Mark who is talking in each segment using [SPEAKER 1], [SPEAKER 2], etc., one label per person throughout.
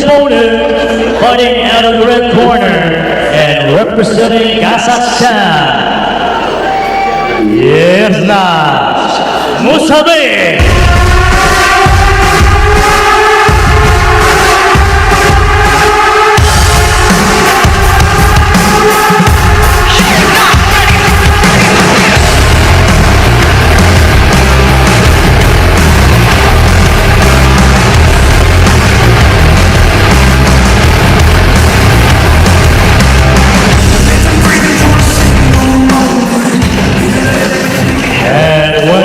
[SPEAKER 1] opponent, fighting out of the red corner and representing Kazakhstan, Yernaz Musabe.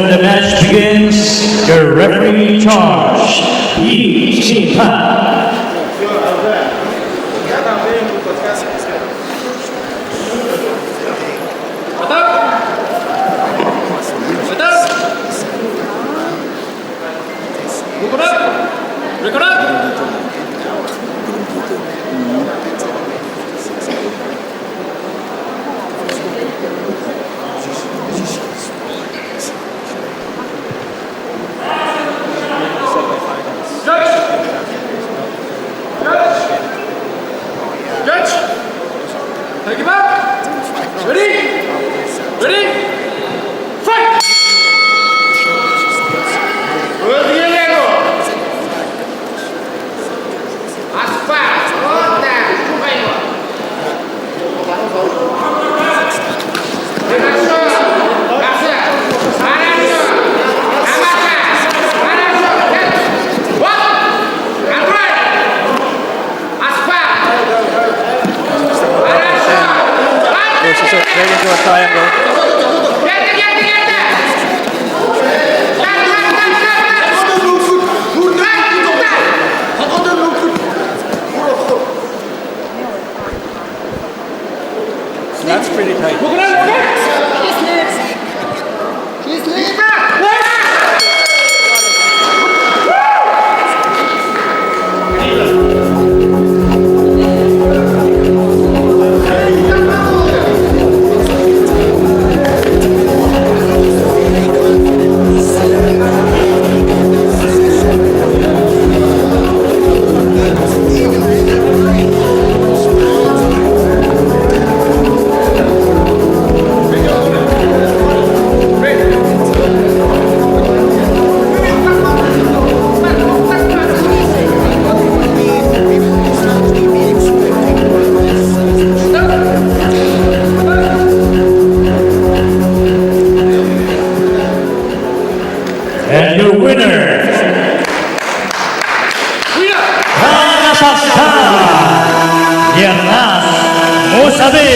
[SPEAKER 1] The match begins. The referee in charge, Yi Qingpan.
[SPEAKER 2] Take him up! Ready? Ready? Fight!
[SPEAKER 3] Right into a triangle. That's pretty tight.
[SPEAKER 1] And your winner, Kazakhstan, Yernaz Musabe.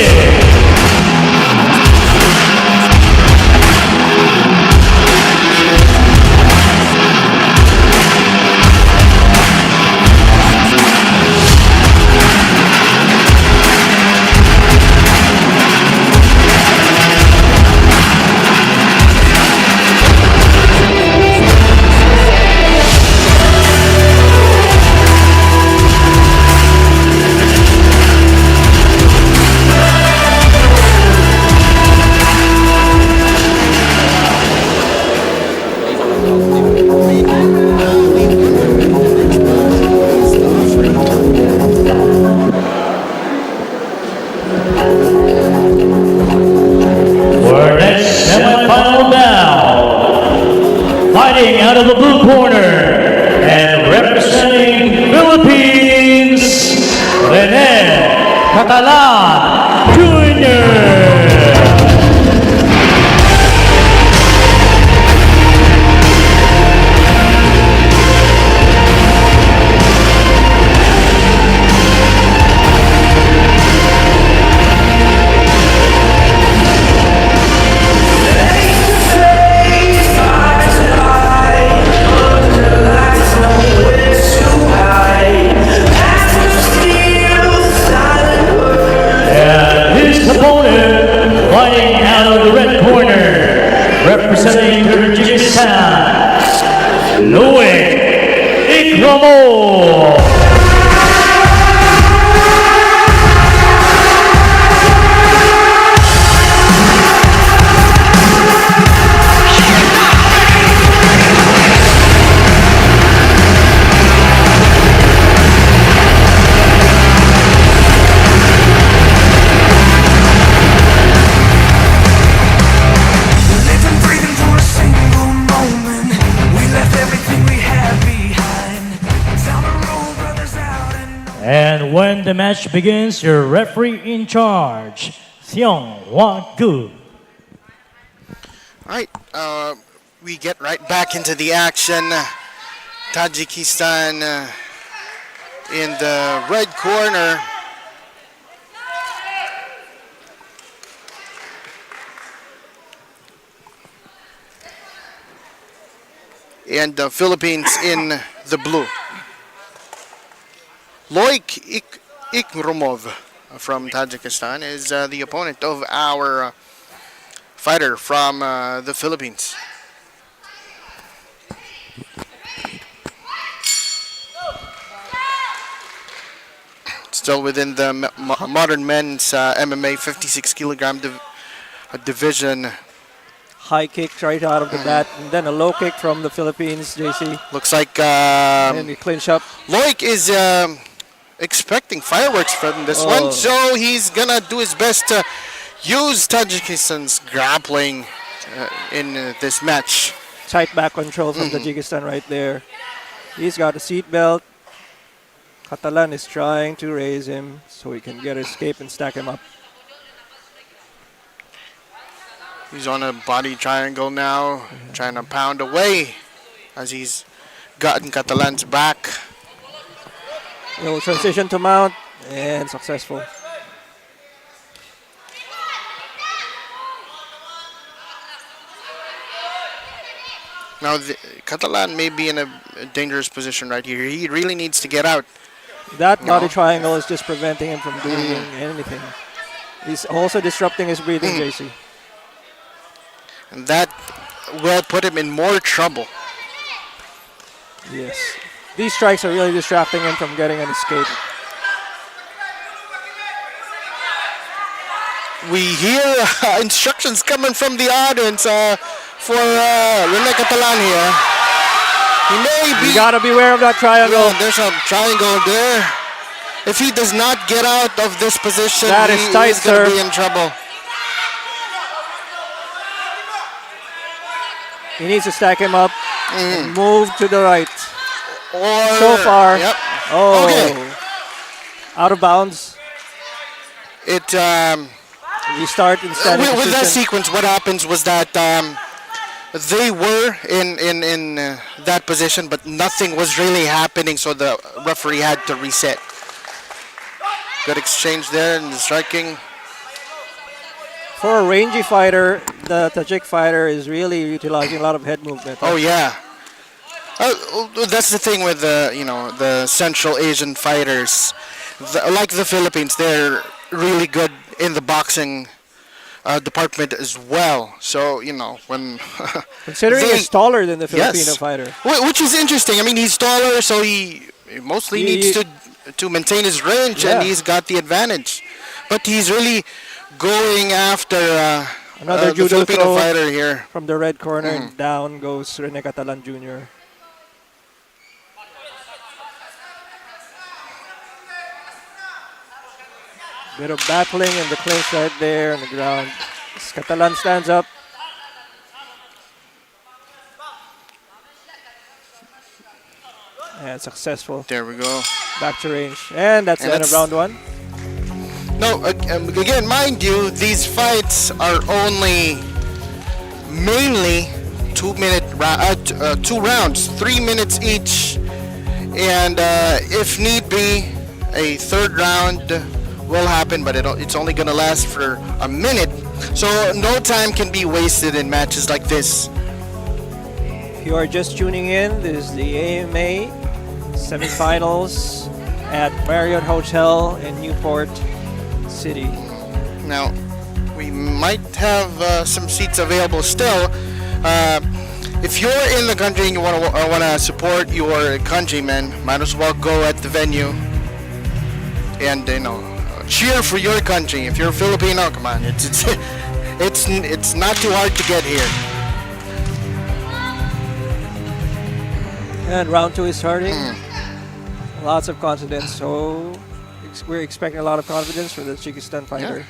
[SPEAKER 1] Fighting out of the blue corner and representing Philippines, Rene Catalan Jr. Representing Kyrgyzstan, Louis Ikramov. And when the match begins, your referee in charge, Seong Won-gu.
[SPEAKER 4] All right, we get right back into the action. Tajikistan in the red corner. And the Philippines in the blue. Loik Ikrumov from Tajikistan is the opponent of our fighter from the Philippines. Still within the modern men's MMA 56 kilogram division.
[SPEAKER 3] High kick right out of the bat, and then a low kick from the Philippines, JC.
[SPEAKER 4] Looks like
[SPEAKER 3] And he clinch up.
[SPEAKER 4] Loik is expecting fireworks from this one, so he's gonna do his best to use Tajikistan's grappling in this match.
[SPEAKER 3] Tight back control from Tajikistan right there. He's got a seat belt. Catalan is trying to raise him so he can get escape and stack him up.
[SPEAKER 4] He's on a body triangle now, trying to pound away as he's gotten Catalan's back.
[SPEAKER 3] Little transition to mount, and successful.
[SPEAKER 4] Now, Catalan may be in a dangerous position right here. He really needs to get out.
[SPEAKER 3] That body triangle is just preventing him from doing anything. He's also disrupting his breathing, JC.
[SPEAKER 4] And that will put him in more trouble.
[SPEAKER 3] Yes. These strikes are really distracting him from getting an escape.
[SPEAKER 4] We hear instructions coming from the audience for Rene Catalan here. He may be...
[SPEAKER 3] You gotta beware of that triangle.
[SPEAKER 4] Yeah, there's a triangle there. If he does not get out of this position,
[SPEAKER 3] That is tight,
[SPEAKER 4] he's going
[SPEAKER 3] sir.
[SPEAKER 4] to be in trouble.
[SPEAKER 3] He needs to stack him up and move to the right.
[SPEAKER 4] Or,
[SPEAKER 3] So far.
[SPEAKER 4] Yep.
[SPEAKER 3] Oh.
[SPEAKER 4] Okay.
[SPEAKER 3] Out of bounds.
[SPEAKER 4] It...
[SPEAKER 3] Restart in standing
[SPEAKER 4] with that
[SPEAKER 3] position.
[SPEAKER 4] sequence, what happens was that they were in that position, but nothing was really happening, so the referee had to reset. Good exchange there in the striking.
[SPEAKER 3] For a rangy fighter, the Tajik fighter is really utilizing a lot of head movement.
[SPEAKER 4] Oh yeah, that's the thing with the Central Asian fighters, like the Philippines. They're really good in the boxing department as well. So when
[SPEAKER 3] Considering he's taller than the Filipino
[SPEAKER 4] Yes.
[SPEAKER 3] fighter.
[SPEAKER 4] Which is interesting. I mean, he's taller, so he mostly needs to maintain his range, and
[SPEAKER 3] Yeah.
[SPEAKER 4] he's got the advantage. But he's really going after
[SPEAKER 3] Another
[SPEAKER 4] the
[SPEAKER 3] judo
[SPEAKER 4] Filipino
[SPEAKER 3] throw
[SPEAKER 4] fighter here.
[SPEAKER 3] from the red corner, and down goes Rene Catalan Jr. Bit of battling and the clinch right there on the ground. As Catalan stands up. And successful.
[SPEAKER 4] There we go.
[SPEAKER 3] Back to range. And that's
[SPEAKER 4] And
[SPEAKER 3] the end of
[SPEAKER 4] that's-
[SPEAKER 3] round one.
[SPEAKER 4] No, again, mind you, these fights are only mainly 2 rounds, 3 minutes each, and if need be, a third round will happen, but it's only gonna last for a minute, so no time can be wasted in matches like this.
[SPEAKER 3] If you are just tuning in, this is the AMA semifinals at Marriott Hotel in Newport City.
[SPEAKER 4] Now, we might have some seats available still. If you're in the country and you want to support your countrymen, might as well go at the venue and cheer for your country. If you're Filipino, come on, it's not too hard to get here.
[SPEAKER 3] And round two is starting. Lots of confidence, so we're expecting a lot of confidence for the Tajikistan fighter.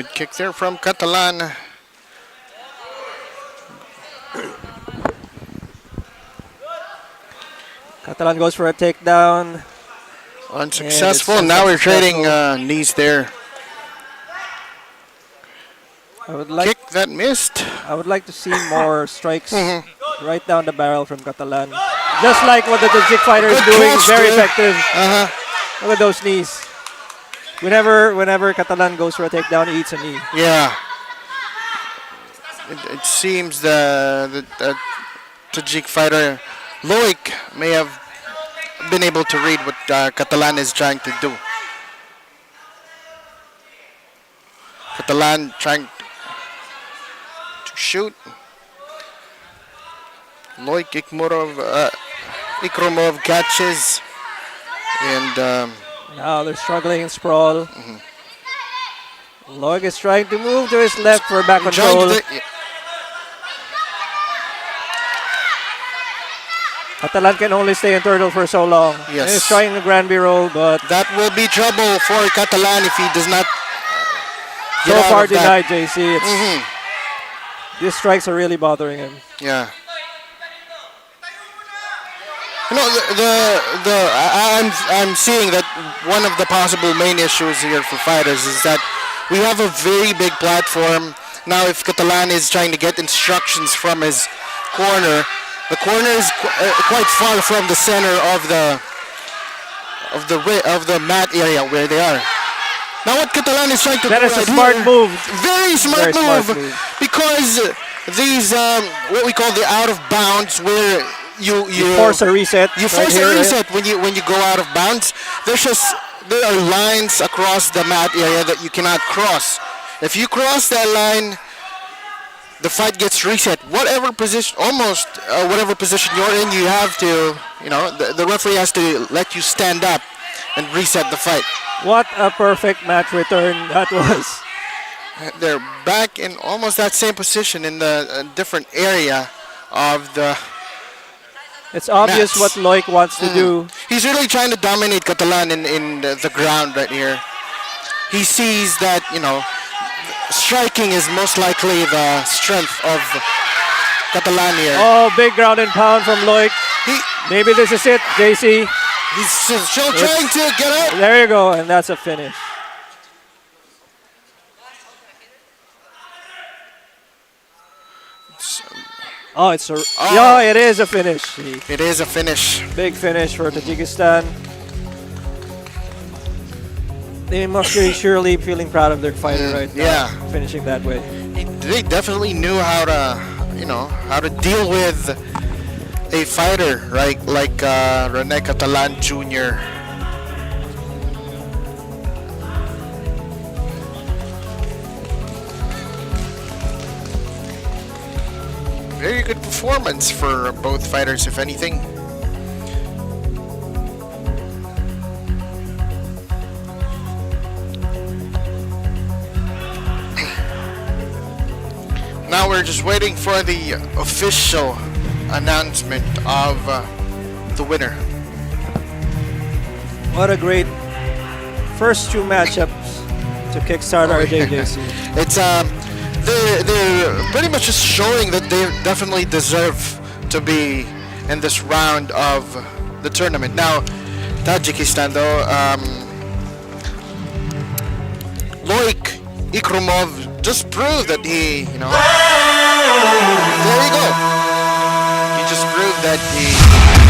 [SPEAKER 4] Good kick there from Catalan.
[SPEAKER 3] Catalan goes for a takedown.
[SPEAKER 4] Unsuccessful.
[SPEAKER 3] And it's
[SPEAKER 4] Now we're trading
[SPEAKER 3] unsuccessful.
[SPEAKER 4] knees there.
[SPEAKER 3] I would like
[SPEAKER 4] Kick that missed.
[SPEAKER 3] to see more strikes right down the barrel from Catalan. Just like what the Tajik fighter is
[SPEAKER 4] Good
[SPEAKER 3] doing,
[SPEAKER 4] catch
[SPEAKER 3] very
[SPEAKER 4] there.
[SPEAKER 3] effective.
[SPEAKER 4] Uh-huh.
[SPEAKER 3] Look at those knees. Whenever Catalan goes for a takedown, he eats a knee.
[SPEAKER 4] Yeah. It seems the Tajik fighter Loic may have been able to read what Catalan is trying to do. Catalan trying to shoot. Loic Ikromov catches. And
[SPEAKER 3] Now they're struggling in sprawl. Loic is trying to move to his left for back control. Catalan can only stay in turtle for so long.
[SPEAKER 4] Yes.
[SPEAKER 3] He's trying the Grand roll, but
[SPEAKER 4] that will be trouble for Catalan if he does not get
[SPEAKER 3] so
[SPEAKER 4] out
[SPEAKER 3] far
[SPEAKER 4] of that.
[SPEAKER 3] denied, JC. These strikes are really bothering him.
[SPEAKER 4] Yeah. You know, I'm seeing that one of the possible main issues here for fighters is that we have a very big platform. Now, if Catalan is trying to get instructions from his corner, the corner is quite far from the center of the mat area where they are. Now, what Catalan is trying to
[SPEAKER 3] That
[SPEAKER 4] do
[SPEAKER 3] is a
[SPEAKER 4] right
[SPEAKER 3] smart
[SPEAKER 4] here,
[SPEAKER 3] move.
[SPEAKER 4] very smart
[SPEAKER 3] Very smart
[SPEAKER 4] move,
[SPEAKER 3] move.
[SPEAKER 4] because these what we call the out of bounds, where you
[SPEAKER 3] Force a reset.
[SPEAKER 4] you
[SPEAKER 3] right
[SPEAKER 4] force
[SPEAKER 3] here,
[SPEAKER 4] a
[SPEAKER 3] right?
[SPEAKER 4] reset when you go out of bounds. There are lines across the mat area that you cannot cross. If you cross that line, the fight gets reset. Whatever position, whatever position you're in, you have to, the referee has to let you stand up and reset the fight.
[SPEAKER 3] What a perfect match return that was.
[SPEAKER 4] They're back in almost that same position in the different area of the.
[SPEAKER 3] It's obvious
[SPEAKER 4] Mats.
[SPEAKER 3] what Loic wants to do.
[SPEAKER 4] He's really trying to dominate Catalan in the ground right here. He sees that, striking is most likely the strength of Catalan here.
[SPEAKER 3] Oh, big ground and pound from Loic. Maybe this is it, JC.
[SPEAKER 4] He's still trying to get out.
[SPEAKER 3] There you go, and that's a finish. Oh, it is a finish. See.
[SPEAKER 4] It is a finish.
[SPEAKER 3] Big finish for Tajikistan. They must be surely feeling proud of their fighter right now.
[SPEAKER 4] Yeah.
[SPEAKER 3] Finishing that way.
[SPEAKER 4] They definitely knew how to, how to deal with a fighter like Rene Catalan Jr. Very good performance for both fighters, if anything. Now we're just waiting for the official announcement of the winner.
[SPEAKER 3] What a great first two matchups to kickstart our JJC.
[SPEAKER 4] It's they're pretty much just showing that they definitely deserve to be in this round of the tournament. Now, Tajikistan though, Loic Ikromov just proved that he, there you go. He just proved that he.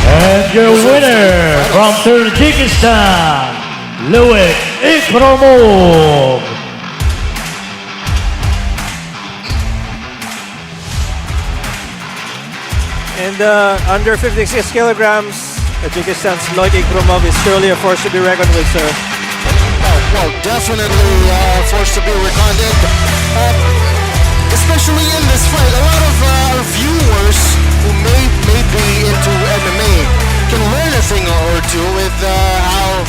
[SPEAKER 1] And your winner from Tajikistan, Loic Ikromov.
[SPEAKER 3] And under 56 kilograms, Tajikistan's Loic Ikromov is surely a force to be reckoned with, sir.
[SPEAKER 4] Well, definitely forced to be reckoned, especially in this fight. A lot of our viewers who may be into MMA can learn a thing or two with how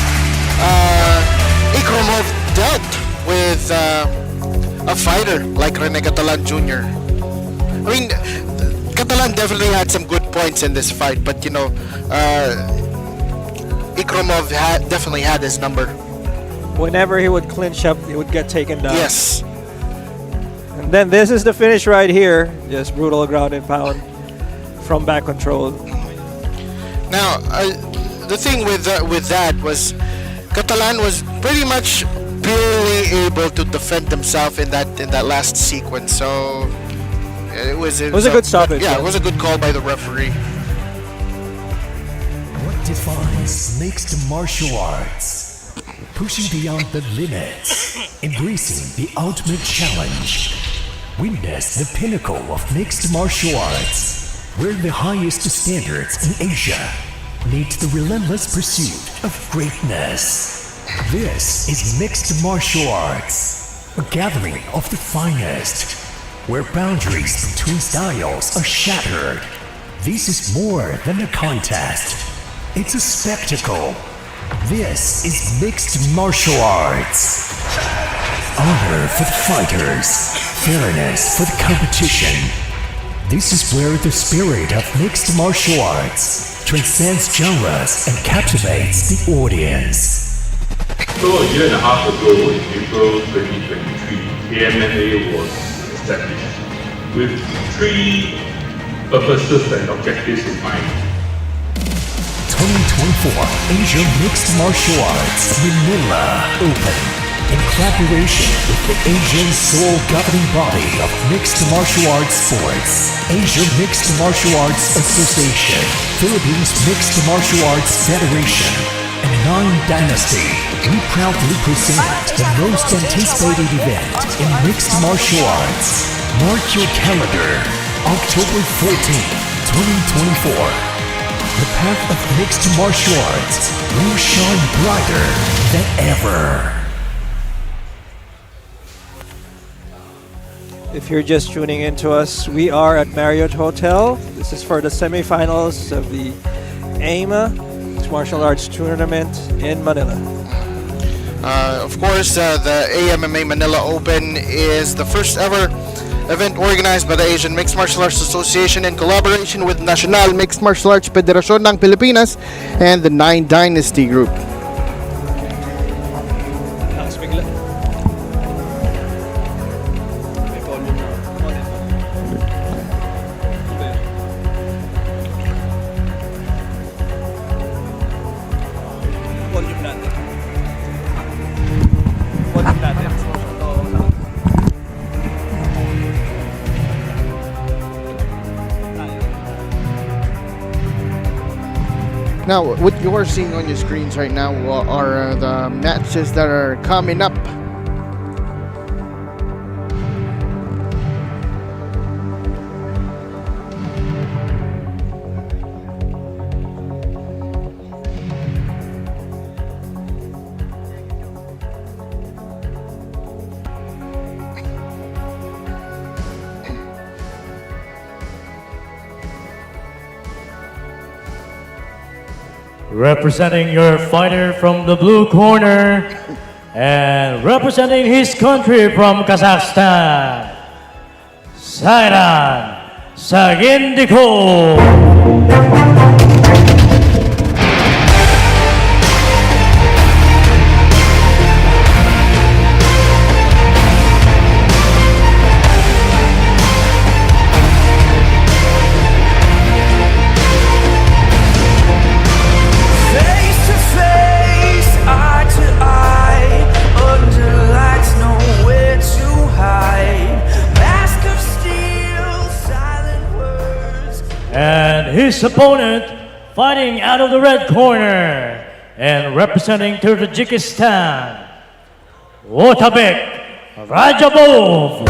[SPEAKER 4] Ikromov dealt with a fighter like Rene Catalan Jr. I mean, Catalan definitely had some good points in this fight, but Ikromov definitely had his number.
[SPEAKER 3] Whenever he would clinch up, he would get taken down.
[SPEAKER 4] Yes.
[SPEAKER 3] And then this is the finish right here. Just brutal ground and pound from back control.
[SPEAKER 4] Now, the thing with that was Catalan was pretty much barely able to defend himself in that last sequence. So it was
[SPEAKER 3] a good stoppage.
[SPEAKER 4] Yeah, it was a good call by the referee.
[SPEAKER 5] What defines mixed martial arts? Pushing beyond the limits, embracing the ultimate challenge. Witness the pinnacle of mixed martial arts, where the highest standards in Asia meet the relentless pursuit of greatness. This is mixed martial arts, a gathering of the finest, where boundaries between styles are shattered. This is more than a contest. It's a spectacle. This is mixed martial arts. Honor for the fighters, fairness for the competition. This is where the spirit of mixed martial arts transcends genres and captivates the audience.
[SPEAKER 6] So a year and a half ago, in April 2023, AMMA was established with three purposes and objectives in mind.
[SPEAKER 5] 2024 Asia Mixed Martial Arts Manila Open, in collaboration with the Asian sole governing body of mixed martial arts sports, Asia Mixed Martial Arts Association, Philippines Mixed Martial Arts Federation, and Nine Dynasty. We proudly present the most anticipated event in mixed martial arts. Mark your calendar, October 14, 2024. The path of mixed martial arts will shine brighter than ever.
[SPEAKER 3] If you're just tuning in to us, we are at Marriott Hotel. This is for the semifinals of the AMMA Mixed Martial Arts Tournament in Manila.
[SPEAKER 4] Of course, the AMMA Manila Open is the first ever event organized by the Asian Mixed Martial Arts Association in collaboration with National Mixed Martial Arts Federasyon ng Pilipinas and the Nine Dynasty Group. Now, what you're seeing on your screens right now are the matches that are coming up.
[SPEAKER 1] Representing your fighter from the blue corner and representing his country from Kazakhstan, Sairan Sagindiko. And his opponent fighting out of the red corner and representing Tajikistan, Otabek Rajabov.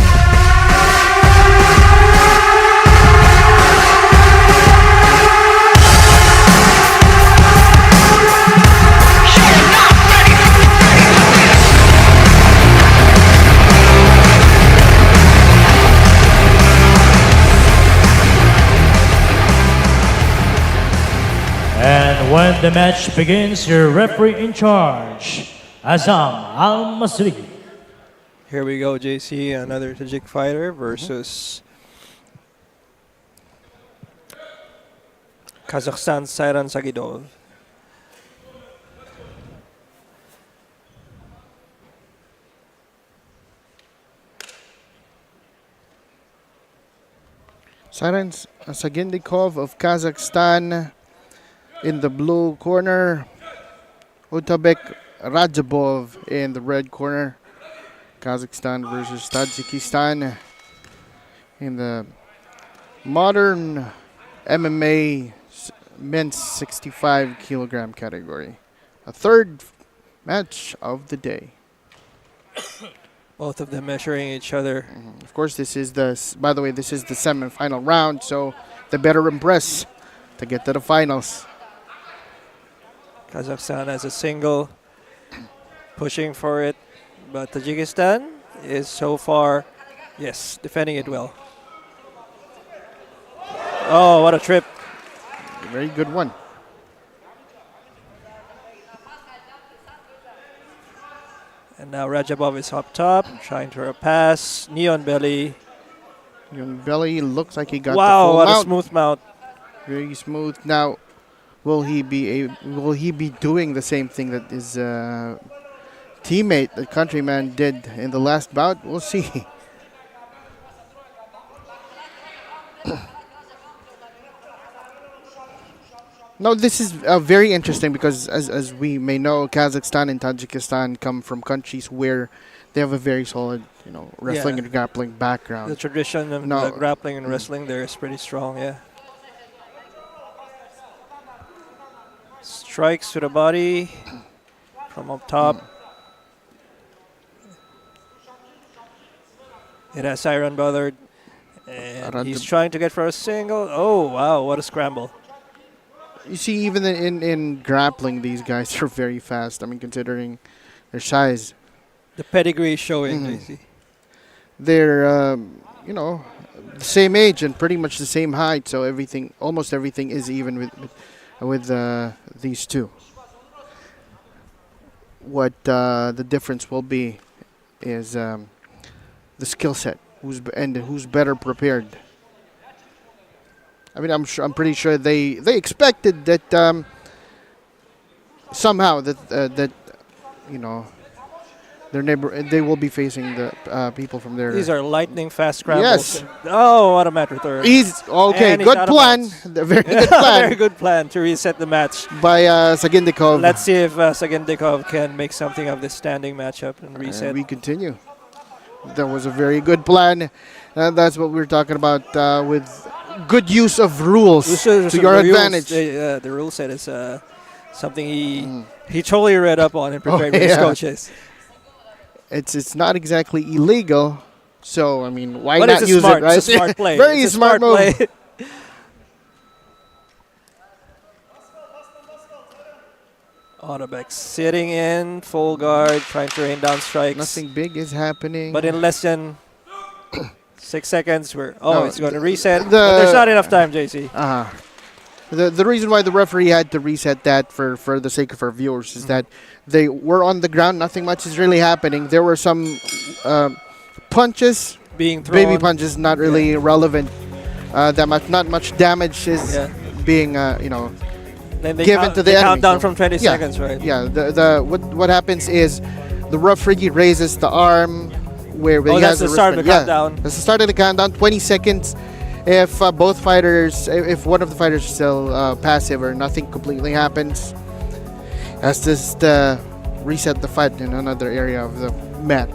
[SPEAKER 1] And when the match begins, your referee in charge, Al-Masri.
[SPEAKER 3] Here we go, JC, another Tajik fighter versus Kazakhstan Sairan Sagidov.
[SPEAKER 4] Siren Sagindikov of Kazakhstan in the blue corner. Utabek Rajabov in the red corner. Kazakhstan versus Tajikistan in the modern MMA men's 65 kilogram category. A third match of the day.
[SPEAKER 3] Both of them measuring each other.
[SPEAKER 4] Of course, this is by the way, this is the semi-final round, so they better impress to get to the finals.
[SPEAKER 3] Kazakhstan as a single, pushing for it, but Tajikistan is so far, yes, defending it well. Oh, what a trip.
[SPEAKER 4] Very good one.
[SPEAKER 3] And now Rajabov is up top, trying to pass. Neon belly.
[SPEAKER 4] Young Belly looks like he got
[SPEAKER 3] Wow,
[SPEAKER 4] the full
[SPEAKER 3] what a
[SPEAKER 4] mount.
[SPEAKER 3] smooth mount.
[SPEAKER 4] Very smooth. Now, will he be doing the same thing that his teammate, the countryman, did in the last bout? We'll see. No, this is very interesting because, as we may know, Kazakhstan and Tajikistan come from countries where they have a very solid, wrestling
[SPEAKER 3] Yeah.
[SPEAKER 4] and grappling background.
[SPEAKER 3] The tradition of
[SPEAKER 4] No.
[SPEAKER 3] grappling and wrestling there is pretty strong, yeah. Strikes to the body from up top. It has Iron bothered. And he's trying to get for a single. Oh, wow, what a scramble.
[SPEAKER 4] You see, even in grappling, these guys are very fast. I mean, considering their size.
[SPEAKER 3] The pedigree is showing, JC.
[SPEAKER 4] They're, the same age and pretty much the same height, so almost everything is even with these two. What the difference will be is the skill set, who's better prepared. I mean, I'm pretty sure they expected that somehow that their neighbor, they will be facing the people from their.
[SPEAKER 3] These are lightning fast scrambles.
[SPEAKER 4] Yes.
[SPEAKER 3] Oh, what a matter third.
[SPEAKER 4] He's okay.
[SPEAKER 3] And he's
[SPEAKER 4] Good
[SPEAKER 3] out of
[SPEAKER 4] plan.
[SPEAKER 3] bounds.
[SPEAKER 4] Very good plan
[SPEAKER 3] Very good plan to reset the match.
[SPEAKER 4] by Sagindikov.
[SPEAKER 3] Let's see if Sagindikov can make something of this standing matchup and reset.
[SPEAKER 4] We continue. That was a very good plan. That's what we're talking about with good use of rules to your advantage.
[SPEAKER 3] The rule set is something he totally read up on and prepared with his
[SPEAKER 4] yeah.
[SPEAKER 3] coaches.
[SPEAKER 4] It's not exactly illegal, so I mean, why
[SPEAKER 3] But
[SPEAKER 4] not
[SPEAKER 3] it's
[SPEAKER 4] use
[SPEAKER 3] smart.
[SPEAKER 4] it? Right?
[SPEAKER 3] It's a smart play.
[SPEAKER 4] Very
[SPEAKER 3] It's a
[SPEAKER 4] smart move.
[SPEAKER 3] play. Otabek sitting in full guard, trying to rain down strikes.
[SPEAKER 4] Nothing big is happening.
[SPEAKER 3] But in less than 6 seconds,
[SPEAKER 4] No,
[SPEAKER 3] it's going to reset.
[SPEAKER 4] the-
[SPEAKER 3] But there's not enough time, JC.
[SPEAKER 4] The reason why the referee had to reset that for the sake of our viewers is that they were on the ground. Nothing much is really happening. There were some punches,
[SPEAKER 3] Being thrown.
[SPEAKER 4] baby punches, not really relevant. Not much damage is being
[SPEAKER 3] Then they
[SPEAKER 4] given to the
[SPEAKER 3] they
[SPEAKER 4] enemy,
[SPEAKER 3] count down
[SPEAKER 4] so-
[SPEAKER 3] from 20
[SPEAKER 4] yeah.
[SPEAKER 3] seconds, right?
[SPEAKER 4] Yeah, what happens is the referee raises the arm where he
[SPEAKER 3] that's
[SPEAKER 4] has
[SPEAKER 3] the start of the
[SPEAKER 4] wristband.
[SPEAKER 3] countdown.
[SPEAKER 4] That's the start of the countdown. 20 seconds. If both fighters, if one of the fighters is still passive or nothing completely happens, has just reset the fight in another area of the mat.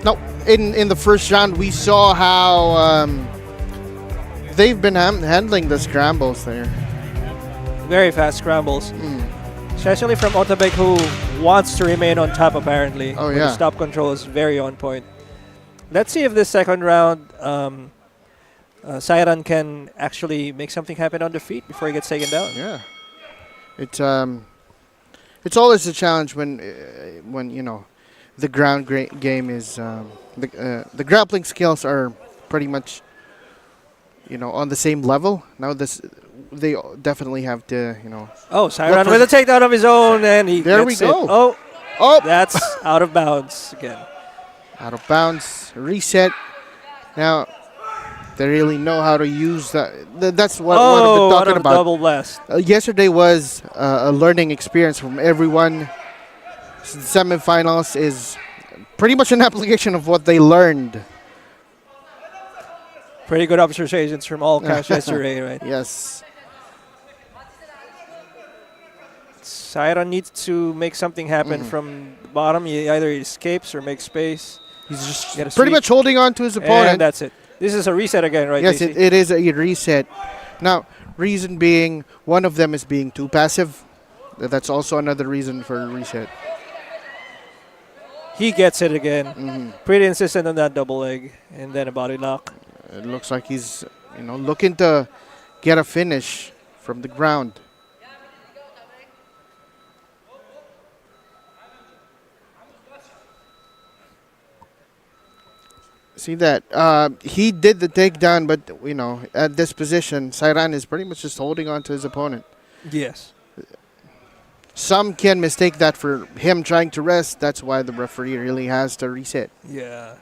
[SPEAKER 4] Now, in the first round, we saw how they've been handling the scrambles there.
[SPEAKER 3] Very fast scrambles. Especially from Otabek, who wants to remain on top, apparently.
[SPEAKER 4] Oh,
[SPEAKER 3] With
[SPEAKER 4] yeah.
[SPEAKER 3] the stop control is very on point. Let's see if this second round, Sairan can actually make something happen on the feet before he gets taken down.
[SPEAKER 4] Yeah, it's always a challenge when the ground game is the grappling skills are pretty much on the same level. Now they definitely have to
[SPEAKER 3] Oh, Sairan with a takedown of his own, and he
[SPEAKER 4] There
[SPEAKER 3] gets
[SPEAKER 4] we go.
[SPEAKER 3] it. Oh,
[SPEAKER 4] oh
[SPEAKER 3] that's out of bounds again.
[SPEAKER 4] out of bounds, reset. Now They really know how to use that. That's what
[SPEAKER 3] Oh,
[SPEAKER 4] I've been
[SPEAKER 3] what
[SPEAKER 4] talking
[SPEAKER 3] a
[SPEAKER 4] about.
[SPEAKER 3] double blast.
[SPEAKER 4] Yesterday was a learning experience from everyone. Semifinals is pretty much an application of what they learned.
[SPEAKER 3] Pretty good observations from all cash yesterday, right?
[SPEAKER 4] Yes.
[SPEAKER 3] Siren needs to make something happen from the bottom. He either escapes or makes space.
[SPEAKER 4] He's just
[SPEAKER 3] Get a
[SPEAKER 4] pretty
[SPEAKER 3] sweep.
[SPEAKER 4] much holding on to his opponent.
[SPEAKER 3] And that's it. This is a reset again, right?
[SPEAKER 4] Yes,
[SPEAKER 3] Daisy?
[SPEAKER 4] it is a reset. Now, reason being, one of them is being too passive. That's also another reason for a reset.
[SPEAKER 3] He gets it again. Pretty insistent on that double leg. And then a body lock.
[SPEAKER 4] It looks like he's, looking to get a finish from the ground. See that? He did the takedown, but, at this position, Sairan is pretty much just holding on to his opponent.
[SPEAKER 3] Yes.
[SPEAKER 4] Some can mistake that for him trying to rest. That's why the referee really has to reset.
[SPEAKER 3] Yeah.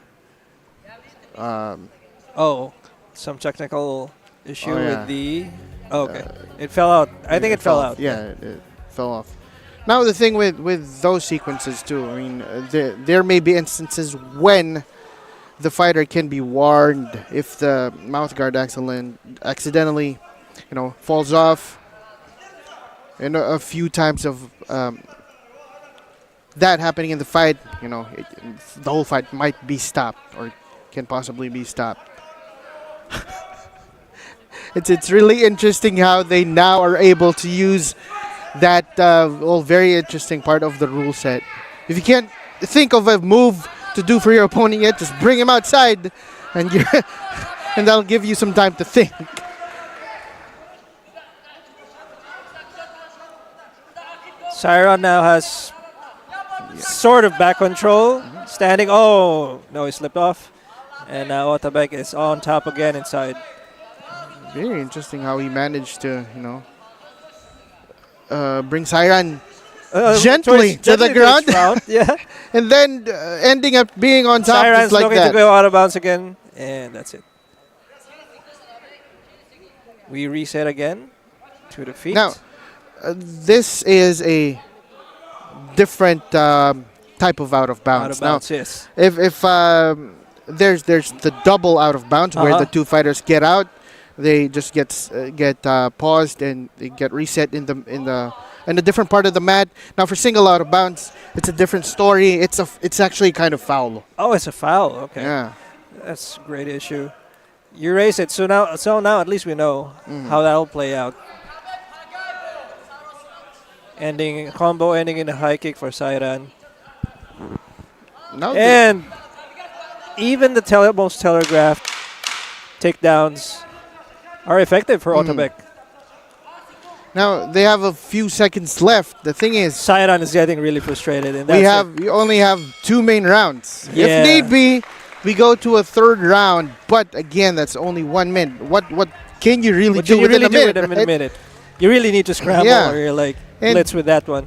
[SPEAKER 4] Um,
[SPEAKER 3] Some technical issue
[SPEAKER 4] Oh, yeah.
[SPEAKER 3] with the... okay. It fell out. I think it fell out.
[SPEAKER 4] Yeah, it fell off. Now, the thing with those sequences, too, I mean, there may be instances when the fighter can be warned if the mouth guard accidentally, falls off. And a few times of that happening in the fight, the whole fight might be stopped or can possibly be stopped. It's really interesting how they now are able to use that very interesting part of the rule set. If you can't think of a move to do for your opponent yet, just bring him outside, and and that'll give you some time to think.
[SPEAKER 3] Siron now has sort of back control. Standing. Oh, no, he slipped off. And now Otabek is on top again inside.
[SPEAKER 4] Very interesting how he managed to, bring Siran gently to the ground.
[SPEAKER 3] Yeah.
[SPEAKER 4] And then ending up being on top
[SPEAKER 3] Siron's
[SPEAKER 4] just like
[SPEAKER 3] looking
[SPEAKER 4] that.
[SPEAKER 3] to go out of bounds again. And that's it. We reset again to the feet.
[SPEAKER 4] Now, this is a different type of out of bounds.
[SPEAKER 3] Out of bounds, yes.
[SPEAKER 4] If there's the double out of bounds where the two fighters get out, they just get paused and they get reset in a different part of the mat. Now for single out of bounds, it's a different story. It's actually kind of foul.
[SPEAKER 3] Oh, it's a foul. Okay.
[SPEAKER 4] Yeah.
[SPEAKER 3] That's a great issue. You raise it, so now at least we know how that'll play out. Combo ending in a high kick for Sairan.
[SPEAKER 4] Now
[SPEAKER 3] And even the most telegraphed takedowns are effective for Otabek.
[SPEAKER 4] now they have a few seconds left. The thing is,
[SPEAKER 3] Sairan is getting really frustrated. And
[SPEAKER 4] we only have 2 main rounds.
[SPEAKER 3] Yeah.
[SPEAKER 4] If need be, we go to a third round. But again, that's only 1 minute. What can you really do within a minute?
[SPEAKER 3] within a minute? You really need to scramble,
[SPEAKER 4] Yeah.
[SPEAKER 3] or you're like
[SPEAKER 4] And-
[SPEAKER 3] blitz with that one.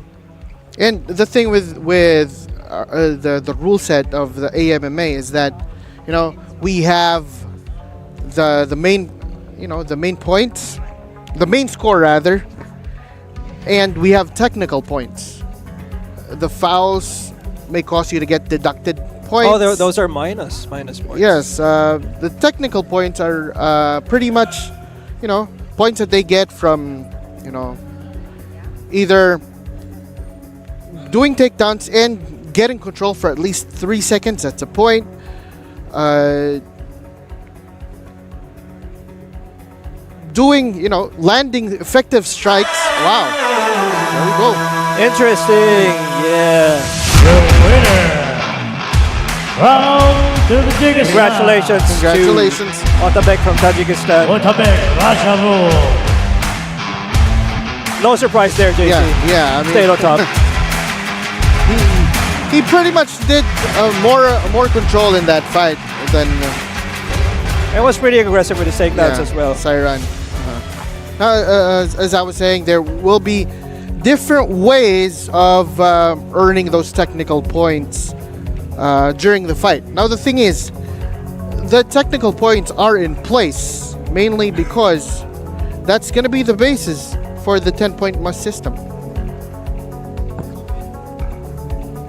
[SPEAKER 4] And the thing with the rule set of the AMMA is that, we have the main, the main points, the main score rather, and we have technical points. The fouls may cause you to get deducted points.
[SPEAKER 3] Oh, those are minus points.
[SPEAKER 4] Yes, the technical points are pretty much, points that they get from, either doing takedowns and getting control for at least 3 seconds. That's a point. Doing, landing effective strikes. Wow. There we go.
[SPEAKER 3] Interesting. Yeah.
[SPEAKER 1] The winner from Tajikistan.
[SPEAKER 3] Congratulations.
[SPEAKER 4] Congratulations.
[SPEAKER 3] to Otabek from Tajikistan.
[SPEAKER 1] Otabek Rashavul.
[SPEAKER 3] No surprise there, JC.
[SPEAKER 4] Yeah. I mean,
[SPEAKER 3] Stayed on top.
[SPEAKER 4] he pretty much did more control in that fight than
[SPEAKER 3] It was pretty aggressive with his takedowns as well.
[SPEAKER 4] Sairan. Now, as I was saying, there will be different ways of earning those technical points during the fight. Now, the thing is, the technical points are in place, mainly because that's going to be the basis for the 10-point must system.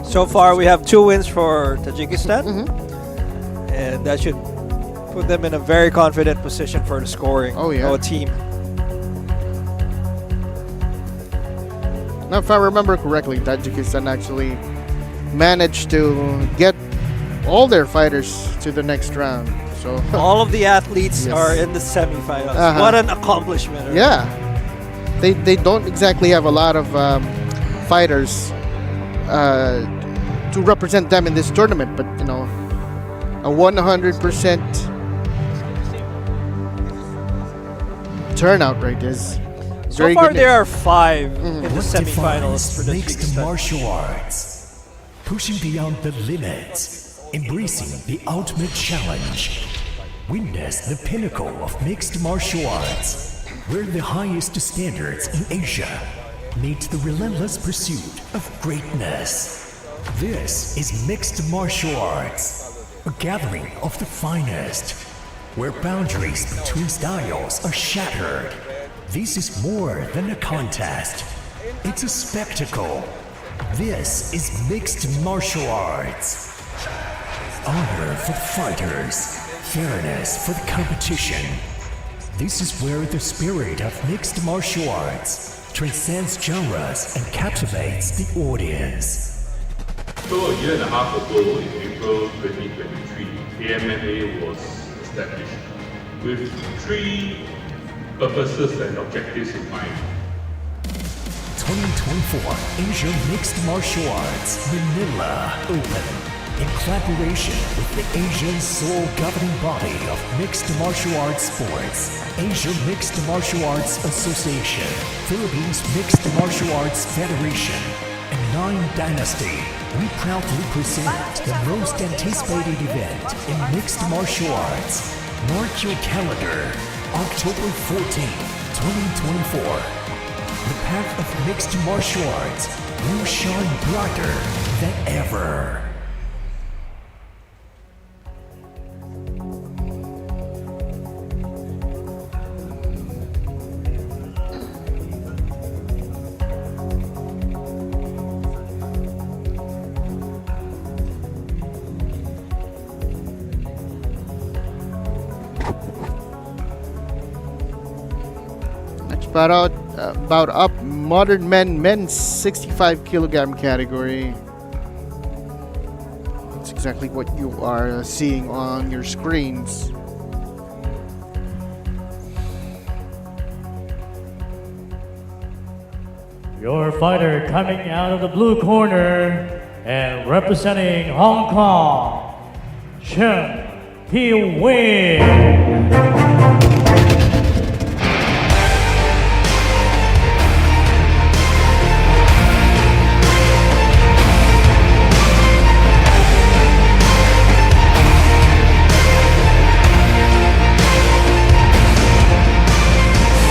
[SPEAKER 3] So far, we have 2 wins for Tajikistan, and that should put them in a very confident position for the scoring.
[SPEAKER 4] Oh, yeah.
[SPEAKER 3] Our team.
[SPEAKER 4] Now, if I remember correctly, Tajikistan actually managed to get all their fighters to the next round. So
[SPEAKER 3] All of the athletes
[SPEAKER 4] Yes.
[SPEAKER 3] are in the semifinals.
[SPEAKER 4] Uh-huh.
[SPEAKER 3] What an accomplishment! Right?
[SPEAKER 4] yeah, they don't exactly have a lot of fighters to represent them in this tournament, but you know, a 100% turnout rate is
[SPEAKER 3] So
[SPEAKER 4] very
[SPEAKER 3] far,
[SPEAKER 4] good.
[SPEAKER 3] there are 5 in the
[SPEAKER 5] What
[SPEAKER 3] semifinals for
[SPEAKER 5] defines mixed
[SPEAKER 3] Tajikistan.
[SPEAKER 5] martial arts? Pushing beyond the limits, embracing the ultimate challenge. Witness the pinnacle of mixed martial arts, where the highest standards in Asia meet the relentless pursuit of greatness. This is mixed martial arts, a gathering of the finest, where boundaries between styles are shattered. This is more than a contest. It's a spectacle. This is mixed martial arts. Honor for the fighters, fairness for the competition. This is where the spirit of mixed martial arts transcends genres and captivates the audience.
[SPEAKER 6] So a year and a half ago, in April 2023, AMMA was established with 3 purposes and objectives in mind.
[SPEAKER 5] 2024 Asia Mixed Martial Arts Manila Open, in collaboration with the Asian sole governing body of mixed martial arts sports, Asia Mixed Martial Arts Association, Philippines Mixed Martial Arts Federation, and Nine Dynasty. We proudly present the most anticipated event in mixed martial arts. Mark your calendar, October 14th, 2024. The path of mixed martial arts will shine brighter than ever.
[SPEAKER 4] About up modern men's 65 kilogram category. That's exactly what you are seeing on your screens.
[SPEAKER 1] Your fighter coming out of the blue corner and representing Hong Kong, Chen He-Win.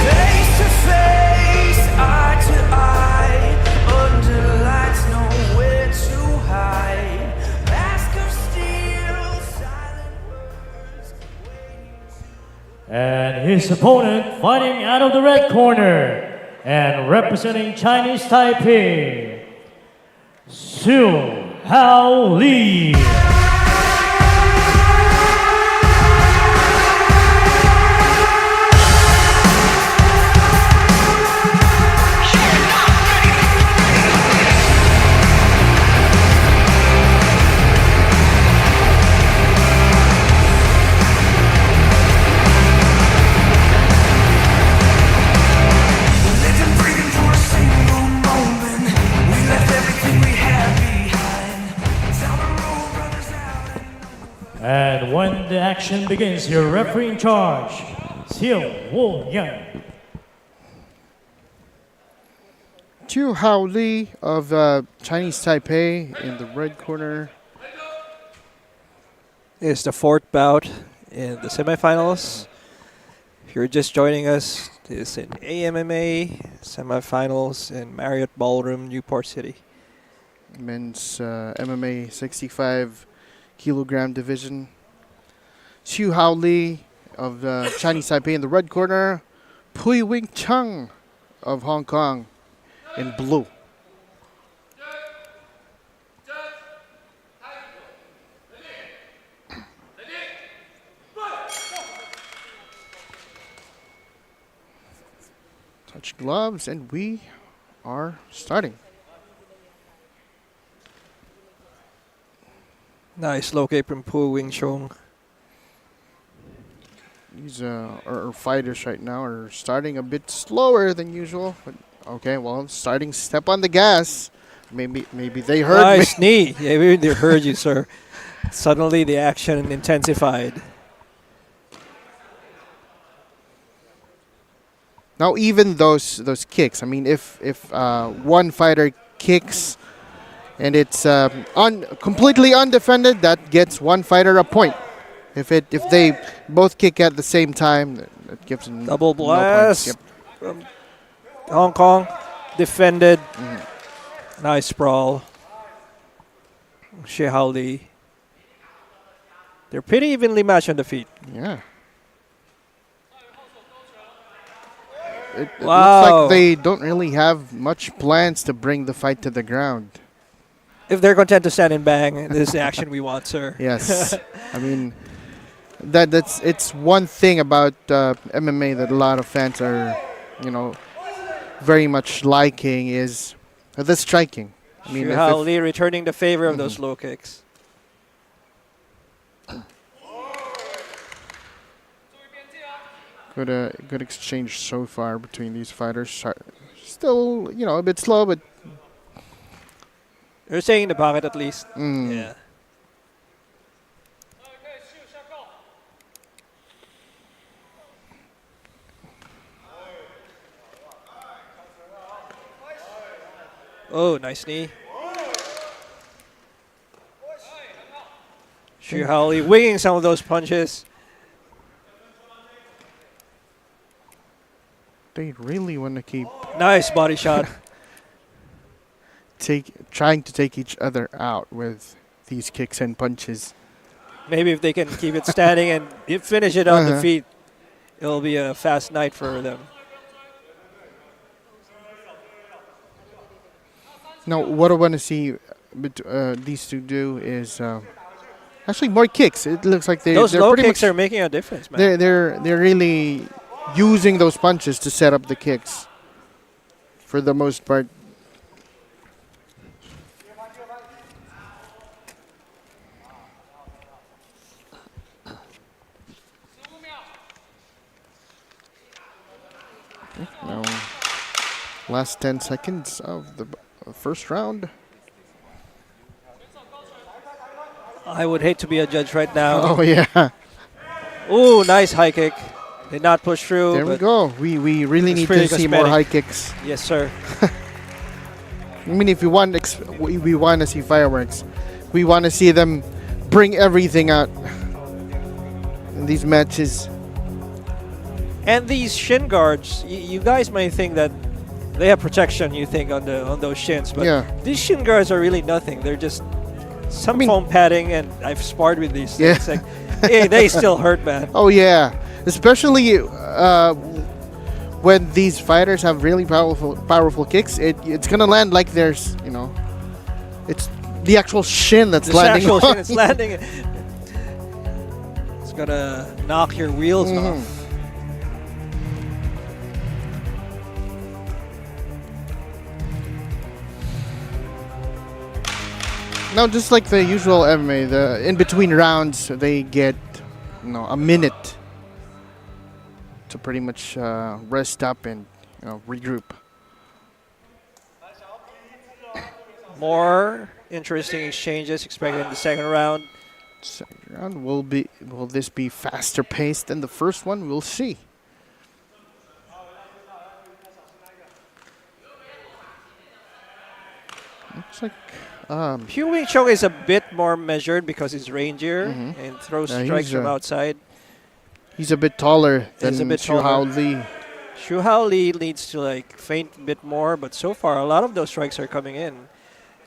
[SPEAKER 7] Face to face, eye to eye, under lights nowhere to hide. Mask of steel, silent words.
[SPEAKER 1] And his opponent fighting out of the red corner and representing Chinese Taipei, Su Hao Li.
[SPEAKER 7] Living, breathing for a single moment. We left everything we had behind. Down the road, brothers out.
[SPEAKER 1] And when the action begins, your referee in charge, Xiao Wu-Yang.
[SPEAKER 4] Chu Hao Li of Chinese Taipei in the red corner.
[SPEAKER 3] It's the 4th bout in the semifinals. If you're just joining us, this is in AMMA semifinals in Marriott Ballroom, Newport City.
[SPEAKER 4] Men's MMA 65 kilogram division. Xu Hao Li of Chinese Taipei in the red corner. Pui Wing Chung of Hong Kong in blue. Touch gloves, and we are starting.
[SPEAKER 3] Nice low kick from Pu Wing Chong.
[SPEAKER 4] These our fighters right now are starting a bit slower than usual. But okay, well, starting step on the gas. Maybe they heard me.
[SPEAKER 3] Nice knee. Yeah, they heard you, sir. Suddenly the action intensified.
[SPEAKER 4] Now even those kicks. I mean, if one fighter kicks and it's completely undefended, that gets one fighter a point. If they both kick at the same time, that gives them
[SPEAKER 3] Double
[SPEAKER 4] no points.
[SPEAKER 3] blast.
[SPEAKER 4] Yep.
[SPEAKER 3] From Hong Kong defended. Nice sprawl. Xie Hao Li. They're pretty evenly matched on the feet.
[SPEAKER 4] Yeah. It
[SPEAKER 3] Wow.
[SPEAKER 4] looks like they don't really have much plans to bring the fight to the ground.
[SPEAKER 3] If they're content to stand and bang, this is the action we want, sir.
[SPEAKER 4] Yes. I mean, it's one thing about MMA that a lot of fans are, very much liking is the striking. I mean,
[SPEAKER 3] Xu Hao Li returning the favor of those low kicks.
[SPEAKER 4] good exchange so far between these fighters. Still, a bit slow, but
[SPEAKER 3] They're staying in the pocket at least.
[SPEAKER 4] mm,
[SPEAKER 3] Yeah. Oh, nice knee. Xu Hao Li winging some of those punches.
[SPEAKER 4] they really want to keep
[SPEAKER 3] Nice body shot.
[SPEAKER 4] trying to take each other out with these kicks and punches.
[SPEAKER 3] Maybe if they can keep it standing and finish it on the
[SPEAKER 4] Uh-huh.
[SPEAKER 3] feet, it'll be a fast night for them.
[SPEAKER 4] Now, what I want to see these two do is actually more kicks. It looks like
[SPEAKER 3] Those
[SPEAKER 4] they're
[SPEAKER 3] low
[SPEAKER 4] pretty
[SPEAKER 3] kicks
[SPEAKER 4] much
[SPEAKER 3] are making a difference, man.
[SPEAKER 4] they're really using those punches to set up the kicks for the most part. Now, last 10 seconds of the first round.
[SPEAKER 3] I would hate to be a judge right now.
[SPEAKER 4] Oh yeah,
[SPEAKER 3] Ooh, nice high kick. Did not push through.
[SPEAKER 4] there we
[SPEAKER 3] but
[SPEAKER 4] go. We really
[SPEAKER 3] it's
[SPEAKER 4] need
[SPEAKER 3] pretty
[SPEAKER 4] to see more high
[SPEAKER 3] cosmetic.
[SPEAKER 4] kicks.
[SPEAKER 3] Yes, sir.
[SPEAKER 4] I mean, if we want to see fireworks, we want to see them bring everything out in these matches.
[SPEAKER 3] And these shin guards, you guys might think that they have protection. You think on those shins, but
[SPEAKER 4] Yeah.
[SPEAKER 3] these shin guards are really nothing. They're just some
[SPEAKER 4] mean-
[SPEAKER 3] foam padding, and I've sparred with these
[SPEAKER 4] Yeah.
[SPEAKER 3] things. Like, hey, they still hurt, man.
[SPEAKER 4] Oh yeah, especially when these fighters have really powerful kicks. It's gonna land like there's it's the actual shin that's
[SPEAKER 3] This
[SPEAKER 4] landing.
[SPEAKER 3] actual
[SPEAKER 4] on
[SPEAKER 3] shin is landing. It's gonna knock your wheels
[SPEAKER 4] Mhm.
[SPEAKER 3] off.
[SPEAKER 4] Now, just like the usual MMA, the in between rounds they get a minute to pretty much rest up and regroup.
[SPEAKER 3] More interesting exchanges expected in the second round.
[SPEAKER 4] Second round will this be faster paced than the first one? We'll see. Looks like
[SPEAKER 3] Hu Wing Chong is a bit more measured because he's rangier
[SPEAKER 4] Mhm.
[SPEAKER 3] and throws
[SPEAKER 4] Yeah,
[SPEAKER 3] strikes
[SPEAKER 4] he's,
[SPEAKER 3] from outside.
[SPEAKER 4] he's a bit taller than
[SPEAKER 3] He's a bit
[SPEAKER 4] Xu Hao
[SPEAKER 3] taller.
[SPEAKER 4] Li.
[SPEAKER 3] Xu Hao Li needs to feint a bit more, but so far a lot of those strikes are coming in,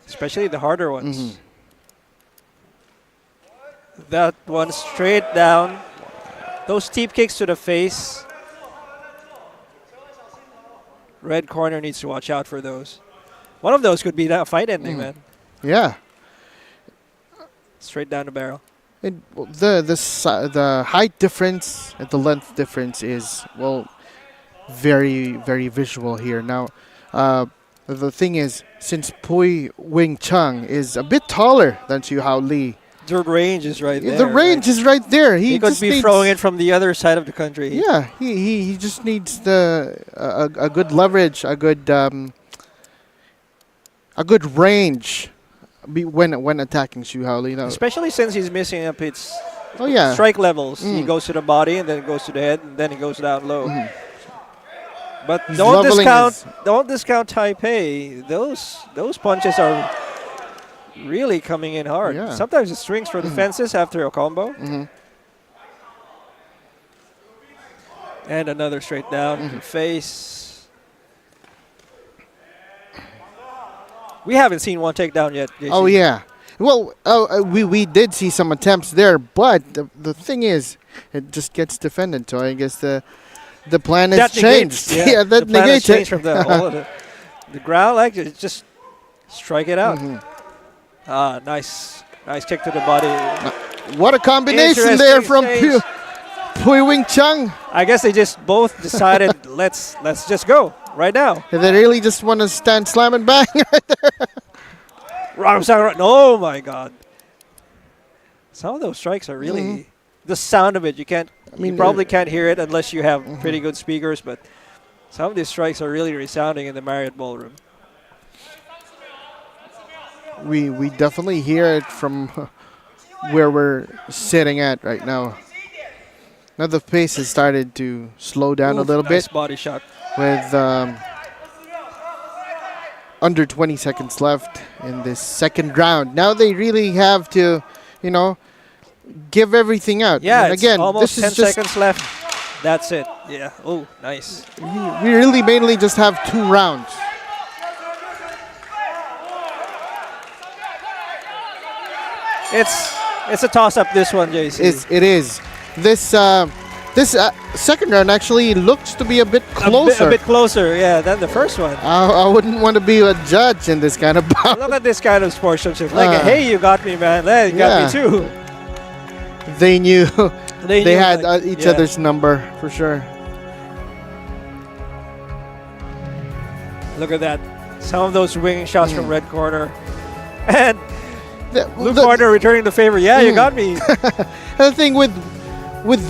[SPEAKER 3] especially the harder ones.
[SPEAKER 4] Mhm.
[SPEAKER 3] That one straight down. Those steep kicks to the face. Red corner needs to watch out for those. One of those could be that fight ending, man.
[SPEAKER 4] Yeah.
[SPEAKER 3] Straight down the barrel.
[SPEAKER 4] And the height difference and the length difference is, well, very, very visual here. Now, the thing is, since Pui Wing Chang is a bit taller than Xu Hao Li,
[SPEAKER 3] The range is right there.
[SPEAKER 4] the range is right there.
[SPEAKER 3] He could
[SPEAKER 4] just
[SPEAKER 3] be
[SPEAKER 4] needs-
[SPEAKER 3] throwing it from the other side of the country.
[SPEAKER 4] Yeah, he just needs a good leverage, a good range when attacking Xu Hao Li. Now,
[SPEAKER 3] Especially since he's missing up its
[SPEAKER 4] oh yeah,
[SPEAKER 3] strike levels. He goes to the body and then it goes to the head and then he goes down low. But
[SPEAKER 4] He's
[SPEAKER 3] don't
[SPEAKER 4] leveling
[SPEAKER 3] discount Taipei. Those punches are really coming in hard.
[SPEAKER 4] Yeah.
[SPEAKER 3] Sometimes it swings for the fences after a combo. And another straight down to the face. We haven't seen one takedown yet, JC.
[SPEAKER 4] Oh yeah. Well, we did see some attempts there, but the thing is, it just gets defended. So I guess the plan has
[SPEAKER 3] That
[SPEAKER 4] changed.
[SPEAKER 3] negates, yeah,
[SPEAKER 4] that
[SPEAKER 3] the plan has
[SPEAKER 4] negates
[SPEAKER 3] changed
[SPEAKER 4] it.
[SPEAKER 3] from the ground, like just strike it out. Nice kick to the body.
[SPEAKER 4] What a combination there from
[SPEAKER 3] Interesting
[SPEAKER 4] Pui Wing Chang.
[SPEAKER 3] I guess they just both decided let's just go right now.
[SPEAKER 4] They really just want to stand, slam, and bang.
[SPEAKER 3] Oh my God! Some of those strikes are really the sound of it. You can't. You probably can't hear it unless you have pretty good speakers. But some of these strikes are really resounding in the Marriott Ballroom.
[SPEAKER 4] we definitely hear it from where we're sitting at right now. Now the pace has started to slow down a little
[SPEAKER 3] Nice
[SPEAKER 4] bit
[SPEAKER 3] body shot.
[SPEAKER 4] with under 20 seconds left in this second round. Now they really have to, give everything out.
[SPEAKER 3] Yeah,
[SPEAKER 4] And
[SPEAKER 3] it's
[SPEAKER 4] again,
[SPEAKER 3] almost
[SPEAKER 4] this
[SPEAKER 3] 10
[SPEAKER 4] is just
[SPEAKER 3] seconds left. That's it. Yeah. Oh, nice.
[SPEAKER 4] we really mainly just have 2 rounds.
[SPEAKER 3] It's a toss-up, this one, JC.
[SPEAKER 4] It is. This second round actually looks to be a bit closer.
[SPEAKER 3] A bit closer, yeah, than the first one.
[SPEAKER 4] I wouldn't want to be a judge in this kind of bout.
[SPEAKER 3] Look at this kind of sportsmanship. Like, hey, you got me, man. Hey, you got me too.
[SPEAKER 4] They knew
[SPEAKER 3] They
[SPEAKER 4] they
[SPEAKER 3] knew,
[SPEAKER 4] had
[SPEAKER 3] like,
[SPEAKER 4] each
[SPEAKER 3] yeah.
[SPEAKER 4] other's number for sure.
[SPEAKER 3] Look at that. Some of those winging shots from red corner. And blue
[SPEAKER 4] The-
[SPEAKER 3] corner returning the favor. Yeah, you got me.
[SPEAKER 4] The thing with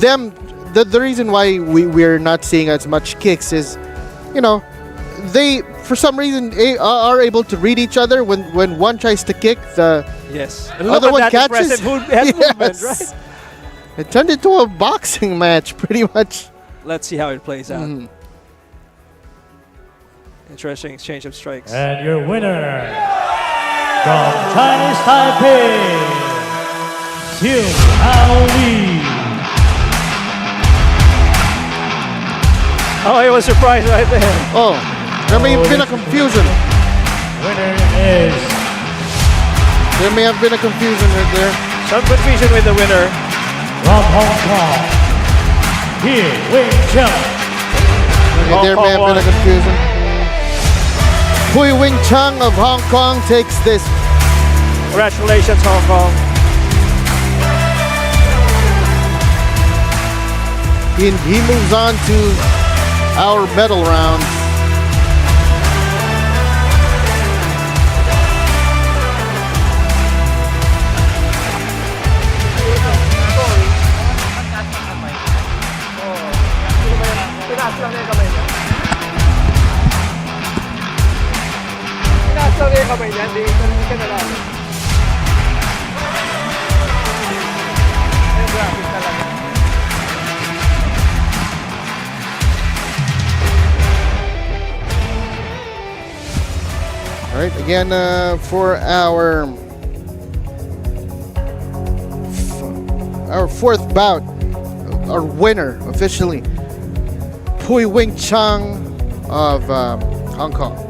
[SPEAKER 4] them, the reason why we're not seeing as much kicks is, they for some reason are able to read each other when one tries to kick, the
[SPEAKER 3] Yes.
[SPEAKER 4] other one catches.
[SPEAKER 3] Head movement,
[SPEAKER 4] Yes.
[SPEAKER 3] right?
[SPEAKER 4] It turned into a boxing match pretty much.
[SPEAKER 3] Let's see how it plays out. Interesting exchange of strikes.
[SPEAKER 1] And your winner from Chinese Taipei, Xiu Hao Li.
[SPEAKER 3] Oh, it was surprise right there.
[SPEAKER 4] Oh, there may have been a confusion.
[SPEAKER 1] Winner is
[SPEAKER 4] There may have been a confusion right there.
[SPEAKER 3] Some confusion with the winner.
[SPEAKER 1] from Hong Kong, Pui Wing Chang.
[SPEAKER 4] Okay, there may have been a confusion. Pui Wing Chang of Hong Kong takes this.
[SPEAKER 3] Congratulations, Hong Kong.
[SPEAKER 4] He moves on to our medal round. All right, again for our fourth bout, our winner officially, Pui Wing Chang of Hong Kong.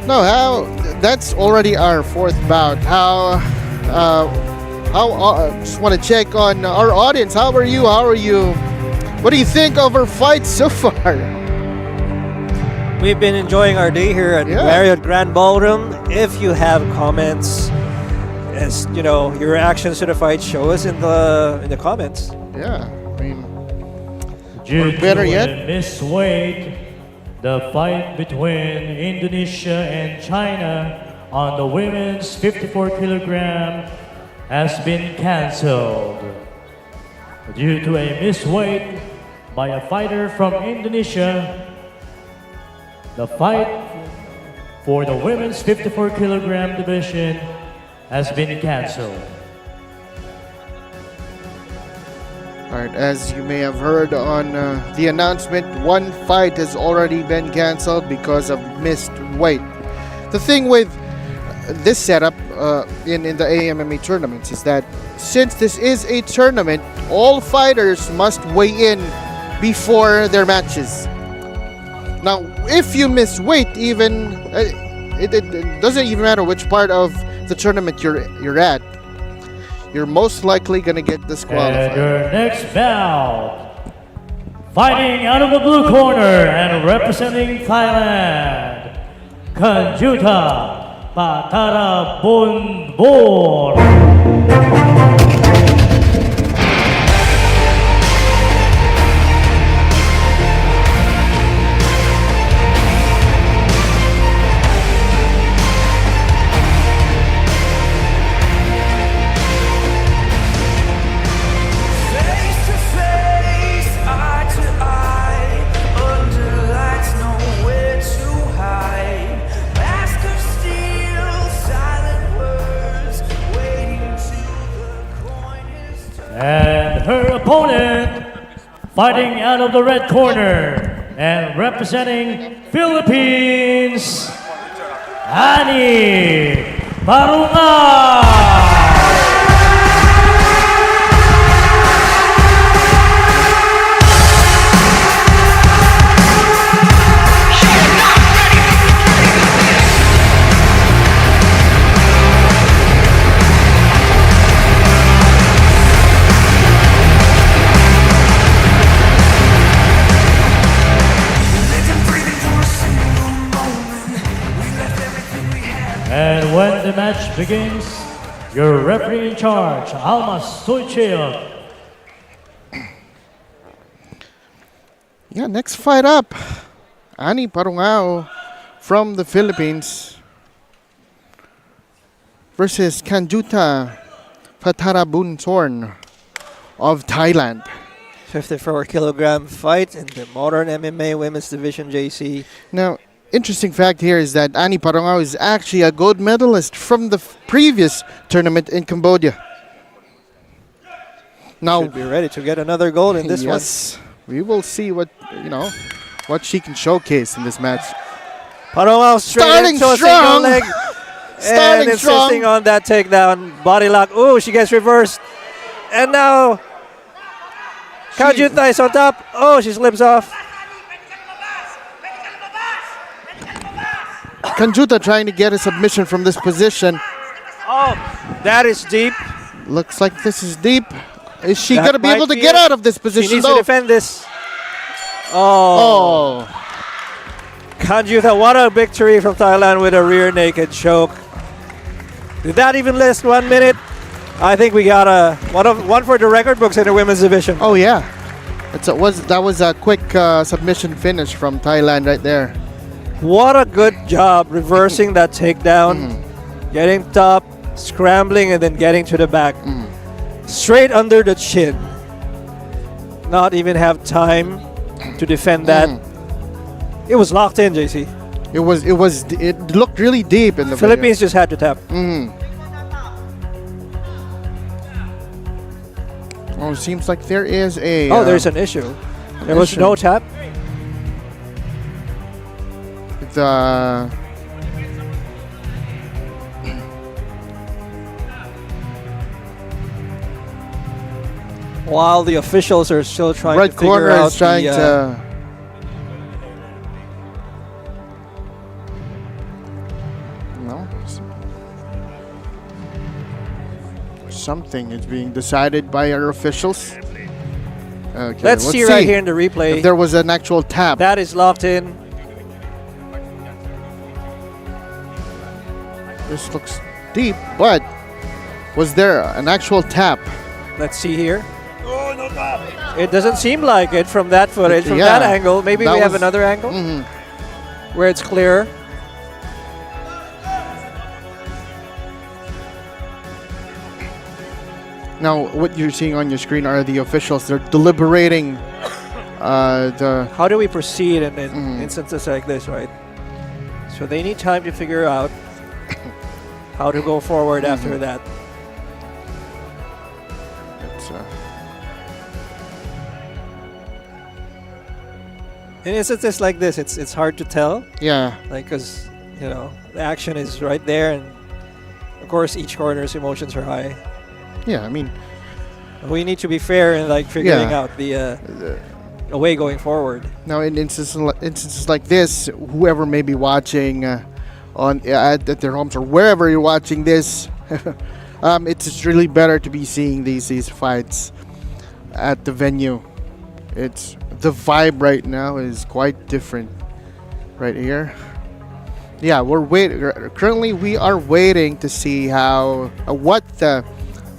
[SPEAKER 8] No, how? That's already our fourth bout. Just want to check on our audience. How are you? How are you? What do you think of our fight so far?
[SPEAKER 3] We've been enjoying our day here at Marriott Grand Ballroom. If you have comments, as you know, your reactions to the fight, show us in the comments.
[SPEAKER 8] Yeah, I mean,
[SPEAKER 1] Due
[SPEAKER 8] better
[SPEAKER 1] to
[SPEAKER 8] yet?
[SPEAKER 1] a misweight, the fight between Indonesia and China on the women's 54 kilogram has been cancelled. Due to a misweight by a fighter from Indonesia, the fight for the women's 54 kilogram division has been cancelled.
[SPEAKER 8] Alright, as you may have heard on the announcement, one fight has already been cancelled because of missed weight. The thing with this setup in the AMMA tournaments is that since this is a tournament, all fighters must weigh in before their matches. Now, if you miss weight, even it doesn't even matter which part of the tournament you're at. You're most likely gonna get disqualified.
[SPEAKER 1] And your next bout, fighting out of the blue corner and representing Thailand, Kanjuta Patara Bunbor.
[SPEAKER 7] Face to face, eye to eye, under lights, nowhere to hide. Mask of steel, silent words, waiting till the coin is turned.
[SPEAKER 1] And her opponent, fighting out of the red corner and representing Philippines, Ani Parunga. And when the match begins, your referee in charge, AMMA Manila.
[SPEAKER 8] Yeah, next fight up, Ani Parungao from the Philippines versus Kanjuta Patarabunsor of Thailand.
[SPEAKER 3] 54 kilogram fight in the modern MMA women's division, JC.
[SPEAKER 8] Now, interesting fact here is that Ani Parungao is actually a gold medalist from the previous tournament in Cambodia. Now,
[SPEAKER 3] Should be ready to get another gold in this one.
[SPEAKER 8] yes, we will see what she can showcase in this match.
[SPEAKER 3] Parungao straight
[SPEAKER 8] Starting
[SPEAKER 3] into a
[SPEAKER 8] strong.
[SPEAKER 3] single leg.
[SPEAKER 8] Starting
[SPEAKER 3] and insisting
[SPEAKER 8] strong.
[SPEAKER 3] on that takedown. Body lock. Ooh, she gets reversed. And now Kanjuta is on top. Oh, she slips off.
[SPEAKER 8] Kanjuta trying to get a submission from this position.
[SPEAKER 3] Oh, that is deep.
[SPEAKER 8] Looks like this is deep. Is she
[SPEAKER 3] That
[SPEAKER 8] going to be
[SPEAKER 3] might
[SPEAKER 8] able to
[SPEAKER 3] be
[SPEAKER 8] get
[SPEAKER 3] it.
[SPEAKER 8] out of this
[SPEAKER 3] She
[SPEAKER 8] position
[SPEAKER 3] needs to
[SPEAKER 8] though?
[SPEAKER 3] defend this. Oh.
[SPEAKER 8] Oh.
[SPEAKER 3] Kanjuta, what a victory from Thailand with a rear naked choke. Did that even last 1 minute? I think we got one for the record books in the women's division.
[SPEAKER 8] Oh yeah. That was a quick submission finish from Thailand right there.
[SPEAKER 3] What a good job reversing that takedown, getting top, scrambling, and then getting to the back. Straight under the chin. Not even have time to defend that. It was locked in, JC.
[SPEAKER 8] It looked really deep in the
[SPEAKER 3] Philippines just had to tap.
[SPEAKER 8] Oh, it seems like there is a.
[SPEAKER 3] Oh, there's an issue. There was no tap.
[SPEAKER 8] The
[SPEAKER 3] While the officials are still trying
[SPEAKER 8] red
[SPEAKER 3] to figure
[SPEAKER 8] corner
[SPEAKER 3] out
[SPEAKER 8] is trying
[SPEAKER 3] the,
[SPEAKER 8] to. something is being decided by our officials. Okay,
[SPEAKER 3] Let's see right here in the replay.
[SPEAKER 8] if there was an actual tap.
[SPEAKER 3] That is locked in.
[SPEAKER 8] This looks deep, but was there an actual tap?
[SPEAKER 3] Let's see here. It doesn't seem like it from that footage, from
[SPEAKER 8] Yeah,
[SPEAKER 3] that angle. Maybe
[SPEAKER 8] that
[SPEAKER 3] we have
[SPEAKER 8] was-
[SPEAKER 3] another angle
[SPEAKER 8] Mhm.
[SPEAKER 3] where it's clearer.
[SPEAKER 8] Now, what you're seeing on your screen are the officials. They're deliberating the.
[SPEAKER 3] How do we proceed in
[SPEAKER 8] Mhm.
[SPEAKER 3] instances like this, right? So they need time to figure out how to go forward after that.
[SPEAKER 8] It's,
[SPEAKER 3] In instances like this, it's hard to tell,
[SPEAKER 8] yeah.
[SPEAKER 3] like, because the action is right there, and of course each corner's emotions are high.
[SPEAKER 8] Yeah, I mean,
[SPEAKER 3] We need to be fair in like figuring
[SPEAKER 8] Yeah.
[SPEAKER 3] out the a way going forward.
[SPEAKER 8] now in instances like this, whoever may be watching at their homes or wherever you're watching this, it's just really better to be seeing these fights at the venue. It's the vibe right now is quite different right here. Yeah, we're waiting. Currently, we are waiting to see how what the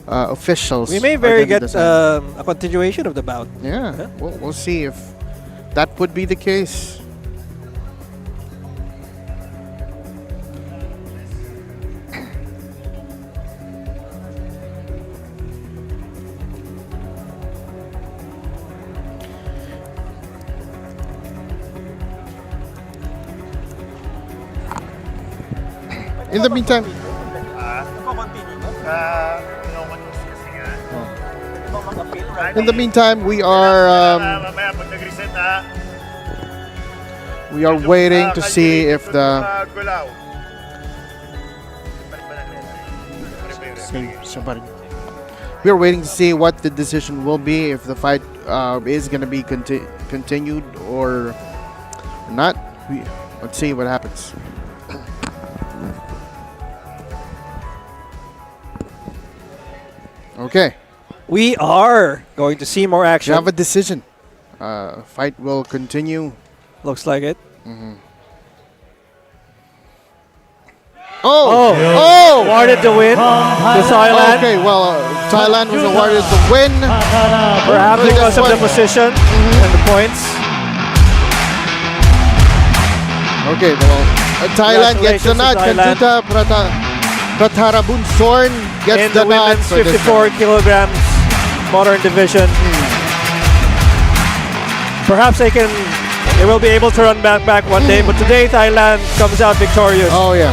[SPEAKER 8] officials.
[SPEAKER 3] We may
[SPEAKER 8] are
[SPEAKER 3] very
[SPEAKER 8] gonna
[SPEAKER 3] get
[SPEAKER 8] decide.
[SPEAKER 3] a continuation of the bout.
[SPEAKER 8] Yeah, we'll see if that would be the case. In the meantime, we are waiting to see if the somebody. We are waiting to see what the decision will be, if the fight is going to be continued or not. Let's see what happens. Okay,
[SPEAKER 3] We are going to see more
[SPEAKER 8] we
[SPEAKER 3] action.
[SPEAKER 8] have a decision. Fight will continue.
[SPEAKER 3] Looks like it.
[SPEAKER 8] Oh!
[SPEAKER 3] Awarded the win to Thailand.
[SPEAKER 8] Okay, well, Thailand was awarded the win.
[SPEAKER 3] Perhaps because of the position and the points.
[SPEAKER 8] Okay, well, Thailand gets the nod.
[SPEAKER 3] Congratulations to
[SPEAKER 8] Kantuta Pratharabunsorn gets
[SPEAKER 3] In
[SPEAKER 8] the
[SPEAKER 3] the
[SPEAKER 8] nod
[SPEAKER 3] women's
[SPEAKER 8] for this
[SPEAKER 3] 54 kilograms modern division. Perhaps they will be able to run back one day, but today Thailand comes out victorious.
[SPEAKER 8] Oh, yeah.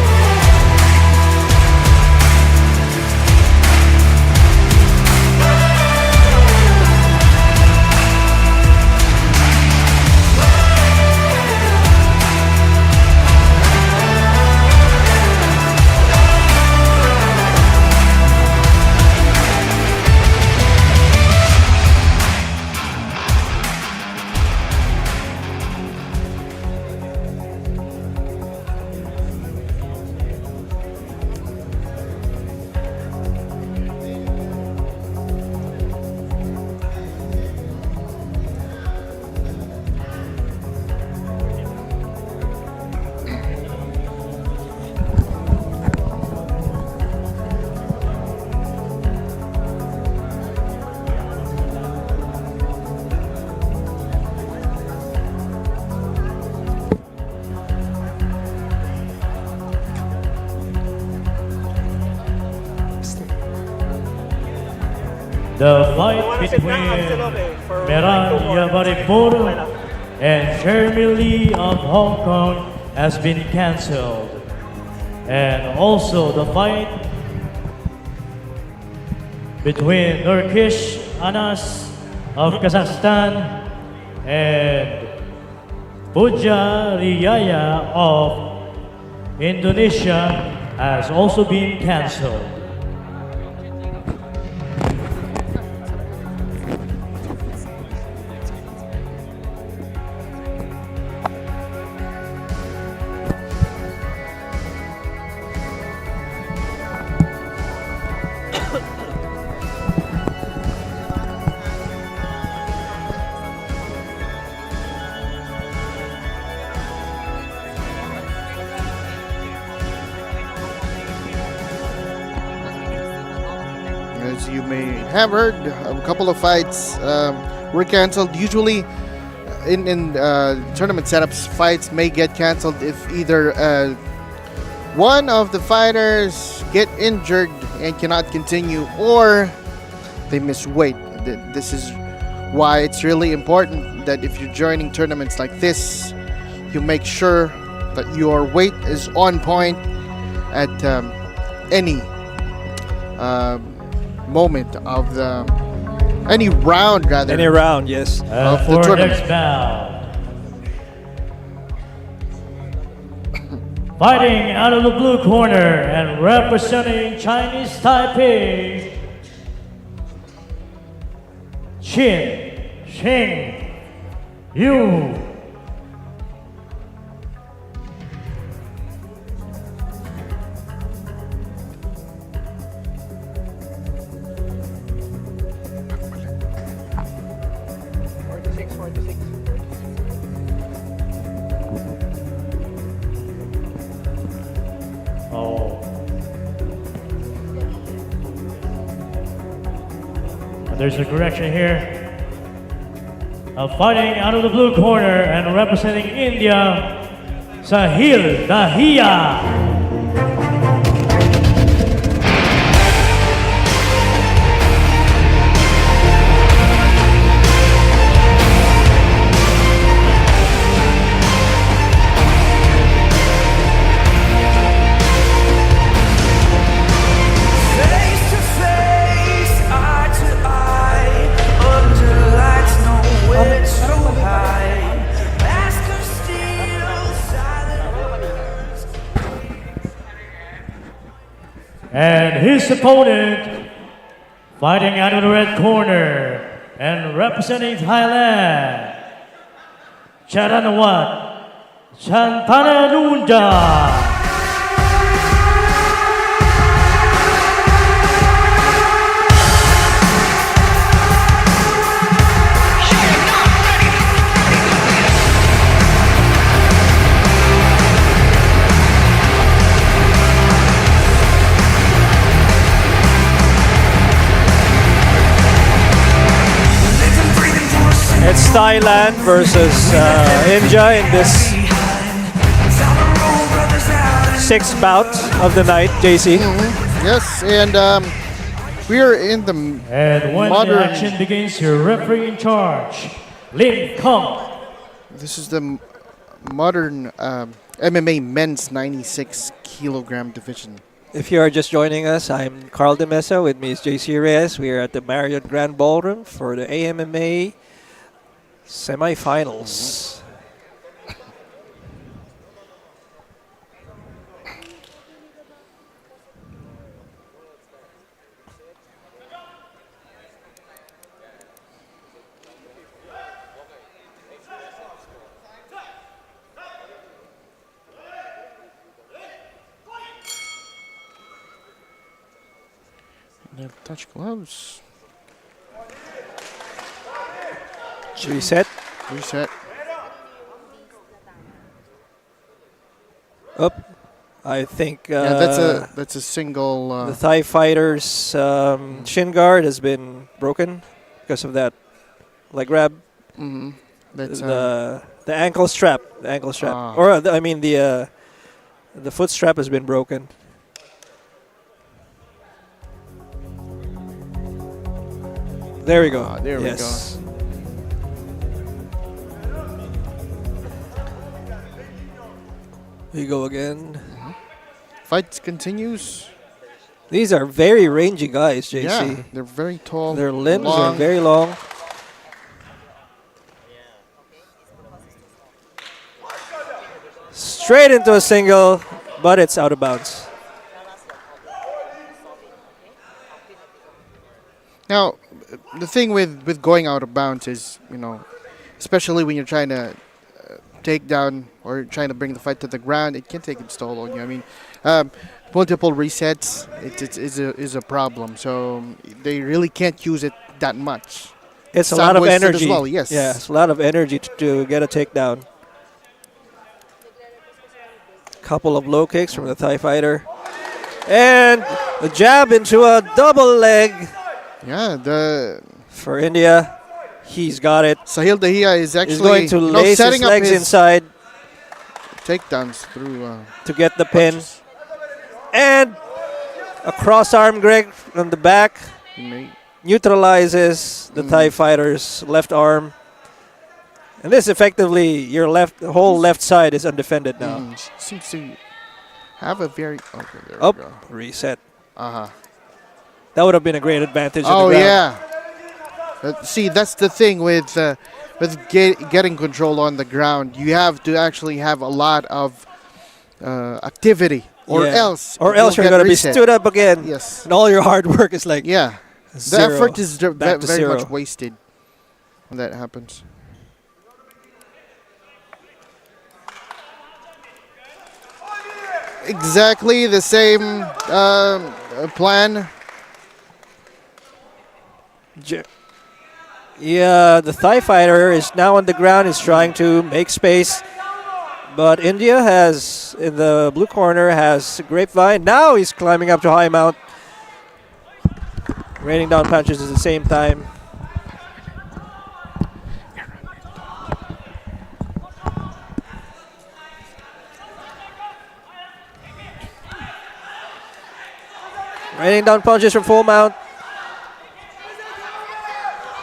[SPEAKER 1] The fight between Marriott and Jeremy Lee of Hong Kong has been cancelled. And also the fight between Nurkish Anas of Kazakhstan and Puja Riyaya of Indonesia has also been cancelled.
[SPEAKER 8] as you may have heard, a couple of fights were canceled. Usually, in tournament setups, fights may get canceled if either one of the fighters get injured and cannot continue, or they miss weight. This is why it's really important that if you're joining tournaments like this, you make sure that your weight is on point at any moment of any round, rather.
[SPEAKER 3] Any round, yes.
[SPEAKER 8] Of the
[SPEAKER 1] For
[SPEAKER 8] tournament.
[SPEAKER 1] next bout. Fighting out of the blue corner and representing Chinese Taipei, Qin Sheng Yu. Oh. And there's a correction here. Fighting out of the blue corner and representing India, Sahil Dahiya.
[SPEAKER 7] Face to face, eye to eye, under lights nowhere to hide. Mask of steel, silent words.
[SPEAKER 1] And his opponent, fighting out of the red corner and representing Thailand, Charanawat Chantanarunja.
[SPEAKER 3] It's Thailand versus India in this sixth bout of the night, JC.
[SPEAKER 8] Yes, and we're in the
[SPEAKER 1] And when the
[SPEAKER 8] modern.
[SPEAKER 1] action begins, your referee in charge, Lin Kong.
[SPEAKER 8] This is the modern MMA men's 96 kilogram division.
[SPEAKER 3] If you are just joining us, I'm Carl De Mesa. With me is JC Reyes. We are at the Marriott Grand Ballroom for the AMMA semifinals.
[SPEAKER 8] Never touch gloves.
[SPEAKER 3] Reset.
[SPEAKER 8] Reset.
[SPEAKER 3] Up. I think
[SPEAKER 8] Yeah, that's a single.
[SPEAKER 3] the Thai fighter's shin guard has been broken because of that leg grab.
[SPEAKER 8] Mhm. That's
[SPEAKER 3] The ankle strap. The ankle strap.
[SPEAKER 8] Ah.
[SPEAKER 3] Or the foot strap has been broken. There we go.
[SPEAKER 8] there we
[SPEAKER 3] yes. We go again.
[SPEAKER 8] fight continues.
[SPEAKER 3] These are very rangy guys, JC.
[SPEAKER 8] Yeah, they're very tall.
[SPEAKER 3] Their limbs
[SPEAKER 8] long.
[SPEAKER 3] are very long. Straight into a single, but it's out of bounds.
[SPEAKER 8] Now, the thing with going out of bounds is, especially when you're trying to take down or trying to bring the fight to the ground, it can take its toll on you. I mean, multiple resets is a problem. So they really can't use it that much.
[SPEAKER 3] It's a lot of
[SPEAKER 8] Sandwiched it
[SPEAKER 3] energy.
[SPEAKER 8] as well, yes.
[SPEAKER 3] Yeah, it's a lot of energy to get a takedown. Couple of low kicks from the Thai fighter. And A jab into a double leg
[SPEAKER 8] Yeah, the
[SPEAKER 3] for India. He's got it.
[SPEAKER 8] Sahil Dahiya is
[SPEAKER 3] He's
[SPEAKER 8] actually
[SPEAKER 3] going to lace his
[SPEAKER 8] setting up
[SPEAKER 3] legs
[SPEAKER 8] his
[SPEAKER 3] inside
[SPEAKER 8] takedowns through.
[SPEAKER 3] to get the pin. And a cross arm Greg on the back neutralizes the Thai fighter's left arm. And this effectively, your whole left side is undefended now.
[SPEAKER 8] Seems to have a very okay. There
[SPEAKER 3] Up,
[SPEAKER 8] we go.
[SPEAKER 3] reset.
[SPEAKER 8] Uh-huh.
[SPEAKER 3] That would have been a great advantage.
[SPEAKER 8] Oh
[SPEAKER 3] on the ground.
[SPEAKER 8] yeah. See, that's the thing with getting control on the ground. You have to actually have a lot of activity, or
[SPEAKER 3] Yeah.
[SPEAKER 8] else
[SPEAKER 3] Or
[SPEAKER 8] you'll
[SPEAKER 3] else you're
[SPEAKER 8] get
[SPEAKER 3] gonna be
[SPEAKER 8] reset.
[SPEAKER 3] stood up again.
[SPEAKER 8] Yes.
[SPEAKER 3] And all your hard work is like
[SPEAKER 8] Yeah. The
[SPEAKER 3] zero.
[SPEAKER 8] effort is
[SPEAKER 3] Back to
[SPEAKER 8] very
[SPEAKER 3] zero.
[SPEAKER 8] much wasted when that happens. Exactly the same plan.
[SPEAKER 3] Yeah, the Thai fighter is now on the ground. He's trying to make space. But India has, in the blue corner, has Grapevine. Now he's climbing up to high mount. Raining down punches at the same time. Raining down punches from full mount.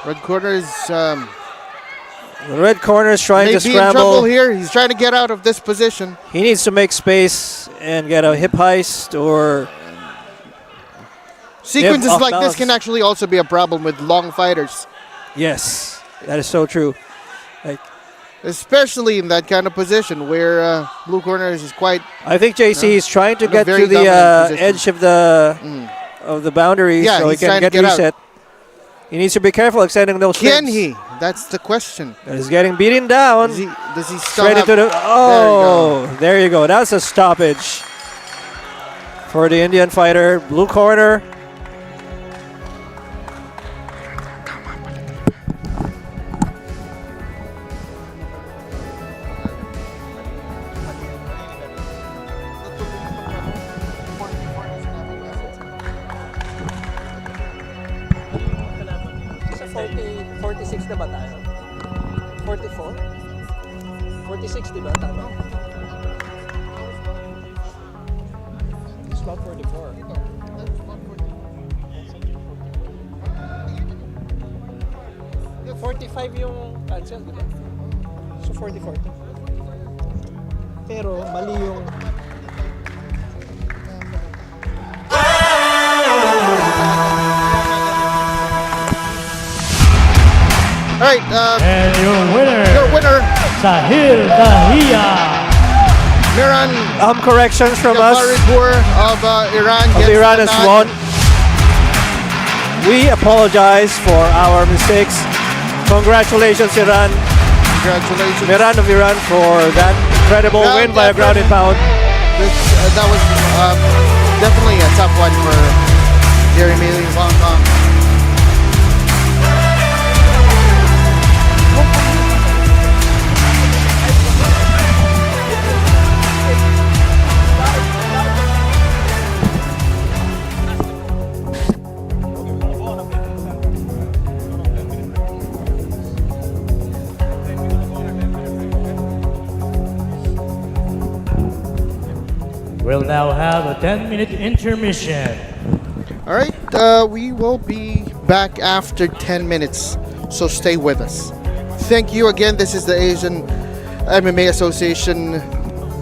[SPEAKER 8] Red corner is
[SPEAKER 3] The red corner is trying to
[SPEAKER 8] maybe in trouble
[SPEAKER 3] scramble.
[SPEAKER 8] here. He's trying to get out of this position.
[SPEAKER 3] He needs to make space and get a hip heist or
[SPEAKER 8] Sequences
[SPEAKER 3] off
[SPEAKER 8] like this
[SPEAKER 3] balance.
[SPEAKER 8] can actually also be a problem with long fighters,
[SPEAKER 3] yes, that is so true.
[SPEAKER 8] especially in that kind of position where blue corner is quite.
[SPEAKER 3] I think JC is trying to
[SPEAKER 8] in a
[SPEAKER 3] get
[SPEAKER 8] very
[SPEAKER 3] to the
[SPEAKER 8] dominant position.
[SPEAKER 3] edge of the boundary
[SPEAKER 8] Yeah,
[SPEAKER 3] so he
[SPEAKER 8] he's
[SPEAKER 3] can
[SPEAKER 8] trying to
[SPEAKER 3] get
[SPEAKER 8] get out.
[SPEAKER 3] reset. He needs to be careful extending those
[SPEAKER 8] Can
[SPEAKER 3] strings.
[SPEAKER 8] he? That's the question.
[SPEAKER 3] He's getting beaten down.
[SPEAKER 8] Does he still
[SPEAKER 3] Straight
[SPEAKER 8] have,
[SPEAKER 3] into the.
[SPEAKER 8] There
[SPEAKER 3] Oh, there you go. That's a stoppage for the Indian fighter. Blue corner. Sa 46 na ba tayo? 44? 46, di ba? Tama. It's about 44. 45 yung cancel, di ba? So 44 to. Pero mali yung...
[SPEAKER 8] All right,
[SPEAKER 1] And your
[SPEAKER 8] your winner,
[SPEAKER 1] Sahil Dahiya.
[SPEAKER 8] Miran
[SPEAKER 3] corrections from us.
[SPEAKER 8] Jafaripur of Iran.
[SPEAKER 3] Of
[SPEAKER 8] gets
[SPEAKER 3] Iran
[SPEAKER 8] the
[SPEAKER 3] has
[SPEAKER 8] nod.
[SPEAKER 3] won. We apologize for our mistakes. Congratulations, Iran.
[SPEAKER 8] Congratulations.
[SPEAKER 3] Miran of Iran for that incredible
[SPEAKER 8] Ground
[SPEAKER 3] win by a
[SPEAKER 8] effort.
[SPEAKER 3] ground and pound.
[SPEAKER 8] That was definitely a tough one for Jeremy Lee Hong Kong.
[SPEAKER 1] We'll now have a 10-minute intermission.
[SPEAKER 8] All right, we will be back after 10 minutes, so stay with us. Thank you again. This is the Asian MMA Association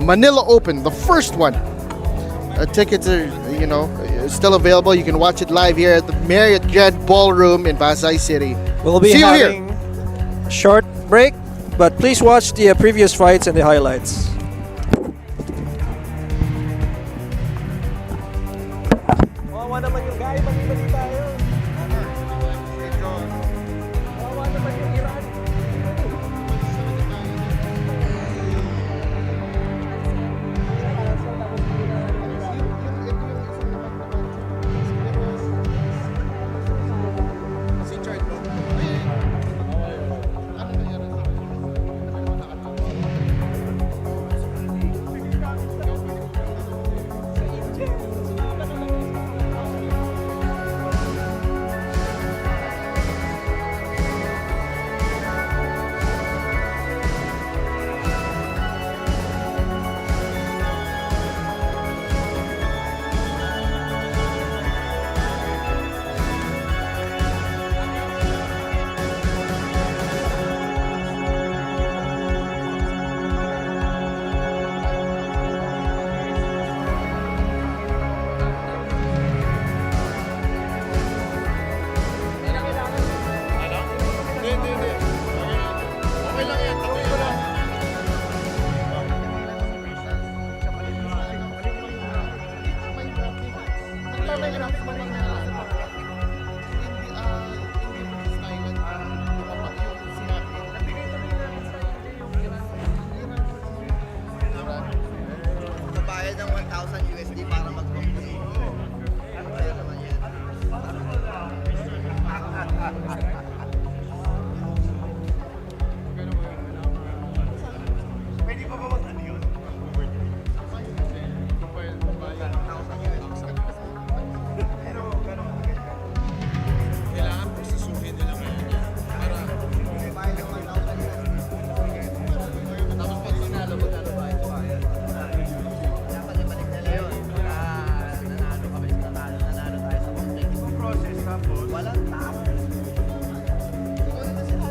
[SPEAKER 8] Manila Open, the first one. Tickets are, still available. You can watch it live here at the Marriott Grand Ballroom in Pasay City.
[SPEAKER 3] We'll be
[SPEAKER 8] See you here.
[SPEAKER 3] having a short break, but please watch the previous fights and the highlights. Kawawa naman yung guy, mali-mali tayo. Kawawa naman yung Iran.
[SPEAKER 9] Bayad ng 1,000 USD para mag-complete. Kaya naman yan. Pwede pa ba mag-ano yun? Kailangan posisuhin nila ngayon yan. Para bayad ng 1,000 USD. Tapos pag sinalo mo, bayad ko bayad. Dapat ibalik nila yun. Nanalo kami, nanalo tayo sa complete. Yung process tapos, walang tao. Ikaw naman sila.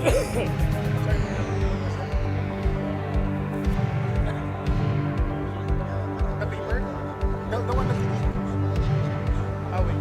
[SPEAKER 9] The paper? The one that ah, wait.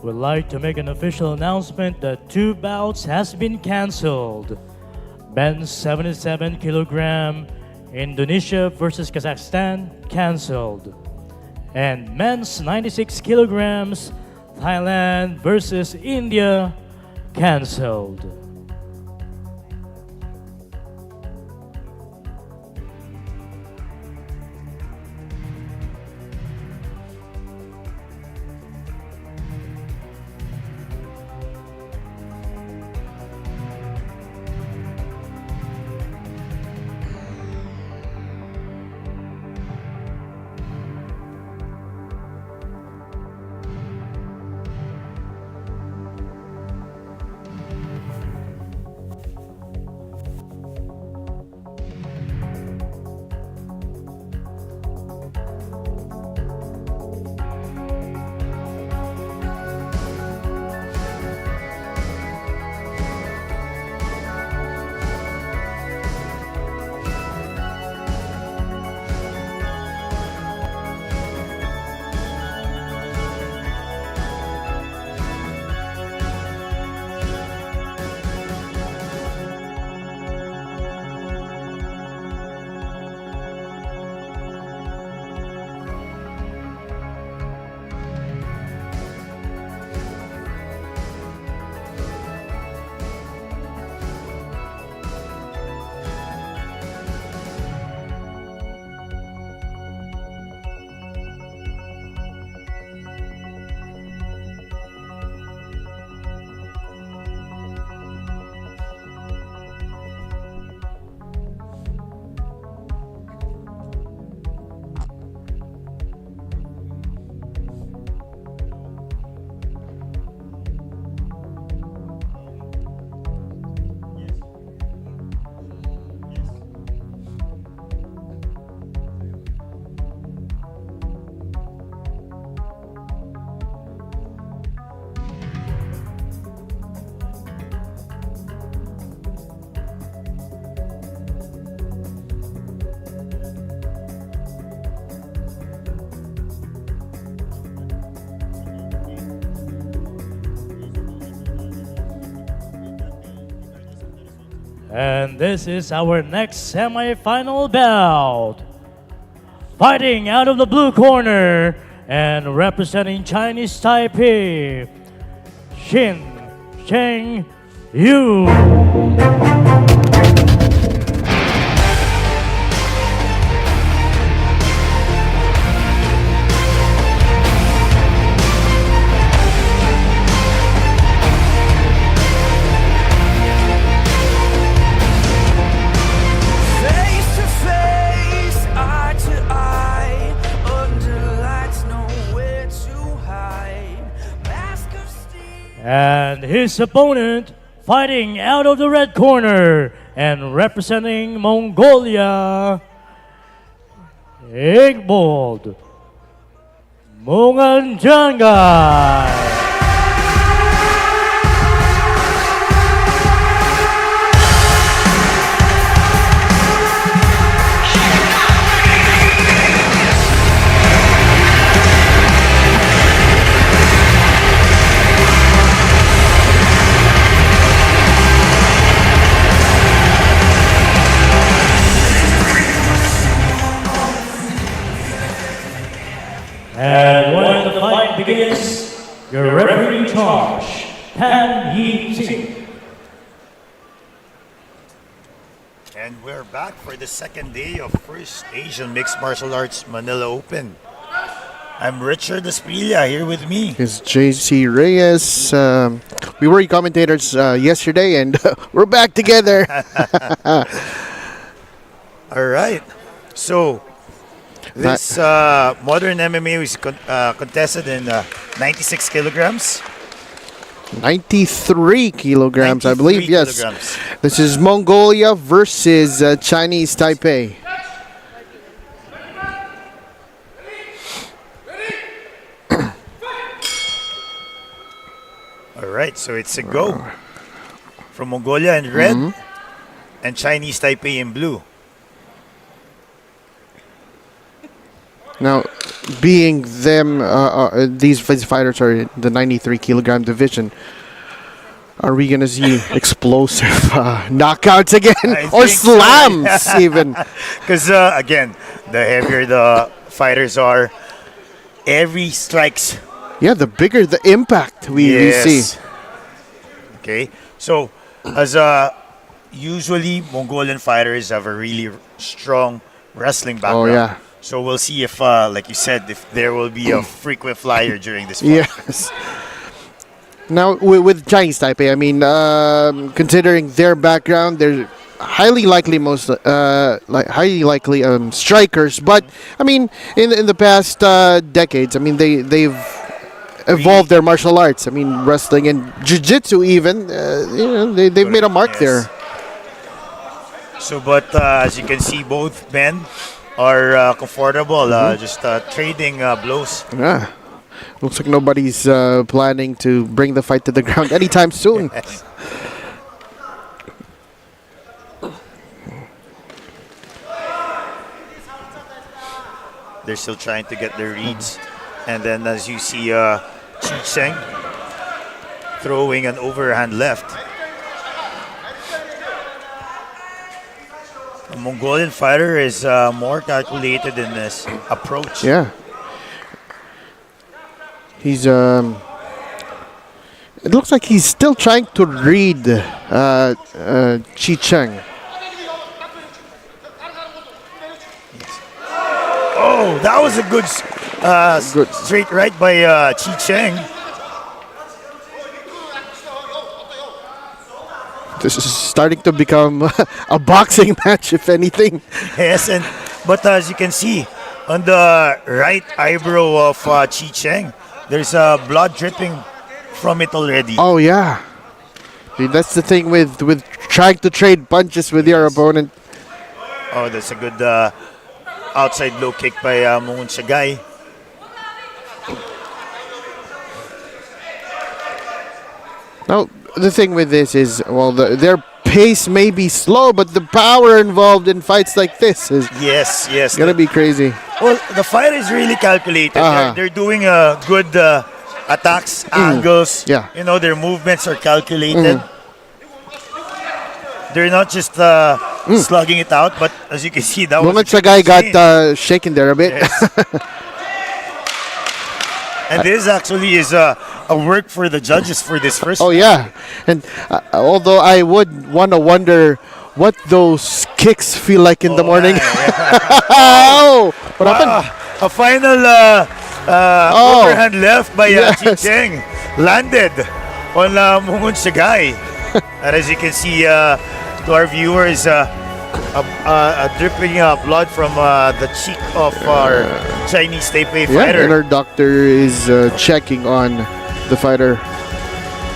[SPEAKER 1] would like to make an official announcement that 2 bouts has been canceled. Men's 77 kilogram Indonesia versus Kazakhstan canceled. And men's 96 kilograms Thailand versus India canceled. And this is our next semi-final bout. Fighting out of the blue corner and representing Chinese Taipei, Shin Cheng Yu.
[SPEAKER 7] Face to face, eye to eye, under lights nowhere to hide. Mask of steel.
[SPEAKER 1] And his opponent, fighting out of the red corner and representing Mongolia, Igbold Munganjangai. And when the fight begins, your referee in charge, Pan Yi Sing.
[SPEAKER 10] And we're back for the second day of First Asian Mixed Martial Arts Manila Open. I'm Richard Esprilla here with me.
[SPEAKER 8] It's JC Reyes. We were commentators yesterday, and we're back together.
[SPEAKER 10] All right. So, this modern MMA is contested in 96 kilograms.
[SPEAKER 8] 93 kilograms, I believe.
[SPEAKER 10] 93
[SPEAKER 8] Yes.
[SPEAKER 10] kilograms.
[SPEAKER 8] This is Mongolia versus Chinese Taipei.
[SPEAKER 10] All right. So it's a go from Mongolia in red and Chinese Taipei in blue.
[SPEAKER 8] Now, being them, these fighters are in the 93 kilogram division. Are we gonna see explosive knockouts again, or slams even?
[SPEAKER 10] Because again, the heavier the fighters are, every strikes.
[SPEAKER 8] Yeah, the bigger the impact we see.
[SPEAKER 10] Okay, so as usually Mongolian fighters have a really strong wrestling background.
[SPEAKER 8] Oh yeah.
[SPEAKER 10] So we'll see if, like you said, if there will be a frequent flyer during this fight.
[SPEAKER 8] Yes. Now with Chinese Taipei, I mean, considering their background, they're highly likely strikers. But I mean, in the past decades, I mean they've evolved their martial arts. I mean, wrestling and jiu-jitsu even. They've made a mark there.
[SPEAKER 10] So, but as you can see, both men are comfortable, just trading blows.
[SPEAKER 8] Yeah. Looks like nobody's planning to bring the fight to the ground anytime soon.
[SPEAKER 10] They're still trying to get their reads. And then as you see, Chi Cheng throwing an overhand left. The Mongolian fighter is more calculated in this approach.
[SPEAKER 8] Yeah. He's it looks like he's still trying to read Chi Cheng.
[SPEAKER 10] Oh, that was a good straight right by Chi Cheng.
[SPEAKER 8] This is starting to become a boxing match, if anything.
[SPEAKER 10] Yes, but as you can see, on the right eyebrow of Chi Cheng, there's blood dripping from it already.
[SPEAKER 8] Oh yeah, see, that's the thing with trying to trade punches with your opponent.
[SPEAKER 10] Oh, that's a good outside low kick by Moon Shagai.
[SPEAKER 8] Now the thing with this is, well, their pace may be slow, but the power involved in fights like this is gonna be crazy.
[SPEAKER 10] Well, the fight is really calculated. They're doing good attacks, angles.
[SPEAKER 8] Yeah.
[SPEAKER 10] You know, their movements are calculated. They're not just slugging it out, but as you can see, that was
[SPEAKER 8] a guy got shaken there a bit.
[SPEAKER 10] Yes. And this actually is a work for the judges for this first.
[SPEAKER 8] Oh yeah, and although I would wonder what those kicks feel like in the morning. Oh, what happened?
[SPEAKER 10] A final overhand left by Chi Cheng landed on Mungun Shagai. And as you can see, to our viewers, dripping blood from the cheek of our Chinese Taipei fighter.
[SPEAKER 8] And our doctor is checking on the fighter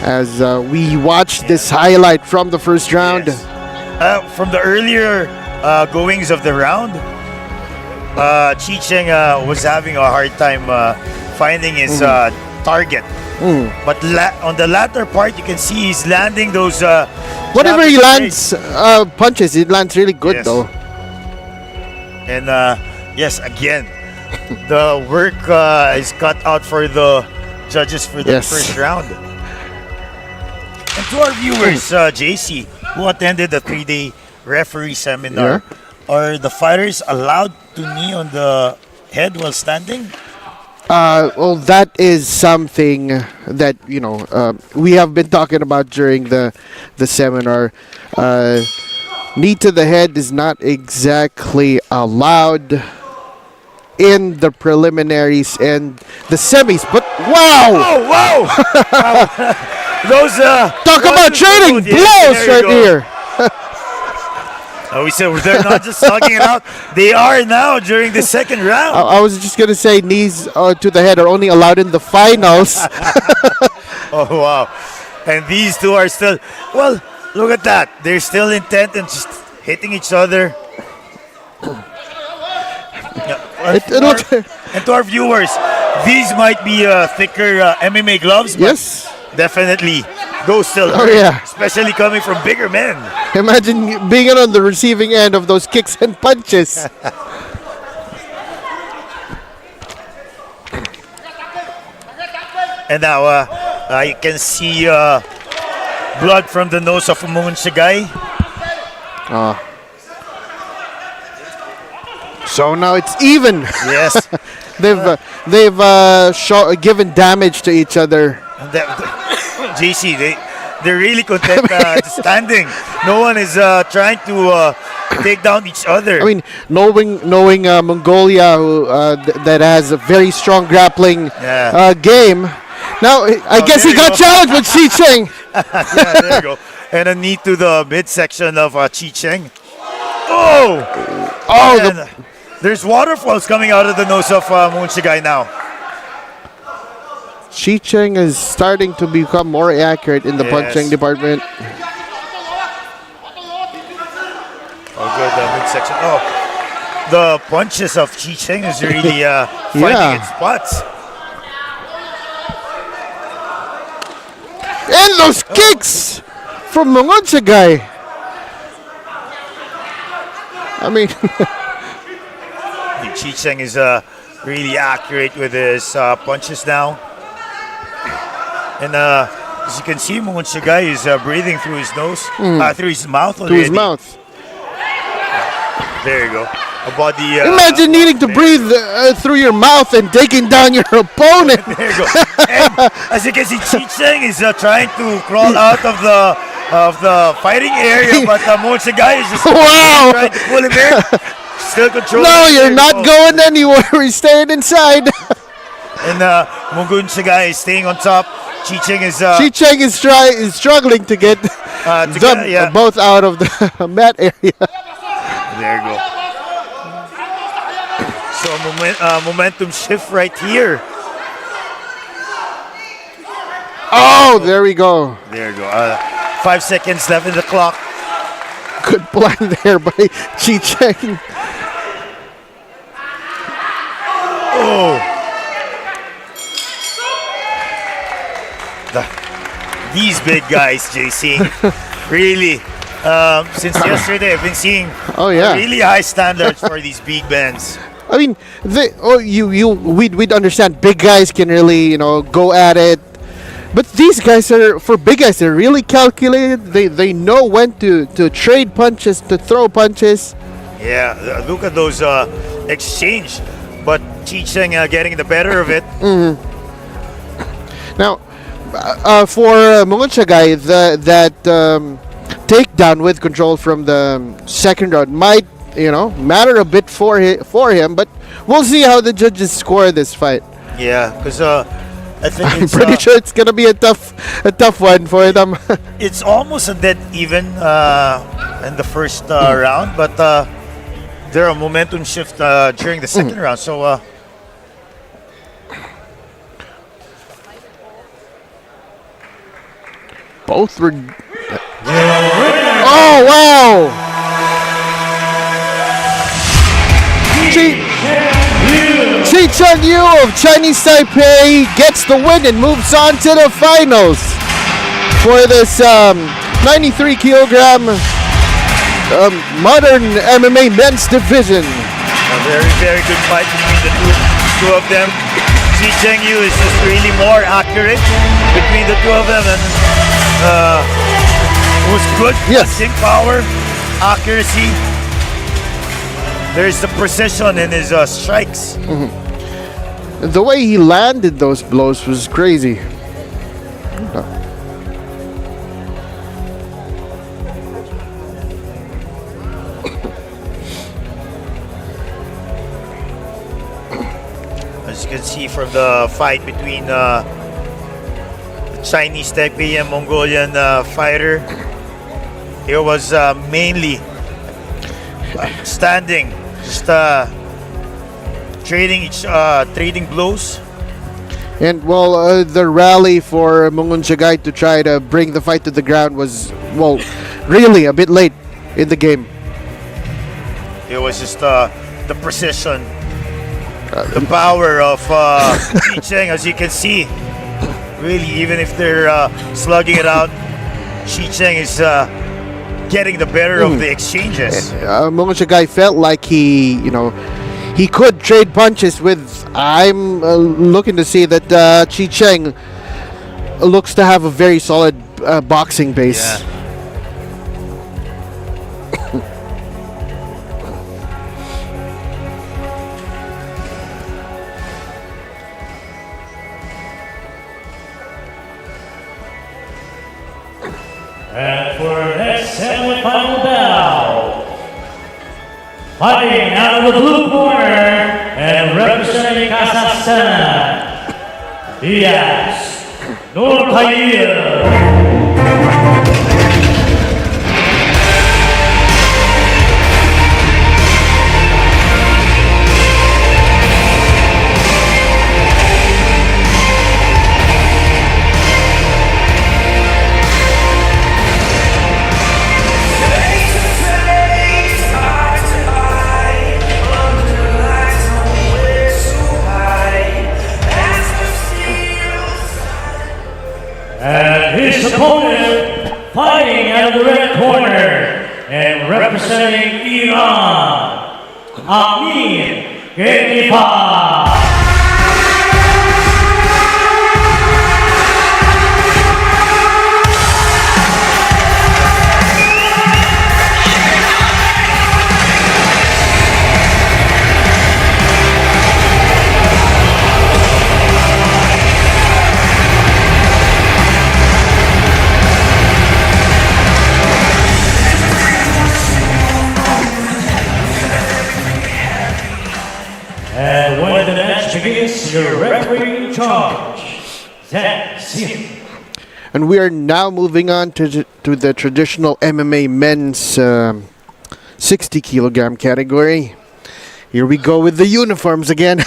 [SPEAKER 8] as we watch this highlight from the first round.
[SPEAKER 10] Yes. From the earlier goings of the round, Chi Cheng was having a hard time finding his target. But on the latter part, you can see he's landing those.
[SPEAKER 8] Whatever he lands punches, it lands really good though.
[SPEAKER 10] And yes, again, the work is cut out for the judges for the first round. And to our viewers, JC, who attended the 3-day referee seminar, are the fighters allowed to knee on the head while standing?
[SPEAKER 8] Well, that is something that we have been talking about during the seminar. Knee to the head is not exactly allowed in the preliminaries and the semis, but wow!
[SPEAKER 10] Oh, wow! Those
[SPEAKER 8] talk about trading blows right here.
[SPEAKER 10] We said they're not just talking it out; they are now during the second round.
[SPEAKER 8] I was just gonna say knees to the head are only allowed in the finals.
[SPEAKER 10] Oh wow! And these two are still. Well, look at that. They're still intent and just hitting each other. And to our viewers, these might be thicker MMA gloves. But
[SPEAKER 8] yes,
[SPEAKER 10] definitely. Those still hurt, especially coming from bigger men.
[SPEAKER 8] Imagine being on the receiving end of those kicks and punches.
[SPEAKER 10] And now you can see blood from the nose of Mungun Shagay.
[SPEAKER 8] So now it's even.
[SPEAKER 10] Yes.
[SPEAKER 8] they've given damage to each other.
[SPEAKER 10] JC, they're really content standing. No one is trying to take down each other.
[SPEAKER 8] I mean, knowing Mongolia, who that has a very strong grappling game. Now, I guess he got challenged with Chi Cheng.
[SPEAKER 10] Yeah, there you go. And a knee to the midsection of Chi Cheng. Oh! There's waterfalls coming out of the nose of Mungun Shagay now.
[SPEAKER 8] Chi Cheng is starting to become more accurate in the punching department.
[SPEAKER 10] Oh, good, the midsection. Oh, the punches of Chi Cheng is really finding its spots.
[SPEAKER 8] And those kicks from Mungun Shagay. I mean,
[SPEAKER 10] Chi Cheng is really accurate with his punches now. And as you can see, Mungun Shagay is breathing through his nose, through his mouth already.
[SPEAKER 8] to his mouth.
[SPEAKER 10] There you go.
[SPEAKER 8] Imagine needing to breathe through your mouth and taking down your opponent.
[SPEAKER 10] There you go. And as you can see, Chi Cheng is trying to crawl out of the fighting area, but Mungun Shagay is just trying to pull him in. Still controlling.
[SPEAKER 8] No, you're not going anywhere. We're staying inside.
[SPEAKER 10] And Mungun Shagay is staying on top. Chi Cheng is
[SPEAKER 8] struggling to get them both out of the mat area.
[SPEAKER 10] There you go. So momentum shift right here.
[SPEAKER 8] Oh, there we go.
[SPEAKER 10] There you go. 5 seconds left in the clock.
[SPEAKER 8] Good plan there by Chi Cheng.
[SPEAKER 10] Oh. These big guys, JC, really, since yesterday I've been seeing really high standards for these big bands.
[SPEAKER 8] I mean, we'd understand big guys can really, go at it. But these guys for big guys, they're really calculated. They know when to trade punches, to throw punches.
[SPEAKER 10] Yeah, look at those exchange. But Chi Cheng getting the better of it.
[SPEAKER 8] Now, for Mungun Shagay, that takedown with control from the second round might, matter a bit for him. But we'll see how the judges score this fight.
[SPEAKER 10] Yeah, because I think
[SPEAKER 8] I'm pretty sure it's gonna be a tough one for them.
[SPEAKER 10] It's almost a dead even in the first round, but there are momentum shift during the second round. So.
[SPEAKER 8] Both were. Oh wow! Chi Cheng Yu of Chinese Taipei gets the win and moves on to the finals for this 93 kilogram modern MMA men's division.
[SPEAKER 10] A very, very good fight between the two of them. Chi Cheng Yu is just really more accurate between the two of them, and was good punching power, accuracy. There's the precision in his strikes.
[SPEAKER 8] The way he landed those blows was crazy.
[SPEAKER 10] As you can see from the fight between the Chinese Taipei and Mongolian fighter, he was mainly standing, just trading blows.
[SPEAKER 8] And the rally for Mungun Shagay to try to bring the fight to the ground was really a bit late in the game.
[SPEAKER 10] It was just the precision, the power of Chi Cheng, as you can see. Really, even if they're slugging it out, Chi Cheng is getting the better of the exchanges.
[SPEAKER 8] Mungun Shagay felt like he could trade punches with. I'm looking to see that Chi Cheng looks to have a very solid boxing base.
[SPEAKER 10] Yeah.
[SPEAKER 1] And for our next semi-final bout, fighting out of the blue corner and representing Kazakhstan, Diaz Nurtayev. And his opponent, fighting out of the red corner and representing Iran, AMMA Manila. And when the match begins, your referee in charge, Zach Sim.
[SPEAKER 8] And we are now moving on to the traditional MMA men's 60 kilogram category. Here we go with the uniforms again.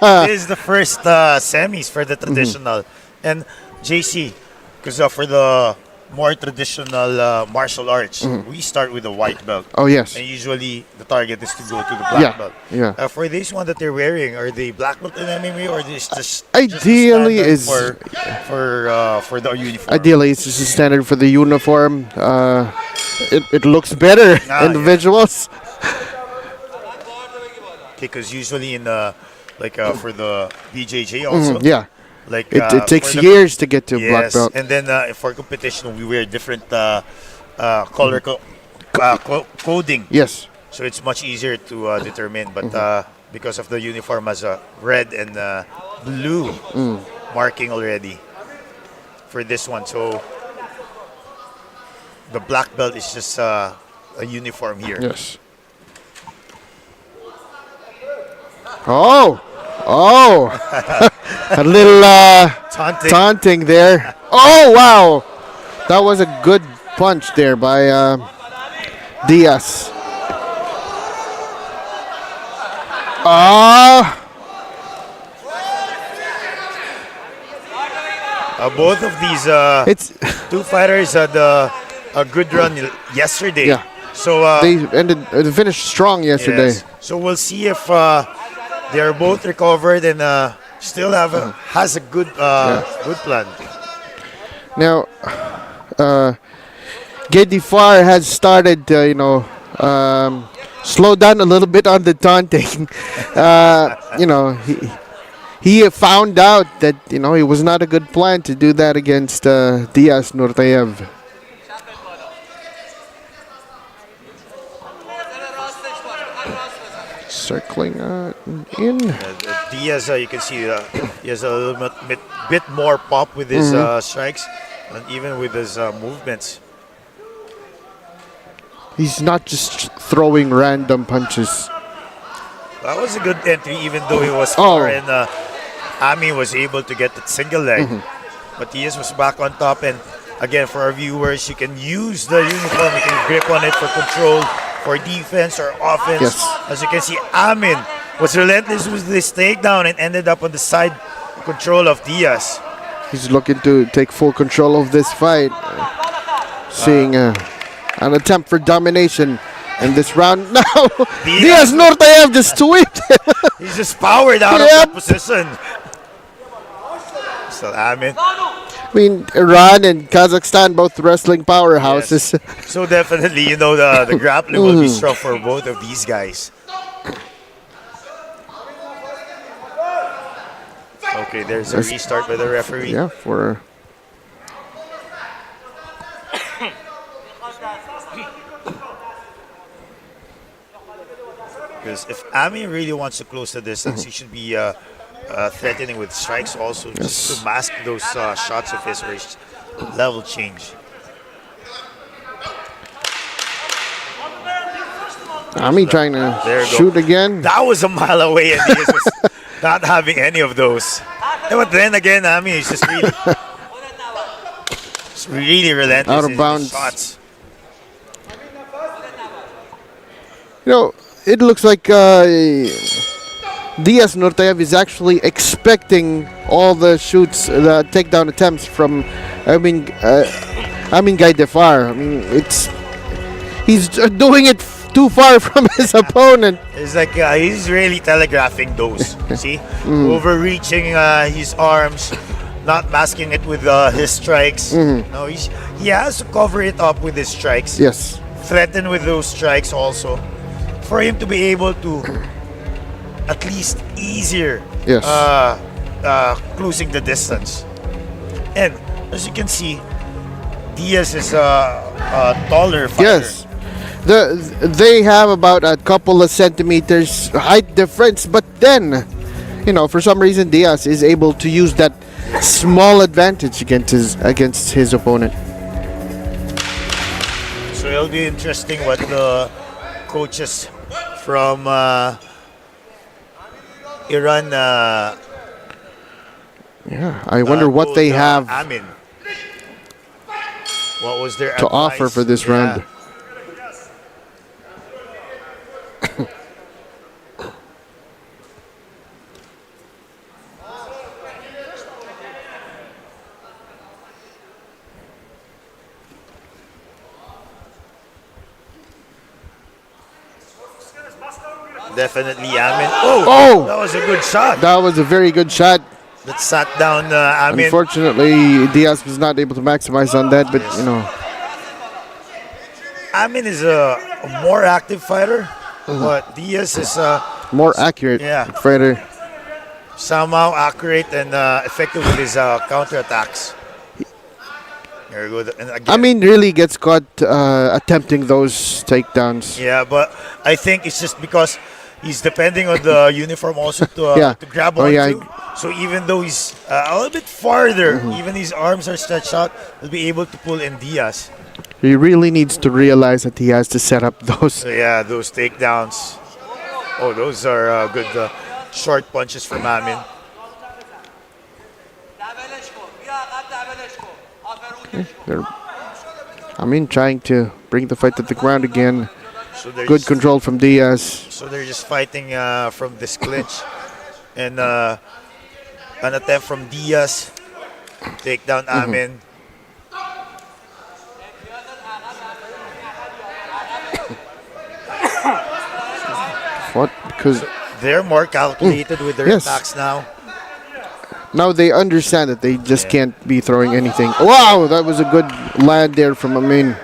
[SPEAKER 10] This is the first semis for the traditional. And JC, because for the more traditional martial arts, we start with the white belt.
[SPEAKER 8] Oh, yes.
[SPEAKER 10] And usually the target is to go to the black belt.
[SPEAKER 8] Yeah.
[SPEAKER 10] For this one that they're wearing, are they black belt in MMA or is this
[SPEAKER 8] Ideally
[SPEAKER 10] just
[SPEAKER 8] is
[SPEAKER 10] for the uniform?
[SPEAKER 8] Ideally, it's just a standard for the uniform. It looks better in the visuals.
[SPEAKER 10] Because usually in for the BJJ also.
[SPEAKER 8] Yeah.
[SPEAKER 10] Like
[SPEAKER 8] it takes years to get to a black belt.
[SPEAKER 10] And then for competition, we wear different color coding.
[SPEAKER 8] Yes.
[SPEAKER 10] So it's much easier to determine. But because of the uniform has a red and blue marking already for this one, so the black belt is just a uniform here.
[SPEAKER 8] Yes. Oh, a little taunting there. Oh, wow. That was a good punch there by Diaz.
[SPEAKER 10] Both of these two fighters had a good run yesterday.
[SPEAKER 8] Yeah.
[SPEAKER 10] So
[SPEAKER 8] they finished strong yesterday.
[SPEAKER 10] Yes. So we'll see if they are both recovered and still has a good good plan.
[SPEAKER 8] Now, Gedifar has started, slow down a little bit on the taunting. He found out that it was not a good plan to do that against Diaz Nurtayev. Circling in.
[SPEAKER 10] Diaz, you can see he has a little bit more pop with his strikes and even with his movements.
[SPEAKER 8] He's not just throwing random punches.
[SPEAKER 10] That was a good entry, even though he was far and Ami was able to get the single leg. But Diaz was back on top, and again, for our viewers, you can use the uniform, you can grip on it for control, for defense or offense.
[SPEAKER 8] Yes.
[SPEAKER 10] As you can see, Amin was relentless with this takedown and ended up on the side control of Diaz.
[SPEAKER 8] He's looking to take full control of this fight. Seeing an attempt for domination in this round. Now, Diaz Nurtayev just tweaked.
[SPEAKER 10] He's just powered out of that position. So Amin.
[SPEAKER 8] I mean, Iran and Kazakhstan, both wrestling powerhouses.
[SPEAKER 10] Yes. So definitely, the grappling will be strong for both of these guys. Okay, there's a restart by the referee.
[SPEAKER 8] Yeah, for
[SPEAKER 10] Because if Ami really wants to close the distance, he should be threatening with strikes also, just to mask those shots of his, or his level change.
[SPEAKER 8] Ami trying to
[SPEAKER 10] There you go.
[SPEAKER 8] shoot again.
[SPEAKER 10] That was a mile away, and he was not having any of those. But then again, Ami is just really relentless
[SPEAKER 8] Out of
[SPEAKER 10] in his
[SPEAKER 8] bounds.
[SPEAKER 10] shots.
[SPEAKER 8] You know, it looks like Diaz Norteyev is actually expecting all the shoots, the takedown attempts from, Guy Defar. I mean, he's doing it too far from his opponent.
[SPEAKER 10] It's like he's really telegraphing those. See? Overreaching his arms, not masking it with his strikes. No, he has to cover it up with his strikes.
[SPEAKER 8] Yes.
[SPEAKER 10] Threaten with those strikes also, for him to be able to at least easier closing the distance. And as you can see, Diaz is a taller fighter.
[SPEAKER 8] Yes. They have about a couple of centimeters height difference, but then, for some reason Diaz is able to use that small advantage against his opponent.
[SPEAKER 10] So it'll be interesting what the coaches from Iran
[SPEAKER 8] I wonder what they have
[SPEAKER 10] Amin. What was their
[SPEAKER 8] to
[SPEAKER 10] advice?
[SPEAKER 8] offer for this round.
[SPEAKER 10] Definitely Amin. Oh,
[SPEAKER 8] Oh!
[SPEAKER 10] that was a good shot.
[SPEAKER 8] That was a very good shot.
[SPEAKER 10] That sat down Amin.
[SPEAKER 8] Unfortunately, Diaz was not able to maximize on that, but
[SPEAKER 10] Amin is a more active fighter, but Diaz is
[SPEAKER 8] more accurate fighter.
[SPEAKER 10] somehow accurate and effective with his counterattacks. There we go. And again,
[SPEAKER 8] Really gets caught attempting those takedowns.
[SPEAKER 10] yeah, but I think it's just because he's depending on the uniform also to grab onto. So even though he's a little bit farther, even his arms are stretched out, he'll be able to pull in Diaz.
[SPEAKER 8] He really needs to realize that he has to set up those.
[SPEAKER 10] So yeah, those takedowns. Oh, those are good short punches from Amin.
[SPEAKER 8] Trying to bring the fight to the ground again.
[SPEAKER 10] So they're
[SPEAKER 8] Good
[SPEAKER 10] just-
[SPEAKER 8] control from Diaz.
[SPEAKER 10] So they're just fighting from this clinch. And an attempt from Diaz. Take down Amin.
[SPEAKER 8] What? Because
[SPEAKER 10] They're more calculated with their
[SPEAKER 8] Yes.
[SPEAKER 10] attacks now.
[SPEAKER 8] now they understand that they just can't be throwing anything. Wow, that was a good land there from Amin.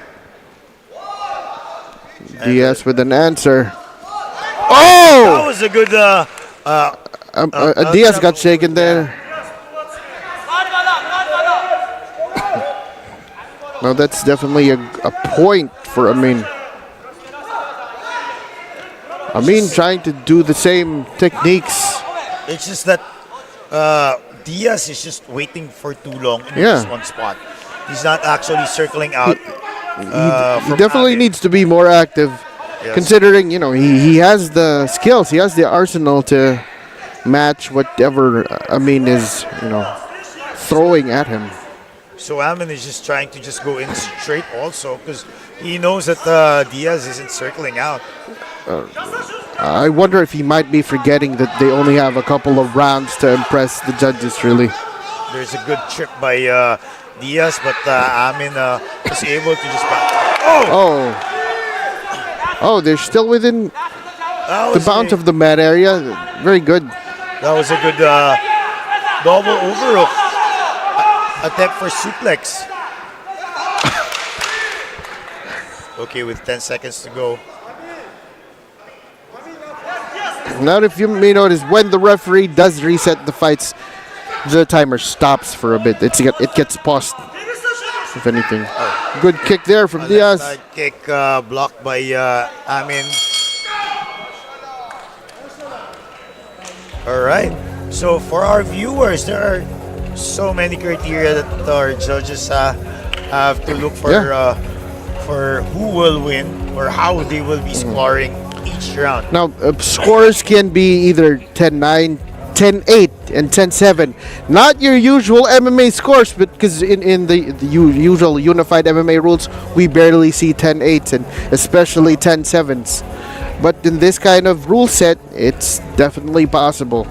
[SPEAKER 8] Diaz with an answer.
[SPEAKER 10] That
[SPEAKER 8] Oh!
[SPEAKER 10] was a good
[SPEAKER 8] Diaz got shaken there. No, that's definitely a point for Amin. Amin trying to do the same techniques.
[SPEAKER 10] It's just that Diaz is just waiting for too long in
[SPEAKER 8] Yeah.
[SPEAKER 10] this one spot. He's not actually circling out.
[SPEAKER 8] He definitely needs to be more active,
[SPEAKER 10] Yes.
[SPEAKER 8] considering he has the skills, he has the arsenal to match whatever Amin is throwing at him.
[SPEAKER 10] So Amin is just trying to just go in straight also because he knows that Diaz isn't circling out.
[SPEAKER 8] I wonder if he might be forgetting that they only have a couple of rounds to impress the judges. Really,
[SPEAKER 10] There's a good trip by Diaz, but Amin was able to just back.
[SPEAKER 8] oh, they're still within
[SPEAKER 10] That
[SPEAKER 8] the
[SPEAKER 10] was
[SPEAKER 8] bounds
[SPEAKER 10] a-
[SPEAKER 8] of the mat area. Very good.
[SPEAKER 10] That was a good double overhook attempt for suplex. Okay, with 10 seconds to go.
[SPEAKER 8] Now, if you may notice, when the referee does reset the fights, the timer stops for a bit. It gets paused. if anything. Good kick there from Diaz.
[SPEAKER 10] Left side kick blocked by Amin. All right. So for our viewers, there are so many criteria that our judges have to look for who will win or how they will be scoring each round.
[SPEAKER 8] Now, scores can be either 10-9, 10-8, and 10-7. Not your usual MMA scores, but because in the usual unified MMA rules, we barely see 10-8s and especially 10-7s. But in this kind of rule set, it's definitely possible.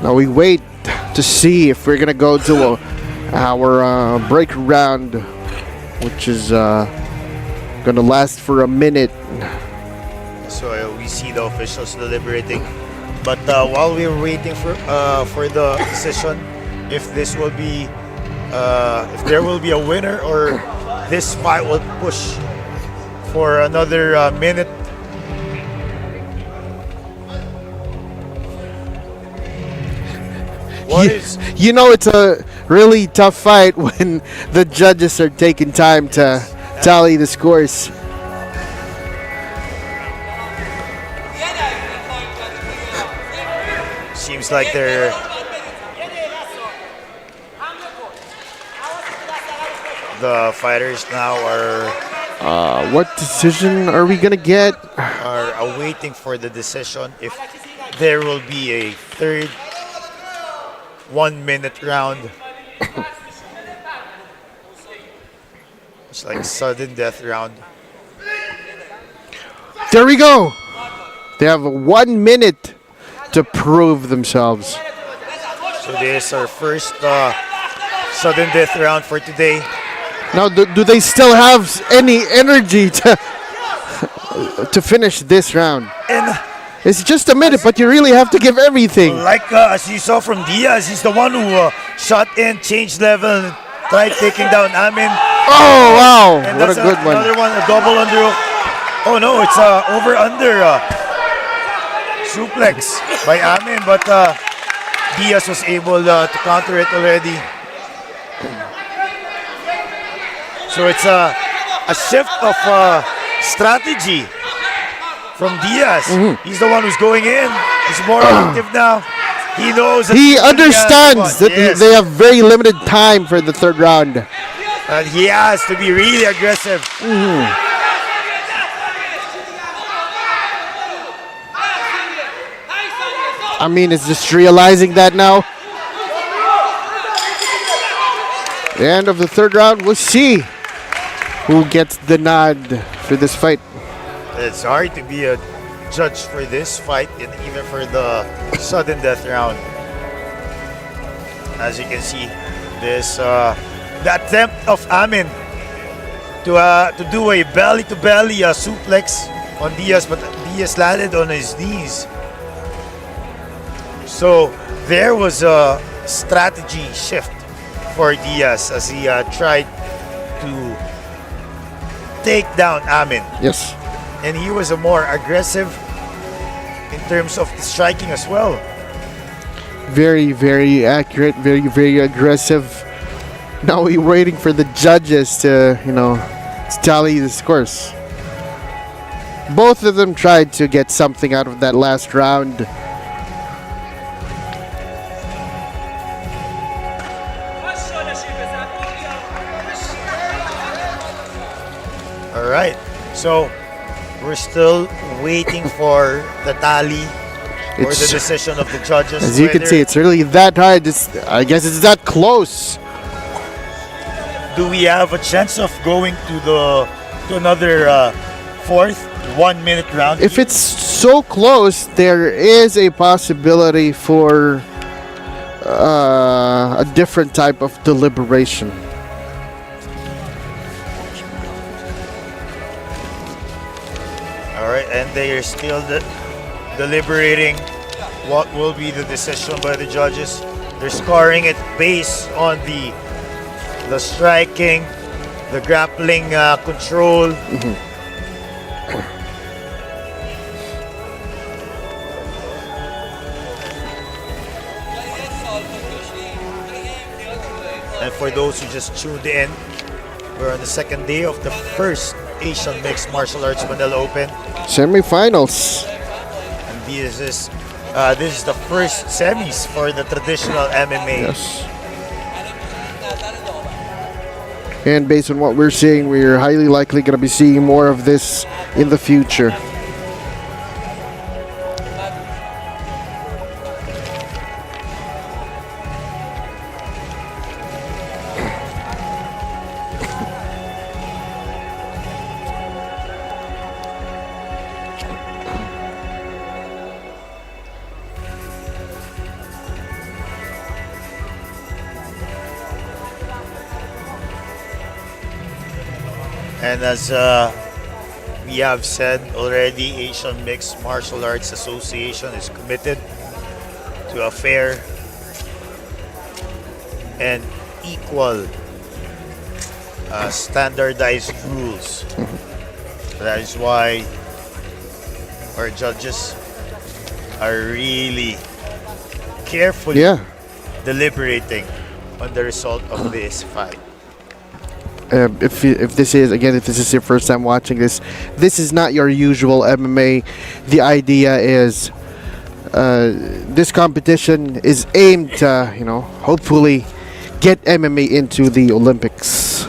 [SPEAKER 8] Now we wait to see if we're gonna go to our break round, which is gonna last for a minute.
[SPEAKER 10] So we see the officials deliberating. But while we're waiting for the decision, if this will be, if there will be a winner or this fight will push for another minute.
[SPEAKER 8] You know, it's a really tough fight when the judges are taking time to tally the scores.
[SPEAKER 10] Seems like they're the fighters now are
[SPEAKER 8] what decision are we gonna get?
[SPEAKER 10] Are awaiting for the decision if there will be a third 1 minute round. It's like sudden death round.
[SPEAKER 8] There we go. They have 1 minute to prove themselves.
[SPEAKER 10] So this is our first sudden death round for today.
[SPEAKER 8] Now, do they still have any energy to finish this round?
[SPEAKER 10] And
[SPEAKER 8] it's just a minute, but you really have to give everything.
[SPEAKER 10] like as you saw from Diaz, he's the one who shot in, changed level, tried taking down Amin.
[SPEAKER 8] Oh wow!
[SPEAKER 10] And
[SPEAKER 8] What a
[SPEAKER 10] that's
[SPEAKER 8] good one.
[SPEAKER 10] Another one, a double underhook. Oh no, it's over under suplex by Amin, but Diaz was able to counter it already. So it's a shift of strategy from Diaz. He's the one who's going in. He's more active now. He knows. That
[SPEAKER 8] He understands that
[SPEAKER 10] yes.
[SPEAKER 8] they have very limited time for the third round.
[SPEAKER 10] And he has to be really aggressive.
[SPEAKER 8] I mean, it's just realizing that now. The end of the third round, we'll see who gets the nod for this fight.
[SPEAKER 10] It's hard to be a judge for this fight and even for the sudden death round. As you can see, this the attempt of Amin to do a belly-to-belly suplex on Diaz, but Diaz landed on his knees. So there was a strategy shift for Diaz as he tried to take down Amin.
[SPEAKER 8] Yes.
[SPEAKER 10] And he was a more aggressive in terms of the striking as well.
[SPEAKER 8] Very, very accurate, very, very aggressive. Now we're waiting for the judges to, to tally the scores. Both of them tried to get something out of that last round.
[SPEAKER 10] All right, so we're still waiting for the tally or the decision of the judges.
[SPEAKER 8] As you can see, it's really that hard. I guess it's that close.
[SPEAKER 10] Do we have a chance of going to another fourth 1 minute round?
[SPEAKER 8] If it's so close, there is a possibility for a different type of deliberation.
[SPEAKER 10] All right, and they are still deliberating what will be the decision by the judges. They're scoring it based on the striking, the grappling control. And for those who just tuned in, we're on the second day of the first Asian Mixed Martial Arts Manila Open.
[SPEAKER 8] Semifinals.
[SPEAKER 10] And this is the first semis for the traditional MMA.
[SPEAKER 8] Yes. And based on what we're seeing, we're highly likely going to be seeing more of this in the future.
[SPEAKER 10] And as we have said already, Asian Mixed Martial Arts Association is committed to a fair and equal standardized rules. That is why our judges are really carefully deliberating on the result of this fight.
[SPEAKER 8] If this is your first time watching this is not your usual MMA. The idea is this competition is aimed to, hopefully get MMA into the Olympics.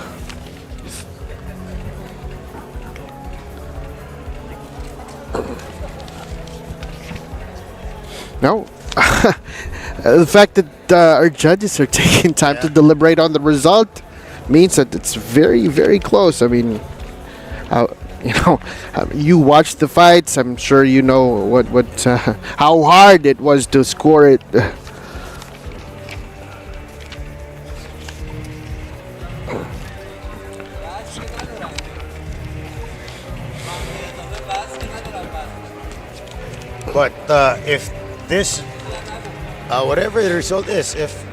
[SPEAKER 8] No. The fact that our judges are taking time to deliberate on the result means that it's very, very close. I mean, you watch the fights. I'm sure you know how hard it was to score it.
[SPEAKER 10] But if this, whatever the result is, if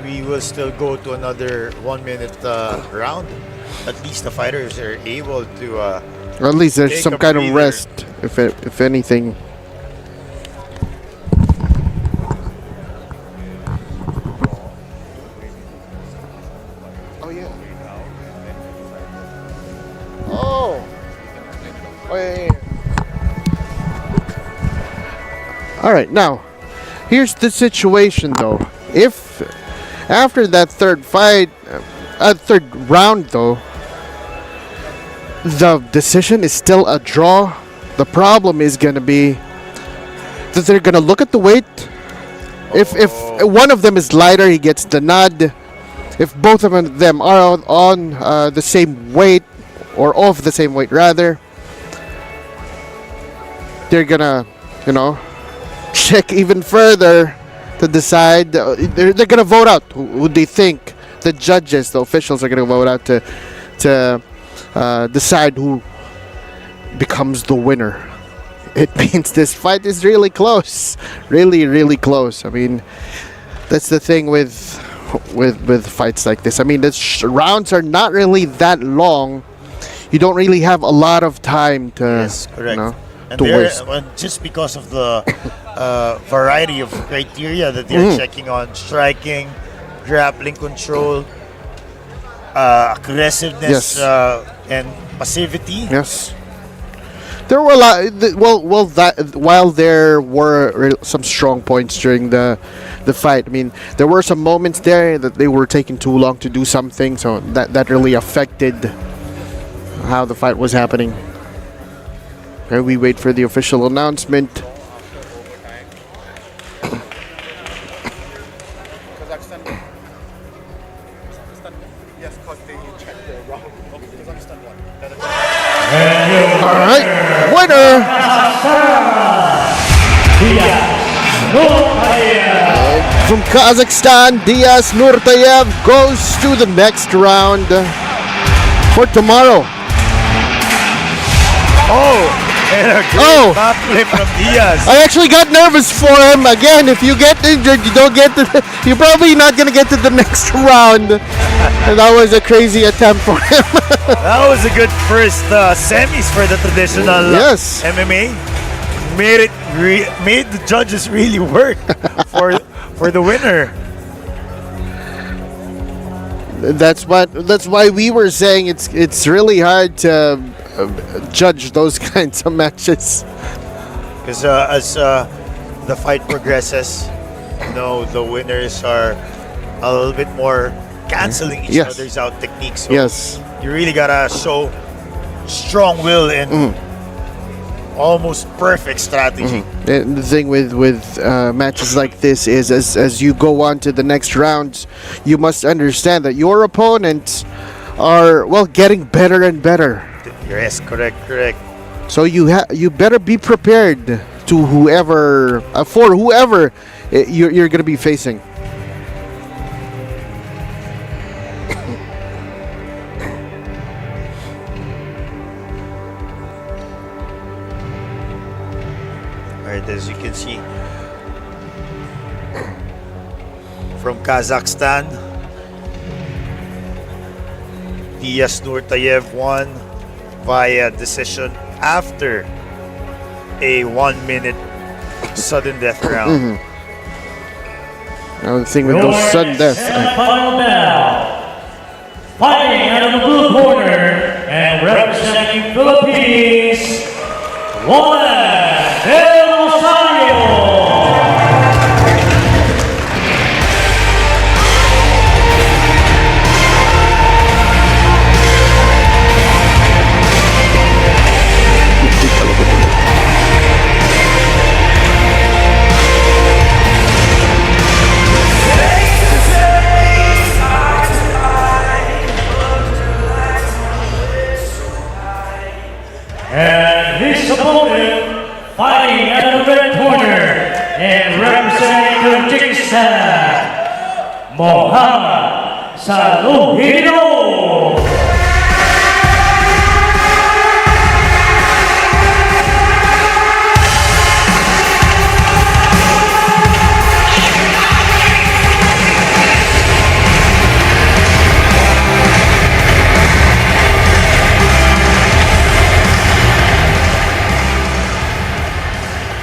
[SPEAKER 10] we will still go to another 1 minute round. At least the fighters are able to.
[SPEAKER 8] Or at least there's some kind of rest, if anything. Oh yeah. Oh. Oh yeah. All right, now here's the situation though. If after that third round though, the decision is still a draw, the problem is going to be that they're going to look at the weight. If one of them is lighter, he gets the nod. If both of them are on the same weight, or of the same weight rather, they're going to, check even further to decide. They're going to vote out who they think. The judges, the officials, are going to vote out to decide who becomes the winner. It means this fight is really close, really, really close. I mean, that's the thing with fights like this. I mean, the rounds are not really that long. You don't really have a lot of time to.
[SPEAKER 10] Yes, correct. And
[SPEAKER 8] to waste.
[SPEAKER 10] Just because of the variety of criteria that they're checking on: striking, grappling control, aggressiveness, and passivity.
[SPEAKER 8] Yes. There were a lot. While there were some strong points during the fight, I mean, there were some moments there that they were taking too long to do something, so that really affected how the fight was happening. And we wait for the official announcement. All right, winner. From Kazakhstan, Diaz Nurtayev goes to the next round for tomorrow.
[SPEAKER 10] And a great backflip from Diaz.
[SPEAKER 8] I actually got nervous for him. Again, if you get injured, you're probably not going to get to the next round. And that was a crazy attempt for him.
[SPEAKER 10] That was a good first semis for the traditional MMA. Made the judges really work for the winner.
[SPEAKER 8] That's why we were saying it's really hard to judge those kinds of matches.
[SPEAKER 10] Because as the fight progresses, the winners are a little bit more canceling each
[SPEAKER 8] Yes.
[SPEAKER 10] other's out techniques. So
[SPEAKER 8] Yes.
[SPEAKER 10] you really gotta show strong will and almost perfect strategy.
[SPEAKER 8] And the thing with matches like this is, as you go on to the next rounds, you must understand that your opponents are getting better and better.
[SPEAKER 10] Yes, correct.
[SPEAKER 8] So you better be prepared to whoever you're gonna be facing.
[SPEAKER 10] Alright, as you can see from Kazakhstan, Diaz Nurtayev won via decision after a 1-minute sudden death round.
[SPEAKER 8] Now the thing with those sudden deaths.
[SPEAKER 1] Semi-final bout. Fighting out of the blue corner and representing Philippines, Juan Del Rosario. And his opponent, fighting out of the red corner and representing Tajikistan, Mohammad Saluhino.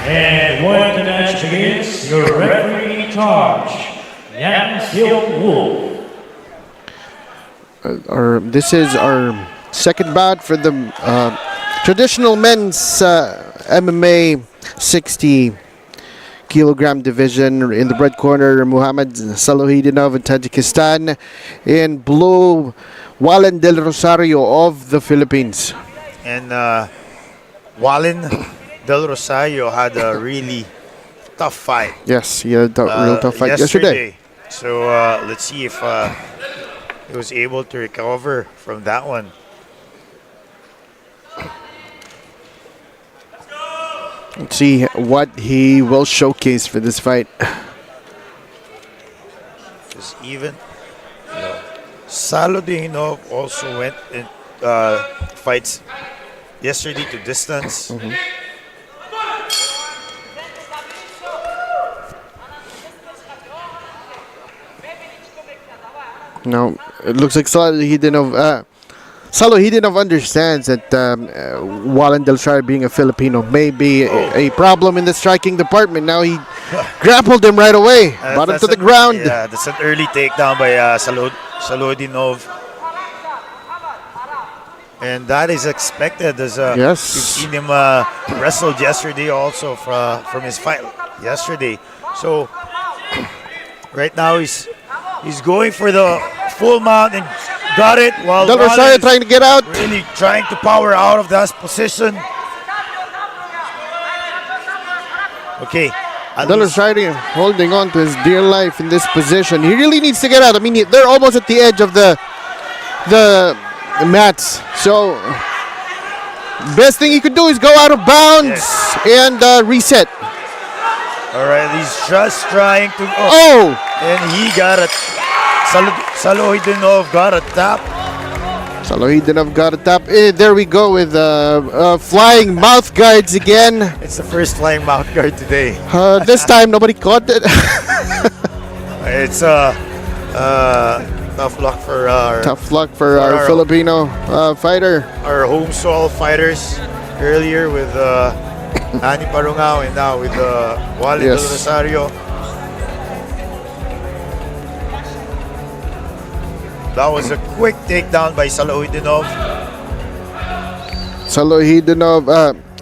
[SPEAKER 1] And when the match begins, your referee in charge, Yang Seok Woo.
[SPEAKER 8] This is our second bout for the traditional men's MMA 60 kilogram division. In the red corner, Muhammad Saluhidinov of Tajikistan. In blue, Juan Del Rosario of the Philippines.
[SPEAKER 10] And Juan Del Rosario had a really tough fight.
[SPEAKER 8] Yes, he had a real tough fight yesterday.
[SPEAKER 10] So let's see if he was able to recover from that one.
[SPEAKER 8] Let's see what he will showcase for this fight.
[SPEAKER 10] Because even Saladinov also went in fights yesterday to distance.
[SPEAKER 8] No, it looks like Saluhidinov understands that Juan Del Rosario, being a Filipino, may be a problem in the striking department. Now he grappled him right away, brought him to the ground.
[SPEAKER 10] Yeah, that's an early takedown by Saladinov. And that is expected, as
[SPEAKER 8] Yes.
[SPEAKER 10] you've seen him wrestle yesterday also from his fight yesterday. So right now he's going for the full mount and got it, while
[SPEAKER 8] Del Rosario trying to get out.
[SPEAKER 10] really trying to power out of that position. Okay. at
[SPEAKER 8] Del
[SPEAKER 10] least-
[SPEAKER 8] Rosario holding on to his dear life in this position. He really needs to get out. I mean, they're almost at the edge of the mats. So best thing he could do is go out of bounds and reset.
[SPEAKER 10] All right, he's just trying to.
[SPEAKER 8] Oh!
[SPEAKER 10] And he got a. Salohidinov got a tap.
[SPEAKER 8] Salohidinov got a tap. There we go with flying mouth guards again.
[SPEAKER 10] It's the first flying mouth guard today.
[SPEAKER 8] This time nobody caught it.
[SPEAKER 10] It's tough luck for our
[SPEAKER 8] our Filipino fighter.
[SPEAKER 10] Our home soil fighters earlier with Ani Parungao and now with Wally Del Rosario. That was a quick takedown by Salohidinov.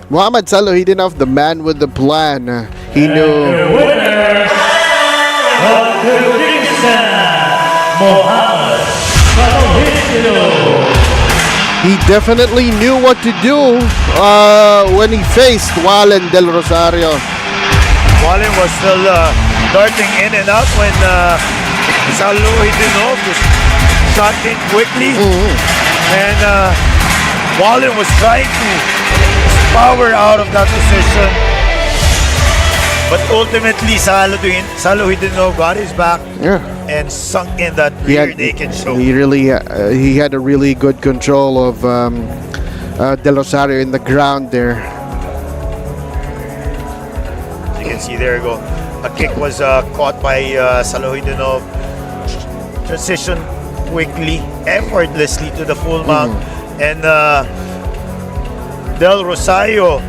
[SPEAKER 8] Muhammad Salohidinov, the man with the plan. He knew.
[SPEAKER 1] The winner from Kyrgyzstan, Mohammad Salohidinov.
[SPEAKER 8] He definitely knew what to do when he faced Wallen Del Rosario.
[SPEAKER 10] Wallen was still darting in and out when Salohidinov just shot in quickly. And Wallen was trying to power out of that position. But ultimately, Salohidinov got his back and sunk in that rear naked choke.
[SPEAKER 8] He had a really good control of Del Rosario in the ground there.
[SPEAKER 10] As you can see, there you go. A kick was caught by Salohidinov. Transition quickly, effortlessly to the full mount. And Del Rosario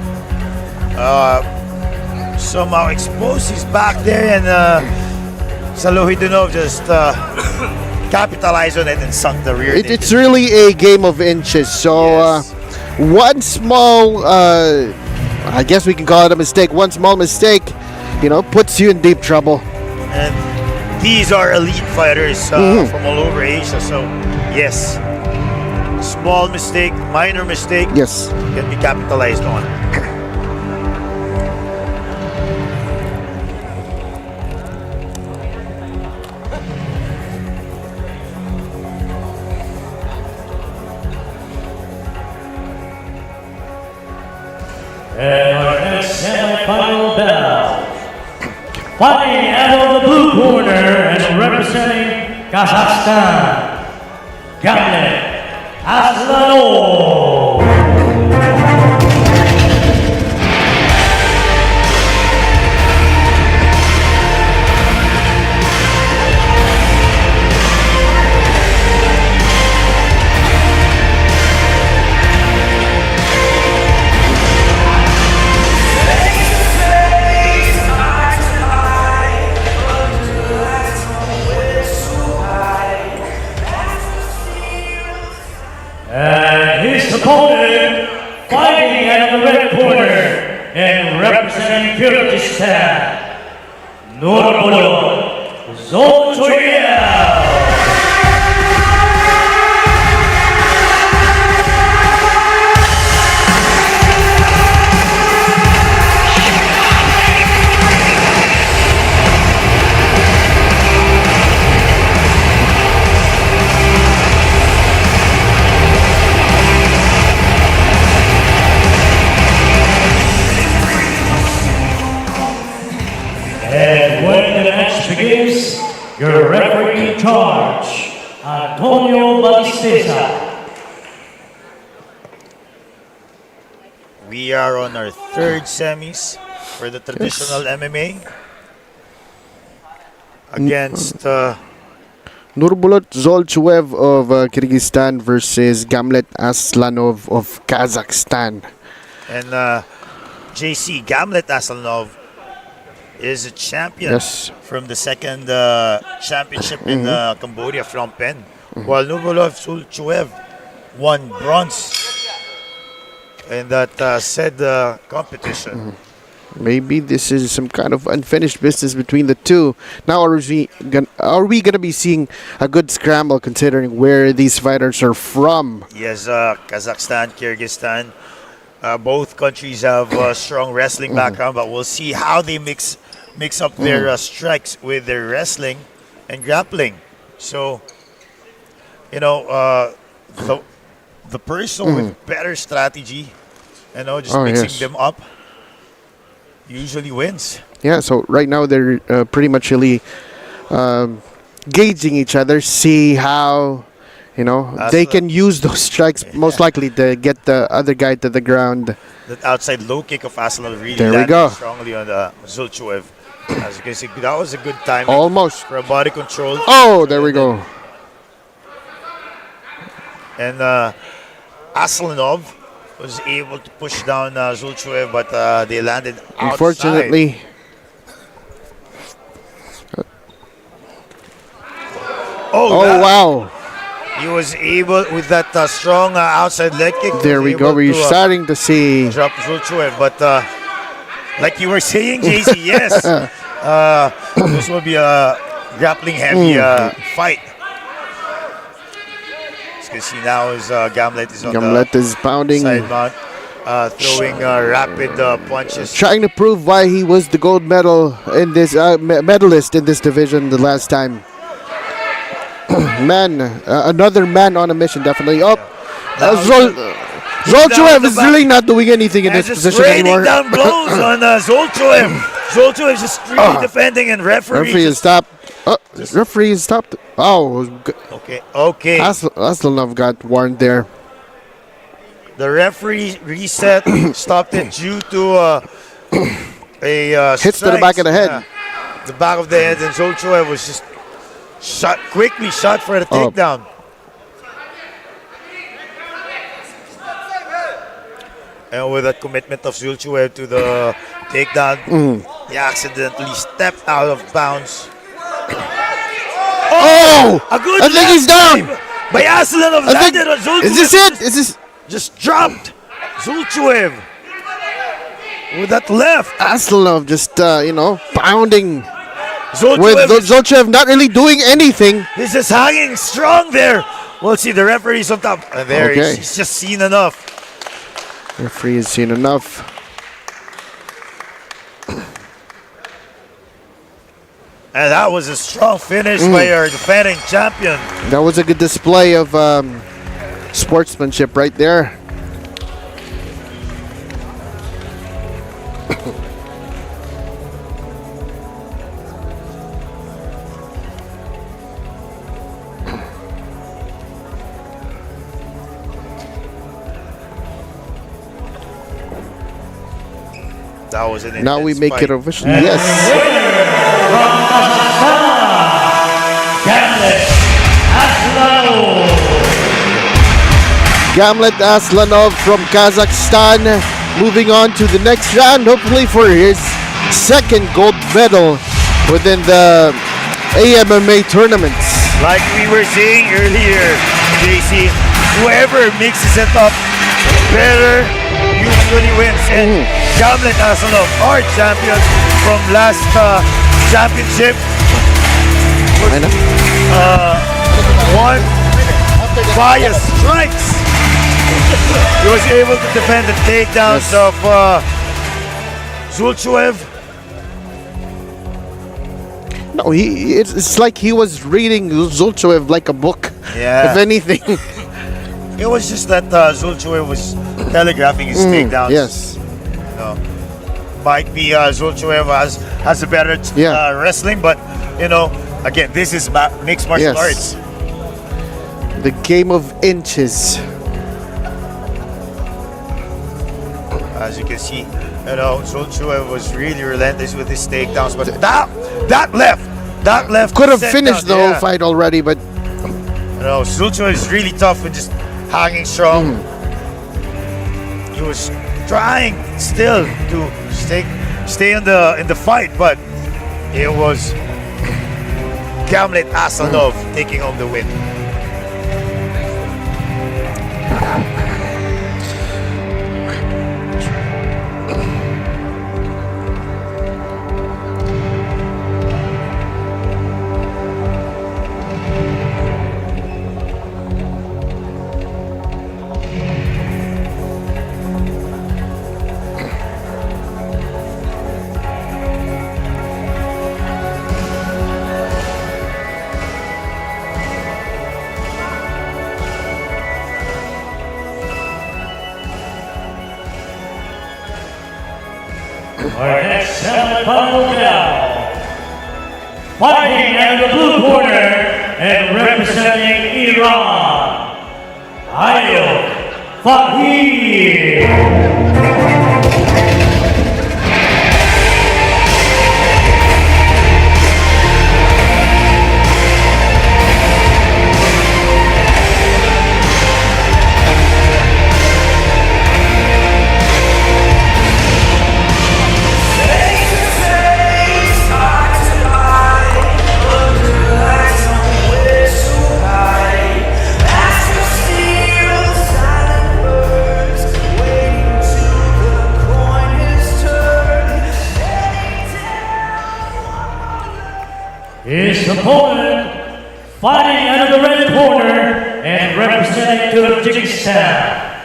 [SPEAKER 10] somehow exposed his back there, and Salohidinov just capitalized on it and sunk the rear.
[SPEAKER 8] It's really a game of inches. So one small, I guess we can call it a mistake. One small mistake, puts you in deep trouble.
[SPEAKER 10] And these are elite fighters from all over Asia. So yes, small mistake, minor mistake, can be capitalized on.
[SPEAKER 1] And our next semi-final bout, fighting out of the blue corner and representing Kazakhstan, Gamlet Aslanov. And his opponent, fighting out of the red corner and representing Kyrgyzstan, Nurmagomedov Zolchoyev. And when the match begins, your referee in charge, Antonio Batisteza.
[SPEAKER 10] We are on our third semis for the traditional MMA against
[SPEAKER 8] Nurbulut Zolchuev of Kyrgyzstan versus Gamlet Aslanov of Kazakhstan.
[SPEAKER 10] and JC Gamlet Aslanov is a champion from the second championship in Cambodia, Phnom Penh, while Nurbulut Zolchuev won bronze in that said competition.
[SPEAKER 8] Maybe this is some kind of unfinished business between the two. Now, are we gonna be seeing a good scramble considering where these fighters are from?
[SPEAKER 10] Yes, Kazakhstan, Kyrgyzstan, both countries have a strong wrestling background, but we'll see how they mix up their strikes with their wrestling and grappling. So, you know, the person with better strategy, you know, just mixing them up, usually wins.
[SPEAKER 8] Yeah, so right now they're pretty much really gauging each other, see how, you know, they can use those strikes most likely to get the other guy to the ground.
[SPEAKER 10] That outside low kick of Aslanov really
[SPEAKER 8] There we
[SPEAKER 10] landed
[SPEAKER 8] go.
[SPEAKER 10] strongly on Zolchuev. As you can see, that was a good timing.
[SPEAKER 8] Almost.
[SPEAKER 10] For a body control.
[SPEAKER 8] Oh, there we go.
[SPEAKER 10] And Aslanov was able to push down Zolchuev, but they landed outside.
[SPEAKER 8] Unfortunately.
[SPEAKER 10] Oh,
[SPEAKER 8] wow.
[SPEAKER 10] He was able, with that strong outside leg kick.
[SPEAKER 8] There we go. We're starting to see.
[SPEAKER 10] Drop Zulchuev, but like you were saying, JC, yes. This will be a grappling heavy fight. As you can see now is Gamlet is on
[SPEAKER 8] Gamlet is pounding.
[SPEAKER 10] Side mount, throwing rapid punches.
[SPEAKER 8] Trying to prove why he was the gold medal in this medalist in this division the last time. Another man on a mission, definitely. Zolchuev is really not doing anything in this position anymore.
[SPEAKER 10] Down blows on Zolchuev. Zolchuev is just really defending, and referee
[SPEAKER 8] is stopped. Referee is stopped. Oh,
[SPEAKER 10] okay.
[SPEAKER 8] Aslanov got warned there.
[SPEAKER 10] The referee reset, stopped it due to a
[SPEAKER 8] hits to the back of the head.
[SPEAKER 10] The back of the head, and Zolchuev was just quickly shot for the takedown. And with that commitment of Zulchuev to the takedown, he accidentally stepped out of bounds.
[SPEAKER 8] A good I think he's down.
[SPEAKER 10] By Aslanov landed on Zulchuev.
[SPEAKER 8] Is this it? Is this
[SPEAKER 10] just dropped Zulchuev with that left?
[SPEAKER 8] Aslanov just pounding.
[SPEAKER 10] Zulchuev
[SPEAKER 8] with Zulchuev not really doing anything.
[SPEAKER 10] He's just hanging strong there. We'll see, the referee's on top. And there, he's just seen enough.
[SPEAKER 8] Referee has seen enough.
[SPEAKER 10] And that was a strong finish by our defending champion.
[SPEAKER 8] That was a good display of sportsmanship right there.
[SPEAKER 10] That was an
[SPEAKER 8] now we make
[SPEAKER 10] fight.
[SPEAKER 8] it official. Yes. Gamlet Aslanov from Kazakhstan, moving on to the next round, hopefully for his second gold medal within the AMMA tournaments.
[SPEAKER 10] Like we were saying earlier, JC, whoever mixes it up better usually wins. And Gamlet Aslanov, our champion from last championship, won via strikes. He was able to defend the takedowns of Zulchuev.
[SPEAKER 8] No, it's like he was reading Zulchuev like a book.
[SPEAKER 10] Yeah.
[SPEAKER 8] If anything.
[SPEAKER 10] It was just that Zulchuev was telegraphing his takedowns.
[SPEAKER 8] Yes.
[SPEAKER 10] Might be Zulchuev has a better wrestling, but again, this is mixed martial arts.
[SPEAKER 8] The game of inches.
[SPEAKER 10] As you can see, Zulchuev was really relentless with his takedowns, but that left
[SPEAKER 8] could have finished the whole fight already, but
[SPEAKER 10] Zulchuev is really tough and just hanging strong. He was trying still to stay in the fight, but it was Gamlet Aslanov taking home the win.
[SPEAKER 1] Our next semifinal bout, fighting in the blue corner and representing Iran, Ayok Fahir. His opponent, fighting out of the red corner and representing Tajikistan,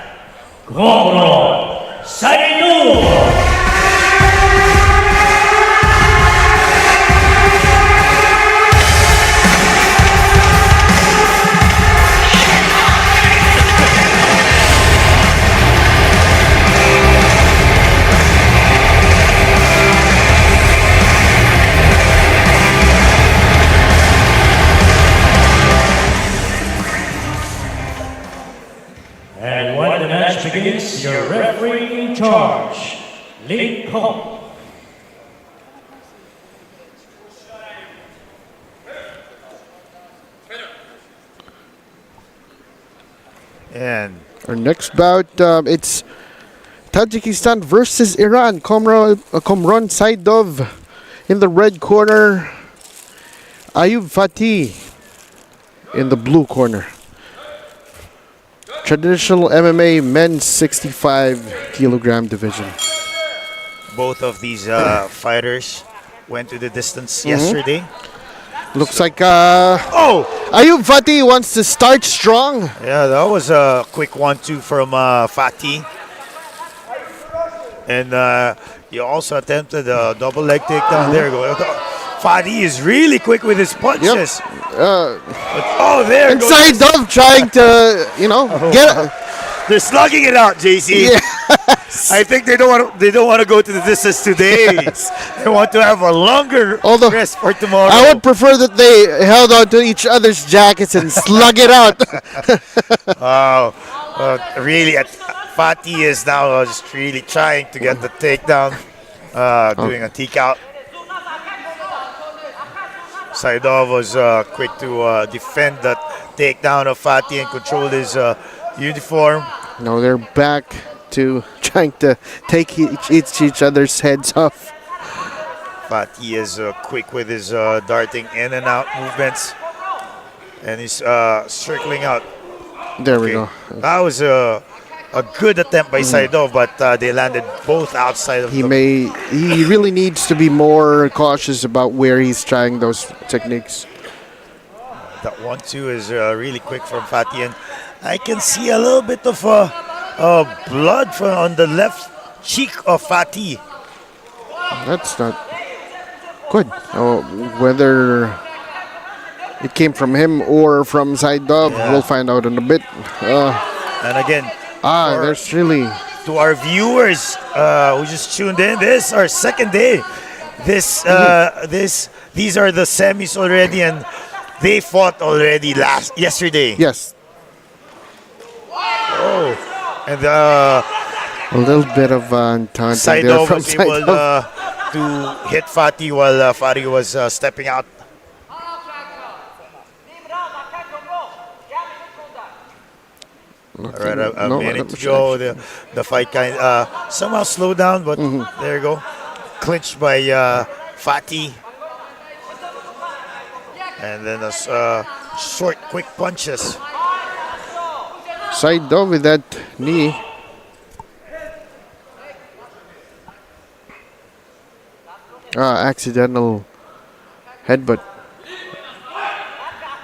[SPEAKER 1] Gomron Saidul. And when the match begins, your referee in charge, Lee Kong.
[SPEAKER 10] And
[SPEAKER 8] our next bout, it's Tajikistan versus Iran. Komron Saidov in the red corner. Ayub Fatih in the blue corner. Traditional MMA men's 65 kilogram division.
[SPEAKER 10] both of these fighters went to the distance yesterday.
[SPEAKER 8] Looks like Ayub Fatih wants to start strong.
[SPEAKER 10] Yeah, that was a quick 1-2 from Fatih. And he also attempted a double leg takedown. There you go. Fatih is really quick with his punches. There
[SPEAKER 8] inside Dove trying to, get.
[SPEAKER 10] They're slugging it out, JC.
[SPEAKER 8] Yes.
[SPEAKER 10] I think they don't want to go to the distance today. They want to have a longer rest for tomorrow.
[SPEAKER 8] I would prefer that they held on to each other's jackets and slug it out.
[SPEAKER 10] Really, Fatih is now just really trying to get the takedown, doing a teak out. Saidov was quick to defend that takedown of Fatih and control his uniform.
[SPEAKER 8] No, they're back to trying to take each other's heads off.
[SPEAKER 10] Fatih is quick with his darting in and out movements. And he's circling out.
[SPEAKER 8] There we go.
[SPEAKER 10] That was a good attempt by Saidov, but they landed both outside of
[SPEAKER 8] He really needs to be more cautious about where he's trying those techniques.
[SPEAKER 10] That 1-2 is really quick from Fatih, and I can see a little bit of blood on the left cheek of Fatih.
[SPEAKER 8] That's not good. Whether it came from him or from Saidov, we'll find out in a bit.
[SPEAKER 10] And again,
[SPEAKER 8] there's really...
[SPEAKER 10] To our viewers who just tuned in, this is our second day. These are the semis already, and they fought already yesterday.
[SPEAKER 8] Yes.
[SPEAKER 10] And
[SPEAKER 8] a little bit of taunting there
[SPEAKER 10] Saidov
[SPEAKER 8] from
[SPEAKER 10] was able to hit Fatih while Fatih was stepping out. Alright, a minute to go. The fight somehow slowed down, but there you go. Clinched by Fatih. And then short, quick punches.
[SPEAKER 8] Saidov with that knee. Accidental headbutt.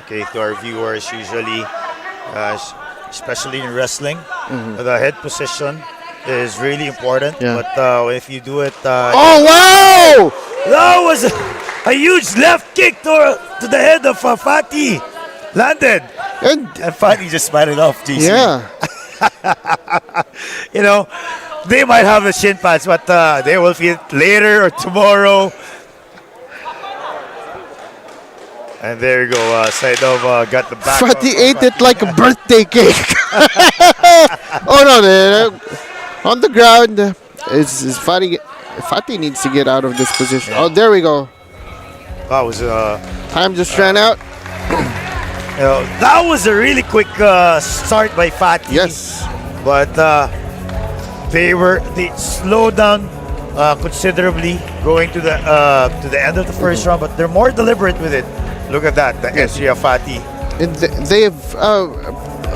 [SPEAKER 10] Okay, to our viewers, usually, especially in wrestling, the head position is really important.
[SPEAKER 8] Yeah.
[SPEAKER 10] But if you do it...
[SPEAKER 8] oh, wow!
[SPEAKER 10] That was a huge left kick to the head of Fatih. Landed. And Fatih just spat it off, GC.
[SPEAKER 8] Yeah.
[SPEAKER 10] They might have the shin pads, but they will feel it later or tomorrow. And there you go. Saidov got the back.
[SPEAKER 8] Fatih ate it like a birthday cake. Oh, no. On the ground. Is Fatih needs to get out of this position. Oh, there we go.
[SPEAKER 10] That was...
[SPEAKER 8] Time just ran out.
[SPEAKER 10] That was a really quick start by Fatih.
[SPEAKER 8] Yes.
[SPEAKER 10] But they slowed down considerably going to the end of the first round, but they're more deliberate with it. Look at that, the entry of Fatih.
[SPEAKER 8] They have,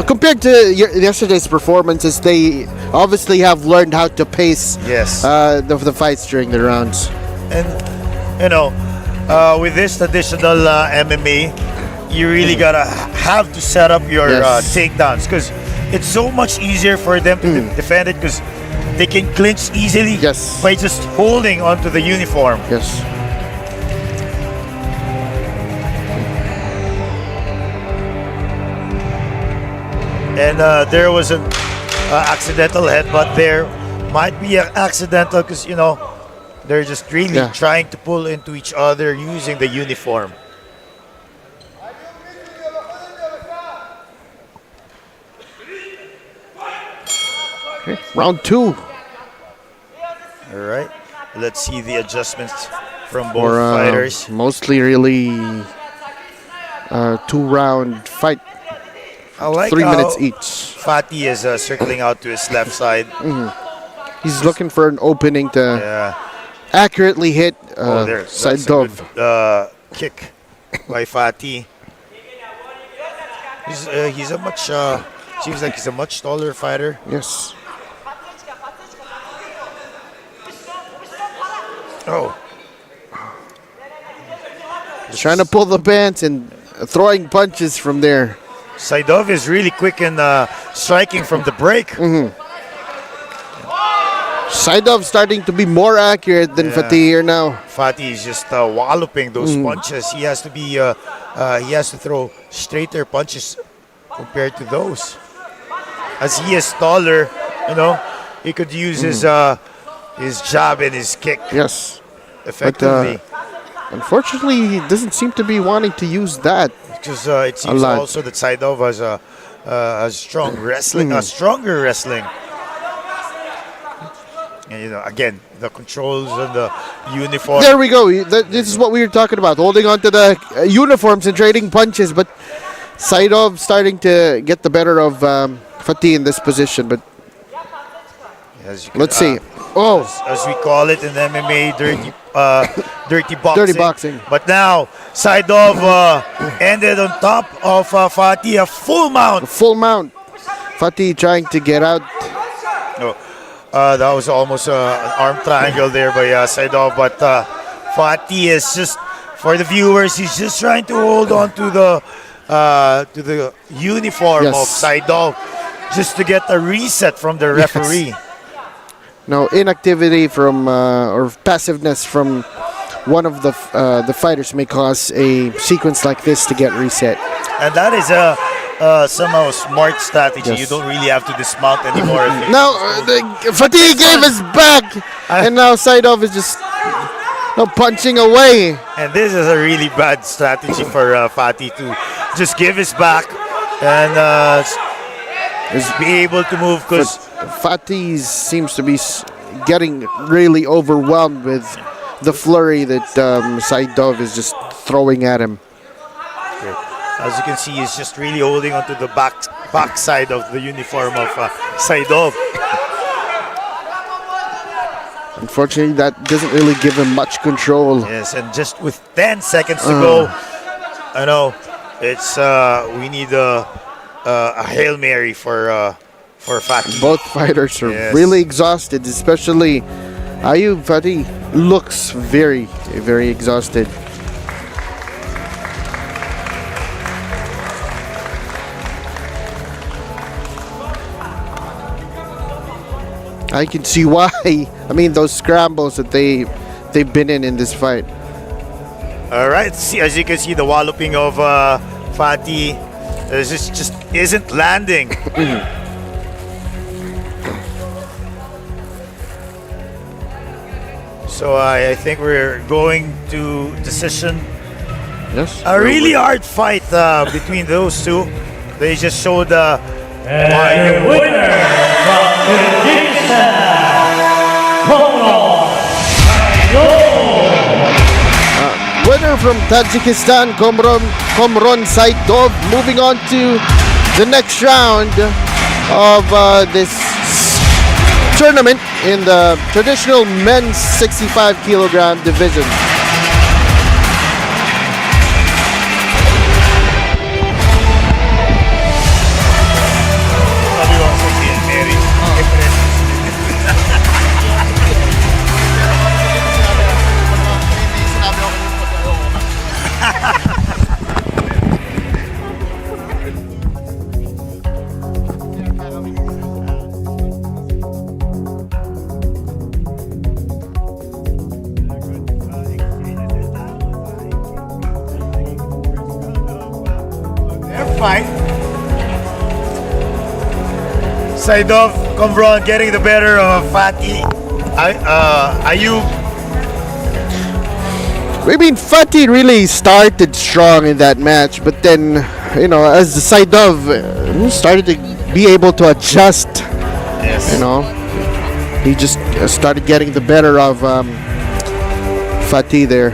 [SPEAKER 8] compared to yesterday's performances, they obviously have learned how to pace the fights during the rounds.
[SPEAKER 10] And, with this traditional MMA, you really gotta have to set up your takedowns because it's so much easier for them to defend it because they can clinch easily by just holding onto the uniform.
[SPEAKER 8] Yes.
[SPEAKER 10] And there was an accidental headbutt there. Might be an accidental because, you know, they're just really trying to pull into each other using the uniform.
[SPEAKER 8] Okay, round 2.
[SPEAKER 10] All right. Let's see the adjustments from both fighters.
[SPEAKER 8] Mostly really 2-round fight.
[SPEAKER 10] I like
[SPEAKER 8] 3
[SPEAKER 10] how
[SPEAKER 8] minutes each.
[SPEAKER 10] Fatih is circling out to his left side.
[SPEAKER 8] He's looking for an opening to accurately hit side dove.
[SPEAKER 10] Kick by Fatih. He's a much seems like he's a much taller fighter.
[SPEAKER 8] Yes.
[SPEAKER 10] Oh.
[SPEAKER 8] He's trying to pull the pants and throwing punches from there.
[SPEAKER 10] Saidov is really quick in striking from the break.
[SPEAKER 8] Saidov starting to be more accurate than Fatih here now.
[SPEAKER 10] Fatih is just walloping those punches. He has to be he has to throw straighter punches compared to those. As he is taller, you know, he could use his jab and his kick.
[SPEAKER 8] Yes.
[SPEAKER 10] Effectively.
[SPEAKER 8] But, unfortunately, he doesn't seem to be wanting to use that.
[SPEAKER 10] Because it seems also that Saidov has a strong wrestling, stronger wrestling. And, you know, again, the controls and the uniform.
[SPEAKER 8] There we go. This is what we were talking about, holding on to the uniforms and trading punches. But Saidov starting to get the better of Fatih in this position. But let's see.
[SPEAKER 10] As we call it in MMA, dirty boxing.
[SPEAKER 8] Dirty boxing.
[SPEAKER 10] But now Saidov ended on top of Fatih, a full mount.
[SPEAKER 8] Full mount. Fatih trying to get out.
[SPEAKER 10] That was almost an arm triangle there by Saidov, but Fatih is just, for the viewers, he's just trying to hold on to the uniform of Saidov just to get a reset from the referee.
[SPEAKER 8] No inactivity from or passiveness from one of the fighters may cause a sequence like this to get reset.
[SPEAKER 10] And that is somehow a smart strategy. You don't really have to dismount anymore.
[SPEAKER 8] Now Fatih gave his back, and now Saidov is just punching away.
[SPEAKER 10] And this is a really bad strategy for Fatih to just give his back and be able to move, because
[SPEAKER 8] Fatih seems to be getting really overwhelmed with the flurry that Saidov is just throwing at him.
[SPEAKER 10] As you can see, he's just really holding onto the back side of the uniform of Saidov.
[SPEAKER 8] Unfortunately, that doesn't really give him much control.
[SPEAKER 10] Yes, and just with 10 seconds to go, I know it's we need a Hail Mary for Fatih.
[SPEAKER 8] Both fighters are really exhausted, especially Ayub Fatih looks very, very exhausted. I can see why. I mean, those scrambles that they've been in this fight.
[SPEAKER 10] All right, as you can see, the walloping of Fatih just isn't landing. So I think we're going to decision.
[SPEAKER 8] Yes.
[SPEAKER 10] A really hard fight between those two. They just showed
[SPEAKER 1] winner from
[SPEAKER 8] winner from Tajikistan, Komron Saidov, moving on to the next round of this tournament in the traditional men's 65 kilogram division.
[SPEAKER 10] fight. Saidov Combron getting the better of Fatih. Ayub.
[SPEAKER 8] I mean, Fatih really started strong in that match, but then, as the Saidov started to be able to adjust,
[SPEAKER 10] Yes.
[SPEAKER 8] he just started getting the better of Fatih there.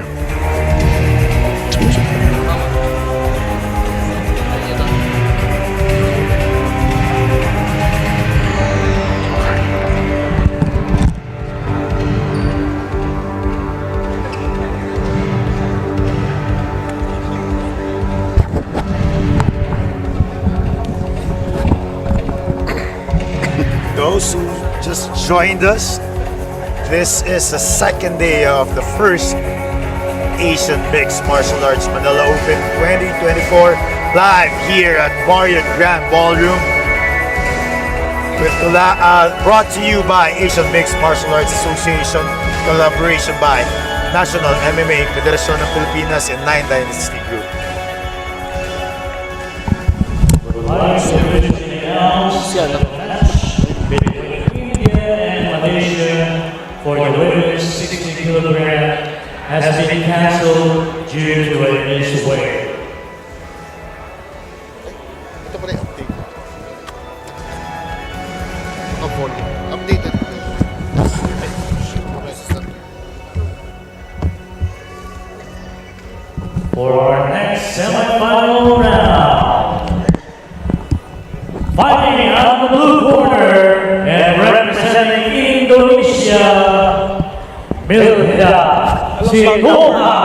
[SPEAKER 10] Those who just joined us, this is the second day of the first Asian Mixed Martial Arts Manila Open 2024 live here at Marriott Grand Ballroom. Brought to you by Asian Mixed Martial Arts Association, collaboration by National MMA Federasyon ng Pilipinas and Nine Dynasty Group.
[SPEAKER 1] Between India and Malaysia for the women's 60 kilogram has been cancelled due to a misweight.
[SPEAKER 8] Ito pala yung update. Updated.
[SPEAKER 1] For our next semi-final round, fighting out of the blue corner and representing Indonesia, Milda Sikoha.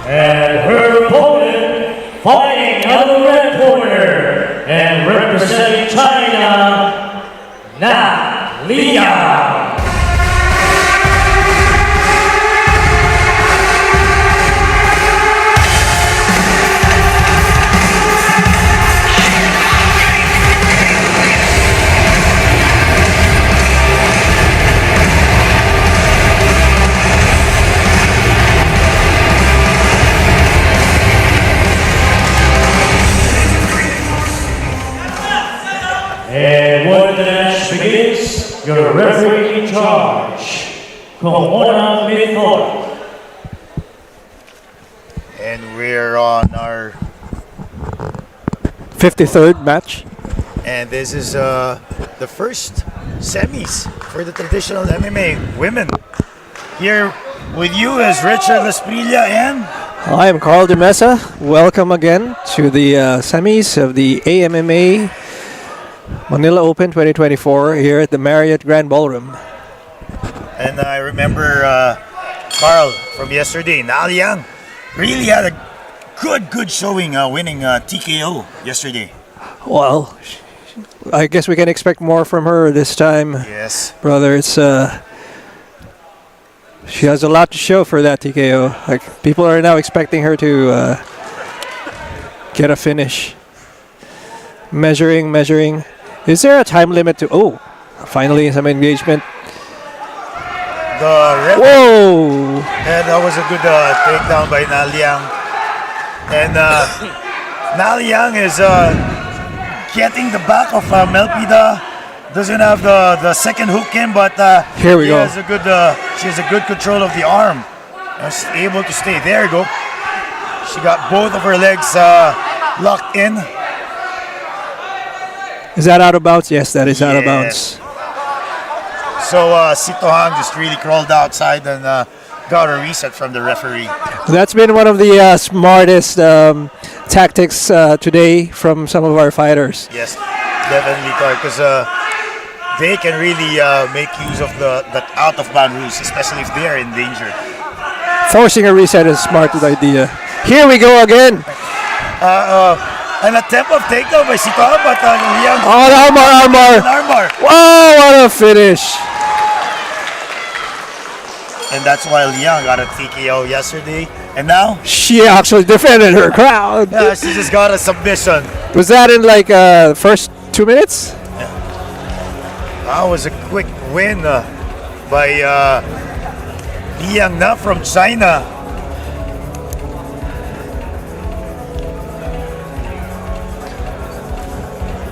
[SPEAKER 1] And her opponent, fighting out of the red corner and representing China, Na Liang. And when the match begins, your referee in charge, Komona Mithor.
[SPEAKER 10] And we're on our
[SPEAKER 3] 53rd match.
[SPEAKER 10] and this is the first semis for the traditional MMA women. Here with you is Richard Lasprilla and
[SPEAKER 3] I am Carl de Mesa. Welcome again to the semis of the AMMA Manila Open 2024 here at the Marriott Grand Ballroom.
[SPEAKER 10] And I remember Carl from yesterday. Na Liang really had a good showing, winning TKO yesterday.
[SPEAKER 3] Well, I guess we can expect more from her this time.
[SPEAKER 10] Yes.
[SPEAKER 3] Brother, it's she has a lot to show for that TKO. Like, people are now expecting her to get a finish. Measuring. Is there a time limit to? Oh, finally some engagement. Whoa!
[SPEAKER 10] And that was a good takedown by Na Liang. And Na Liang is getting the back of Melpida. Doesn't have the second hook in, but
[SPEAKER 3] here we go.
[SPEAKER 10] She has a good control of the arm. And she's able to stay. There you go. She got both of her legs locked in.
[SPEAKER 3] Is that out of bounds? Yes, that is out of bounds.
[SPEAKER 10] So Sito Hang just really crawled outside and got a reset from the referee.
[SPEAKER 3] That's been one of the smartest tactics today from some of our fighters.
[SPEAKER 10] Yes, definitely, because they can really make use of that out of bound rules, especially if they are in danger.
[SPEAKER 3] Forcing a reset is a smart idea. Here we go again.
[SPEAKER 10] An attempt of takedown by Sitoa, but Liang.
[SPEAKER 3] Oh, armbar.
[SPEAKER 10] Armbar.
[SPEAKER 3] Wow, what a finish.
[SPEAKER 10] And that's why Liang got a TKO yesterday. And now?
[SPEAKER 3] She actually defended her crowd.
[SPEAKER 10] Yeah, she just got a submission.
[SPEAKER 3] Was that in like first 2 minutes?
[SPEAKER 10] That was a quick win by Liang Na from China.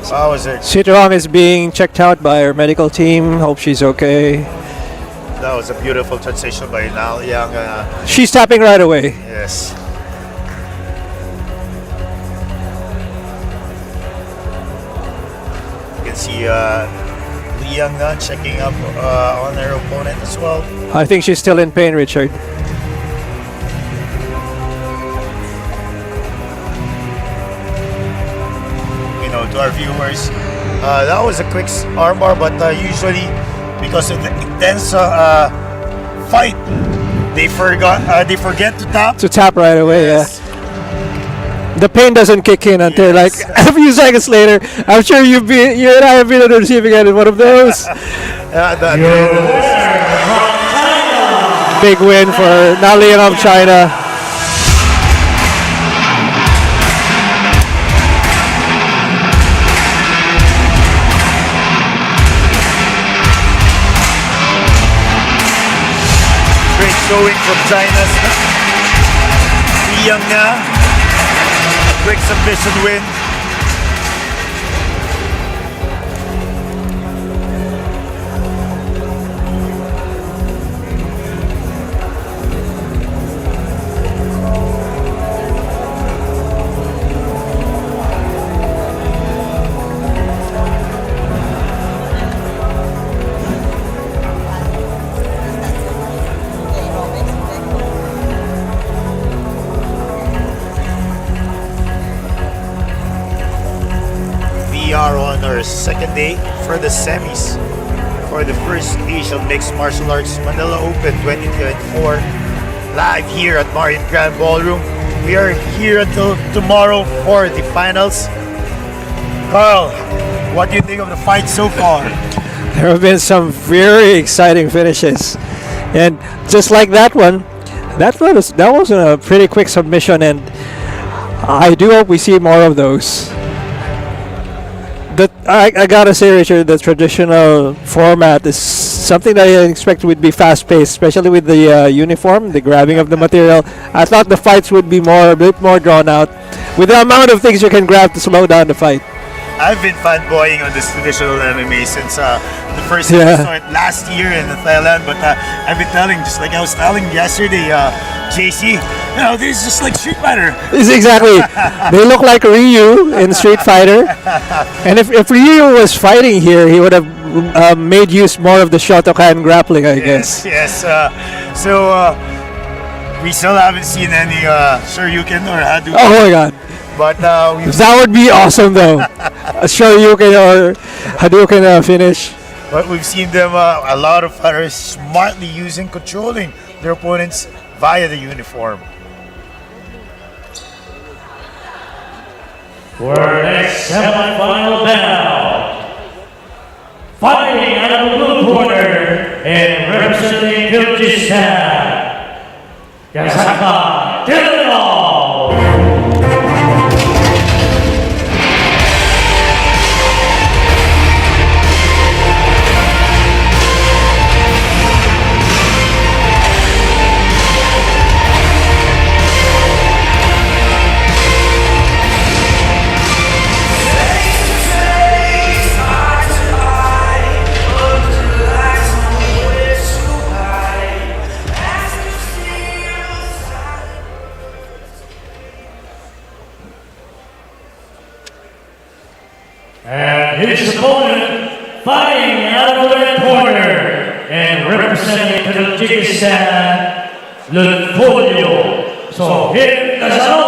[SPEAKER 10] That was it.
[SPEAKER 3] Siturong is being checked out by her medical team. Hope she's okay.
[SPEAKER 10] That was a beautiful transition by Liang.
[SPEAKER 3] She's tapping right away.
[SPEAKER 10] Yes. You can see Liang Na checking up on her opponent as well.
[SPEAKER 3] I think she's still in pain, Richard.
[SPEAKER 10] You know, to our viewers, that was a quick armbar, but usually because of the intense fight, they forget to tap.
[SPEAKER 3] To tap right away,
[SPEAKER 10] yes.
[SPEAKER 3] Yeah. The pain doesn't kick in until like a few seconds later. I'm sure you and I have been on the receiving end of one of those. Big win for Liang of China.
[SPEAKER 10] Great showing from China's Liang Na. Quick submission win. We are on our second day for the semis for the first Asian Mixed Martial Arts Manila Open 2024 live here at Marriott Grand Ballroom. We are here until tomorrow for the finals. Carl, what do you think of the fight so far?
[SPEAKER 3] There have been some very exciting finishes, and just like that one, that was a pretty quick submission, and I do hope we see more of those. I gotta say, Richard, the traditional format is something that I expect would be fast-paced, especially with the uniform, the grabbing of the material. I thought the fights would be a bit more drawn out, with the amount of things you can grab to slow down the fight.
[SPEAKER 10] I've been fanboying on this traditional MMA since the first time I saw it last year in Thailand. But I've been telling, just like I was telling yesterday, JC, you know, this is just like Street Fighter.
[SPEAKER 3] It's exactly. They look like Ryu in Street Fighter. And if Ryu was fighting here, he would have made use more of the Shotokan grappling, I guess.
[SPEAKER 10] Yes. We still haven't seen any Shoryuken or Hadouken.
[SPEAKER 3] Oh my God.
[SPEAKER 10] But
[SPEAKER 3] that would be awesome, though. A Shoryuken or Hadouken finish.
[SPEAKER 10] But we've seen them, a lot of fighters smartly controlling their opponents via the uniform.
[SPEAKER 1] For our next semifinal bout, fighting out of the blue corner and representing Kyrgyzstan, Kazakh Dylanov. And his opponent, fighting out of the red corner and representing Kyrgyzstan, Lutfolio. So here Kazanov.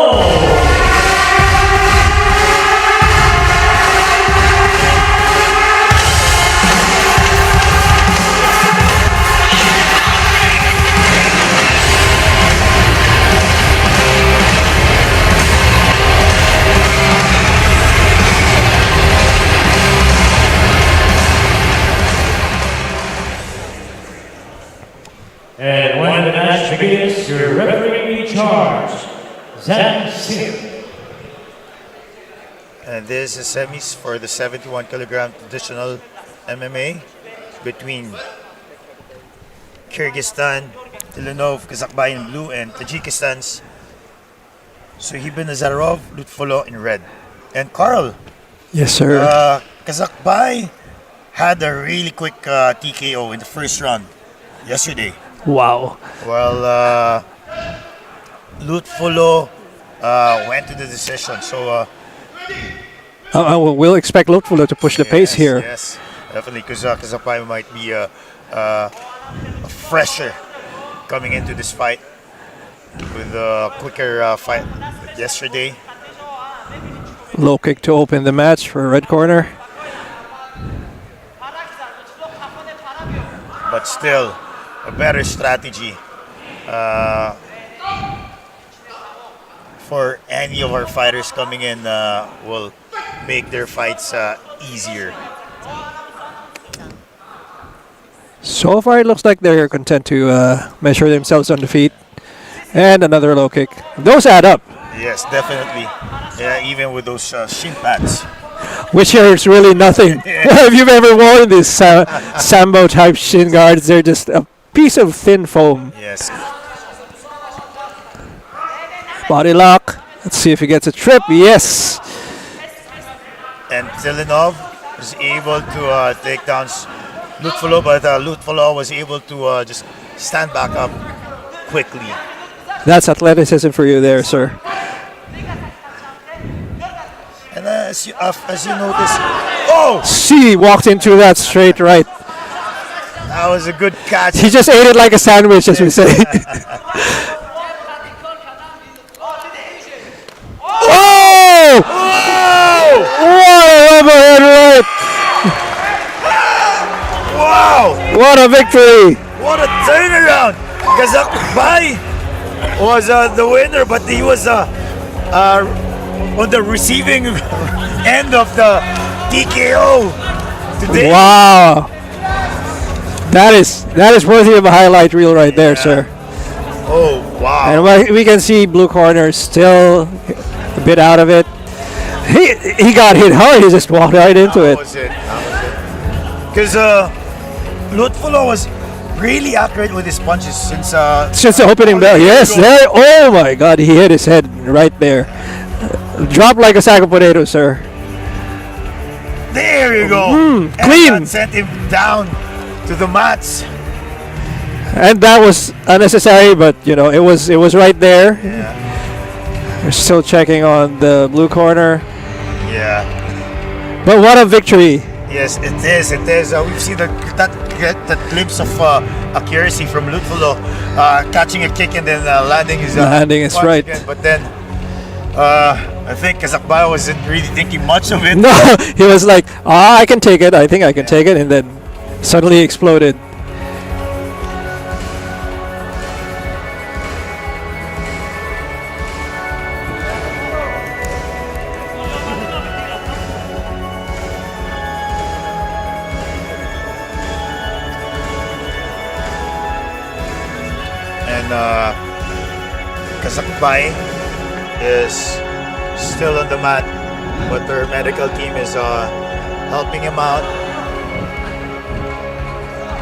[SPEAKER 1] introduce your referee in charge, Zhang Sim.
[SPEAKER 10] And this is semis for the 71 kilogram traditional MMA between Kyrgyzstan, Tilinov, Kazakhstan in blue, and Tajikistan's Suhibin Nazarov, Lutfolo in red. And Carl,
[SPEAKER 3] Yes, sir.
[SPEAKER 10] Kazakhstan had a really quick TKO in the first round yesterday.
[SPEAKER 3] Wow.
[SPEAKER 10] Well, Lutfolo went to the decision. So
[SPEAKER 3] We'll expect Lutfolo to push the pace here.
[SPEAKER 10] Yes, definitely, because Kazakhstan might be a fresher coming into this fight with a quicker fight yesterday.
[SPEAKER 3] Low kick to open the match for red corner.
[SPEAKER 10] But still, a better strategy for any of our fighters coming in will make their fights easier.
[SPEAKER 3] So far, it looks like they're content to measure themselves on the feet. And another low kick. Those add up.
[SPEAKER 10] Yes, definitely. Yeah, even with those shin pads.
[SPEAKER 3] Which is really nothing. If you've ever worn these Sambo type shin guards, they're just a piece of thin foam.
[SPEAKER 10] Yes.
[SPEAKER 3] Body lock. Let's see if he gets a trip. Yes.
[SPEAKER 10] And Tilinov was able to take down Lutfolo, but Lutfolo was able to just stand back up quickly.
[SPEAKER 3] That's athleticism for you there, sir.
[SPEAKER 10] And as you notice, oh!
[SPEAKER 3] C walked into that straight right.
[SPEAKER 10] That was a good catch.
[SPEAKER 3] He just ate it like a sandwich, as we say. Oh! What a overhead right!
[SPEAKER 10] Wow!
[SPEAKER 3] What a victory!
[SPEAKER 10] What a turnaround! Kazakhstan was the winner, but he was on the receiving end of the TKO today.
[SPEAKER 3] Wow! That is worthy of a highlight reel right there, sir.
[SPEAKER 10] Oh, wow.
[SPEAKER 3] And we can see blue corner still a bit out of it. He got hit hard. He just walked right into it.
[SPEAKER 10] That was it. Because Lutfolo was really accurate with his punches since
[SPEAKER 3] the opening bell. Yes, there. Oh my God, he hit his head right there. Dropped like a sack of potatoes, sir.
[SPEAKER 10] There you go. And
[SPEAKER 3] Clean.
[SPEAKER 10] that sent him down to the mats.
[SPEAKER 3] And that was unnecessary, but it was right there.
[SPEAKER 10] Yeah.
[SPEAKER 3] We're still checking on the blue corner.
[SPEAKER 10] Yeah.
[SPEAKER 3] But what a victory!
[SPEAKER 10] Yes, it is. It is. We've seen that glimpse of accuracy from Lutfolo, catching a kick and then landing his punch
[SPEAKER 3] right.
[SPEAKER 10] again. But then I think Kazakhstan wasn't really thinking much of it.
[SPEAKER 3] No, he was like, I can take it. I think I can take it, and then suddenly exploded.
[SPEAKER 10] Kazakhstan is still on the mat, but their medical team is helping him out.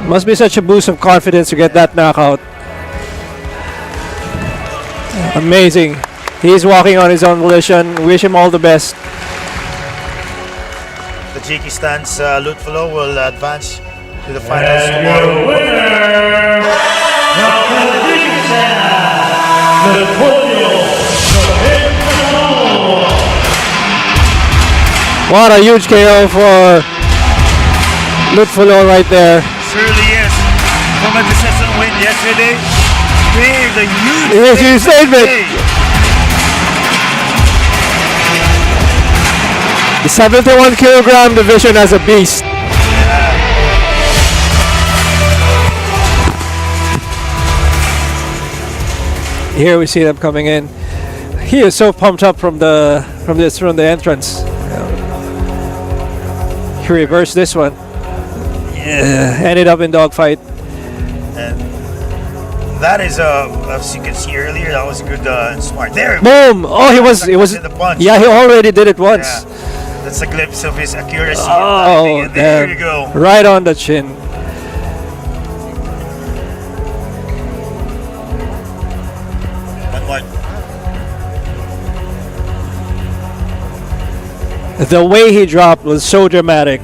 [SPEAKER 3] Must be such a boost of confidence to get that knockout. Amazing. He's walking on his own volition. Wish him all the best.
[SPEAKER 10] Tajikistan's Lutfolo will advance to the finals
[SPEAKER 1] And
[SPEAKER 10] tomorrow.
[SPEAKER 1] your winner from Tajikistan,
[SPEAKER 3] What a huge KO for Lutfolo right there.
[SPEAKER 10] Surely is. From a decision win yesterday, made a
[SPEAKER 3] Yes,
[SPEAKER 10] huge
[SPEAKER 3] you statement.
[SPEAKER 10] today.
[SPEAKER 3] The 71 kilogram division as a beast. Here we see them coming in. He is so pumped up from the entrance. He reversed this one. Yeah, ended up in dogfight.
[SPEAKER 10] And That is as you can see earlier, that was a good smart. There.
[SPEAKER 3] Boom! Oh, he was.
[SPEAKER 10] In the punch.
[SPEAKER 3] Yeah, he already did it once.
[SPEAKER 10] Yeah. That's a glimpse of his accuracy.
[SPEAKER 3] Oh,
[SPEAKER 10] and there you go.
[SPEAKER 3] Right on the chin.
[SPEAKER 10] What?
[SPEAKER 3] The way he dropped was so dramatic.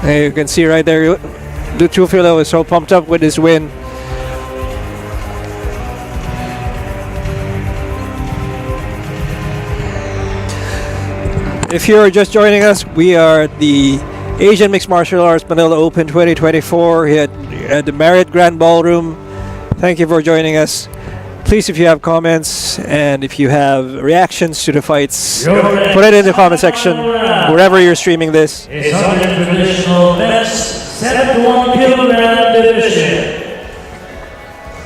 [SPEAKER 3] And you can see right there, Lutufilo was so pumped up with his win. If you're just joining us, we are at the Asian Mixed Martial Arts Manila Open 2024 here at the Marriott Grand Ballroom. Thank you for joining us. Please, if you have comments and if you have reactions to the fights, put it in the comment section wherever you're streaming this.
[SPEAKER 1] It's on the traditional best 71 kilogram division.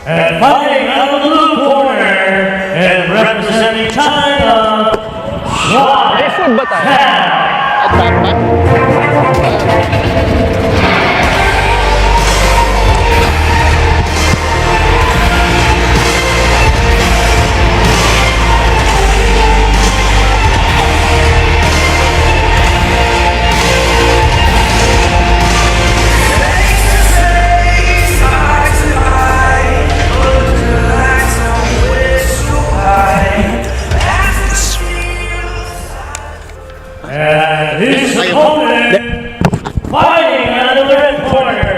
[SPEAKER 1] And fighting out of the blue corner and representing China, and his opponent fighting out of the red corner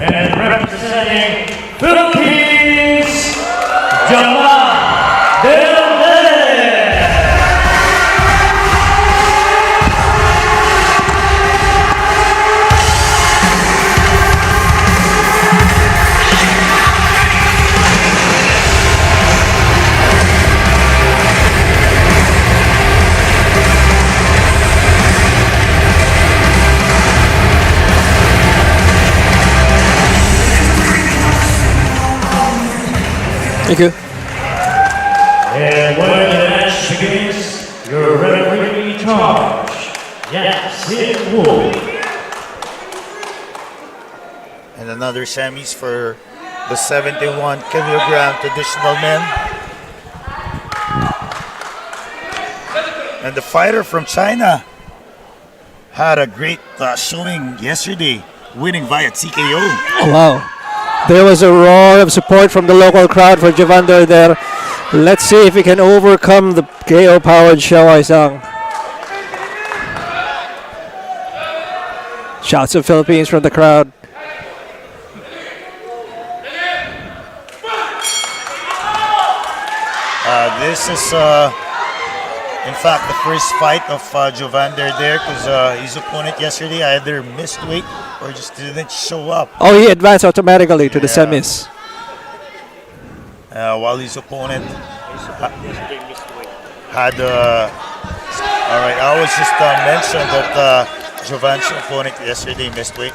[SPEAKER 1] and representing Philippines, Jamal Del
[SPEAKER 3] Thank you.
[SPEAKER 1] And when the match begins, your referee in charge, Yasin Wu.
[SPEAKER 10] And another semis for the 71 kilogram traditional men. And the fighter from China had a great showing yesterday, winning via TKO.
[SPEAKER 3] Oh, wow. There was a roar of support from the local crowd for Javander there. Let's see if he can overcome the KO-powered Xiao Aizang. Shouts of Philippines from the crowd.
[SPEAKER 10] This is, in fact, the first fight of Javander there because his opponent yesterday either missed weight or just didn't show up.
[SPEAKER 3] Oh, he advanced automatically to the semis.
[SPEAKER 10] While his opponent had, all right, I was just mentioned that Jovan's opponent yesterday missed weight.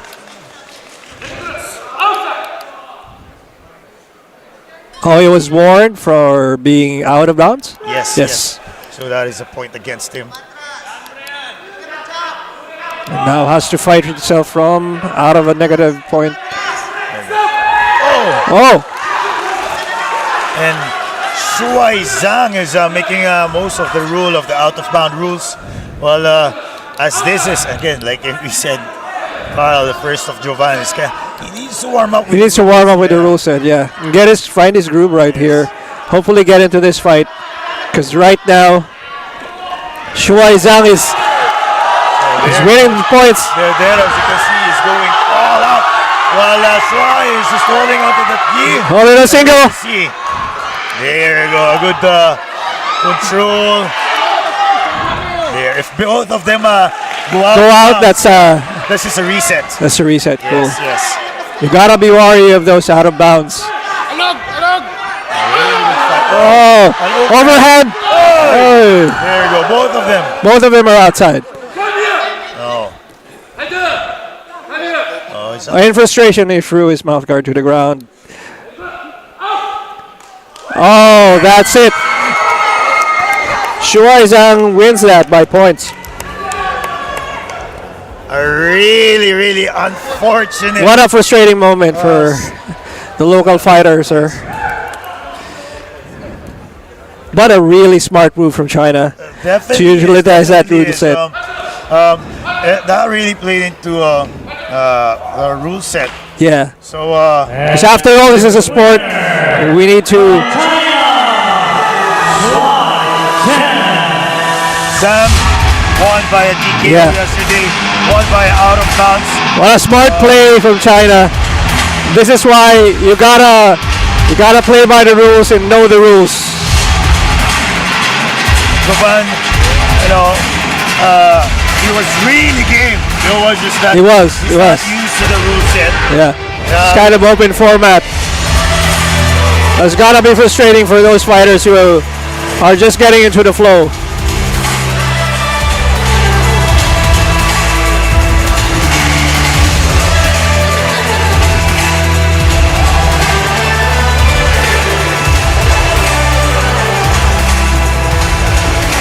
[SPEAKER 3] Oh, he was warned for being out of bounds?
[SPEAKER 10] Yes. So that is a point against him.
[SPEAKER 3] And now has to fight himself from out of a negative point. Oh!
[SPEAKER 10] And Shuai Zhang is making most of the rule of the out-of-bound rules. Well, as this is, again, like we said, Carl, the first of Jovan, he needs to warm up.
[SPEAKER 3] He needs to warm up with the rule set, yeah. And find his groove right here. Hopefully get into this fight. Because right now, Shuai Zhang is winning the points.
[SPEAKER 10] There, as you can see, he's going all out. While Shuai is just holding onto the key.
[SPEAKER 3] Holding a single.
[SPEAKER 10] There you go, a good control. There, if both of them go out,
[SPEAKER 3] this
[SPEAKER 10] is a reset.
[SPEAKER 3] That's a reset, cool.
[SPEAKER 10] Yes.
[SPEAKER 3] You gotta be wary of those out of bounds. Oh, overhand.
[SPEAKER 10] There you go, both of them.
[SPEAKER 3] Both of them are outside.
[SPEAKER 10] Oh.
[SPEAKER 3] In frustration, he threw his mouth guard to the ground. Oh, that's it. Shuai Zhang wins that by points.
[SPEAKER 10] a really, really unfortunate.
[SPEAKER 3] What a frustrating moment for the local fighter, sir. But a really smart move from China to utilize that rule set.
[SPEAKER 10] That really played into the rule set.
[SPEAKER 3] Yeah.
[SPEAKER 10] So,
[SPEAKER 3] because after all, this is a sport. We need to.
[SPEAKER 10] Sam won by a TKO yesterday, won by out of bounds.
[SPEAKER 3] What a smart play from China. This is why you gotta play by the rules and know the rules.
[SPEAKER 10] Gavan, he was really game. It was just that
[SPEAKER 3] he was
[SPEAKER 10] not used to the rule set.
[SPEAKER 3] Yeah. It's kind of open format. It's gotta be frustrating for those fighters who are just getting into the flow.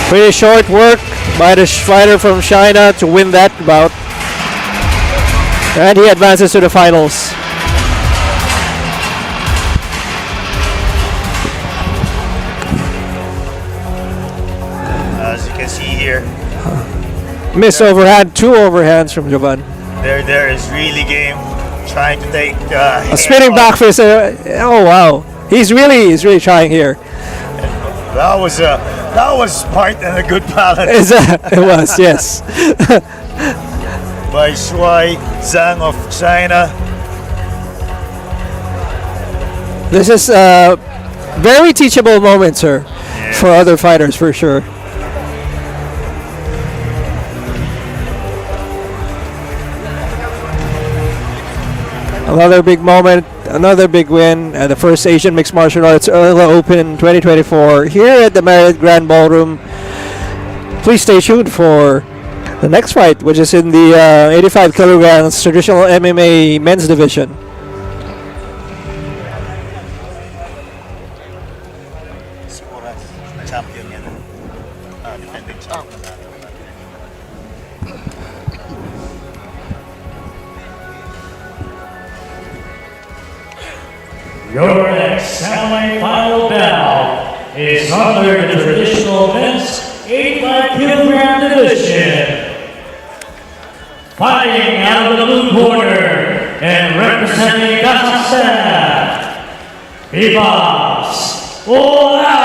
[SPEAKER 3] Pretty short work by the fighter from China to win that bout. And he advances to the finals.
[SPEAKER 10] As you can see here.
[SPEAKER 3] Miss overhand, 2 overhands from Jovan.
[SPEAKER 10] There is really game trying to take
[SPEAKER 3] a spinning back fist. Oh wow. He's really trying here.
[SPEAKER 10] That was smart and a good balance.
[SPEAKER 3] It was, yes.
[SPEAKER 10] By Shuai Zhang of China.
[SPEAKER 3] This is a very teachable moment, sir, for other fighters, for sure. Another big moment, another big win at the first Asian Mixed Martial Arts AMMA Open 2024 here at the Marriott Grand Ballroom. Please stay tuned for the next fight, which is in the 85 kilograms traditional MMA men's division.
[SPEAKER 1] Your next semi-final bout is under the traditional men's 85 kilogram division. Fighting out of the blue corner and representing Kazakhstan, Bivas Olas.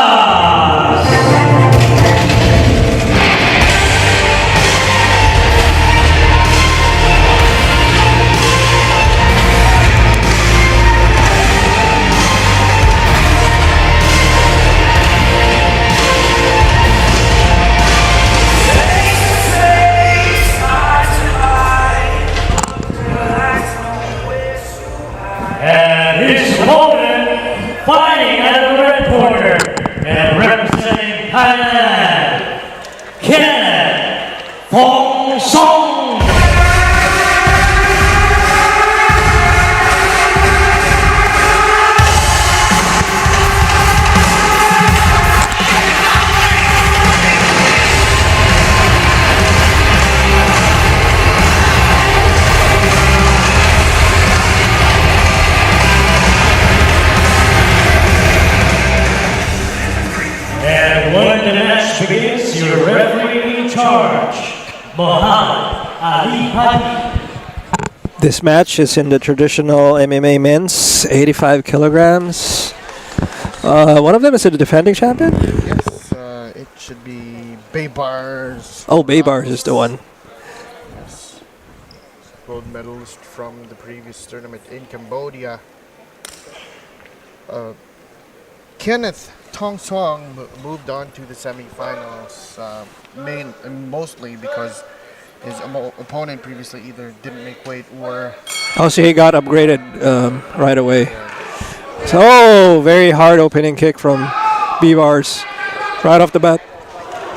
[SPEAKER 1] His opponent, fighting out of the red corner and representing Thailand, Kenneth Fong Song. When the match begins, your referee in charge, Muhammad Ali Hadi.
[SPEAKER 3] This match is in the traditional MMA men's 85 kilograms. One of them is the defending champion?
[SPEAKER 8] Yes, it should be Baybars.
[SPEAKER 3] Oh, Baybars is the one.
[SPEAKER 8] Yes. Gold medalist from the previous tournament in Cambodia. Kenneth Tong Song moved on to the semifinals, mostly because his opponent previously either didn't make weight or...
[SPEAKER 3] Oh, so he got upgraded right away. So, very hard opening kick from B-Bars right off the bat.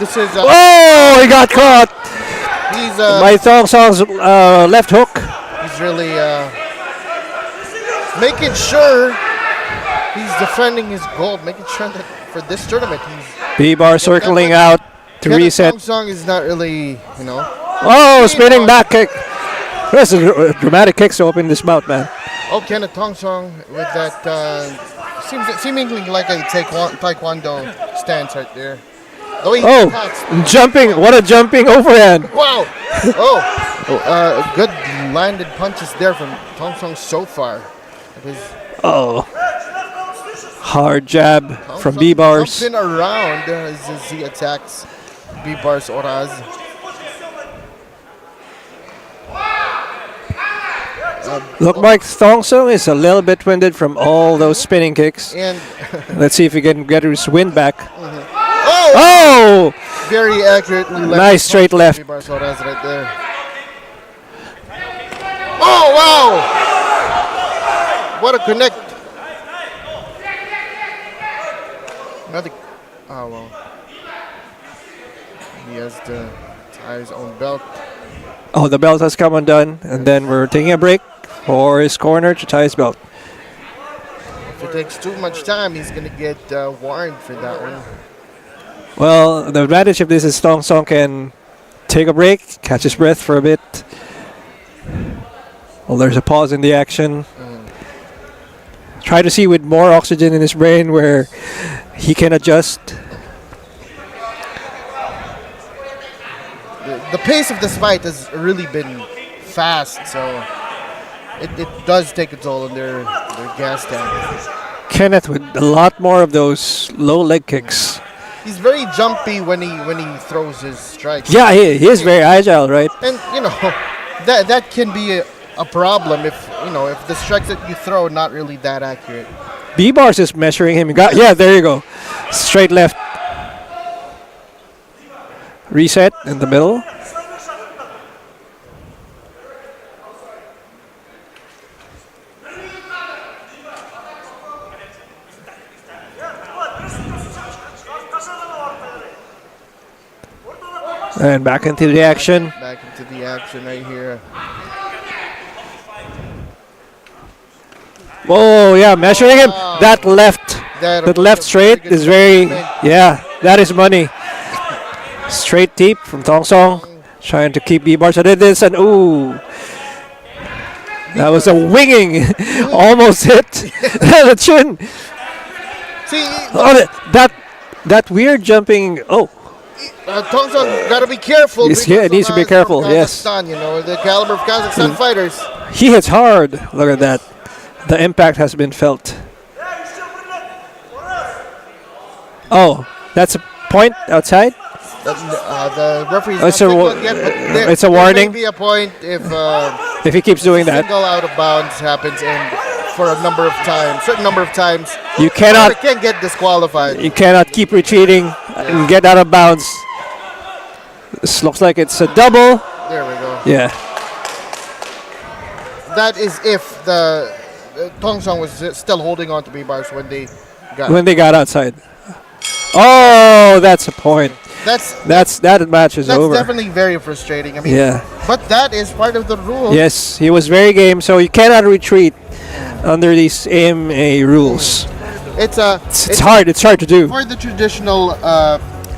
[SPEAKER 8] This is...
[SPEAKER 3] oh, he got caught!
[SPEAKER 8] He's
[SPEAKER 3] by Tong Song's left hook.
[SPEAKER 8] He's really making sure he's defending his gold, making sure that for this tournament he's...
[SPEAKER 3] B-Bar circling out to reset.
[SPEAKER 8] Tong Song is not really,
[SPEAKER 3] Oh, spinning back kick. That's a dramatic kicks to open this bout, man.
[SPEAKER 8] Oh, Kenneth Tongsong with that seemingly like a taekwondo stance right there. The way he attacks.
[SPEAKER 3] Jumping! What a jumping overhand!
[SPEAKER 8] Wow! Good landed punches there from Tongsong so far.
[SPEAKER 3] Hard jab from
[SPEAKER 8] Tongsong
[SPEAKER 3] B-bars.
[SPEAKER 8] jumping around as he attacks B-bars Oraz.
[SPEAKER 3] Look like Thongsong is a little bit winded from all those spinning kicks.
[SPEAKER 8] And
[SPEAKER 3] Let's see if he can get his wind back.
[SPEAKER 8] oh! Very accurately left.
[SPEAKER 3] Nice straight left.
[SPEAKER 8] B-bars Oraz right there. Oh, wow! What a connect. Another. Oh, well. He has to tie his own belt.
[SPEAKER 3] Oh, the belt has come undone, and then we're taking a break for his corner to tie his belt.
[SPEAKER 8] If it takes too much time, he's going to get warned for that one.
[SPEAKER 3] Well, the advantage of this is Tongsong can take a break, catch his breath for a bit. Well, there's a pause in the action. Try to see with more oxygen in his brain where he can adjust.
[SPEAKER 8] The pace of this fight has really been fast, so it does take a toll on their gas tank.
[SPEAKER 3] Kenneth with a lot more of those low leg kicks.
[SPEAKER 8] He's very jumpy when he throws his strikes.
[SPEAKER 3] Yeah, he is very agile, right?
[SPEAKER 8] And that can be a problem if the strikes that you throw are not really that accurate.
[SPEAKER 3] B-bars is measuring him. Yeah, there you go. Straight left. Reset in the middle. And back into the action.
[SPEAKER 8] Back into the action right here.
[SPEAKER 3] Oh yeah, measuring him. That left straight is very, yeah, that is money. Straight deep from Tongsong, trying to keep B-bars at this, and ooh, that was a winging, almost hit the chin.
[SPEAKER 8] See,
[SPEAKER 3] that weird jumping. Oh,
[SPEAKER 8] Tongsong gotta be careful.
[SPEAKER 3] He needs to be careful. Yes,
[SPEAKER 8] the caliber of Kazakhstan fighters.
[SPEAKER 3] He hits hard. Look at that. The impact has been felt. Oh, that's a point outside.
[SPEAKER 8] The referee's
[SPEAKER 3] It's
[SPEAKER 8] not
[SPEAKER 3] a
[SPEAKER 8] signaled yet, but
[SPEAKER 3] it's a
[SPEAKER 8] there
[SPEAKER 3] warning.
[SPEAKER 8] may be a point if
[SPEAKER 3] If he keeps doing that.
[SPEAKER 8] single out of bounds happens, and for a certain number of times,
[SPEAKER 3] You cannot.
[SPEAKER 8] they can't get disqualified.
[SPEAKER 3] You cannot keep retreating and get out of bounds. This looks like it's a double.
[SPEAKER 8] There we go.
[SPEAKER 3] Yeah.
[SPEAKER 8] That is if the Tongsong was still holding on to B-bars when they
[SPEAKER 3] got outside. Oh, that's a point. That match is over.
[SPEAKER 8] That's definitely very frustrating. I mean,
[SPEAKER 3] Yeah.
[SPEAKER 8] But that is part of the rule.
[SPEAKER 3] Yes, he was very game, so you cannot retreat under these AMA rules.
[SPEAKER 8] It's
[SPEAKER 3] hard. It's hard to do.
[SPEAKER 8] For the traditional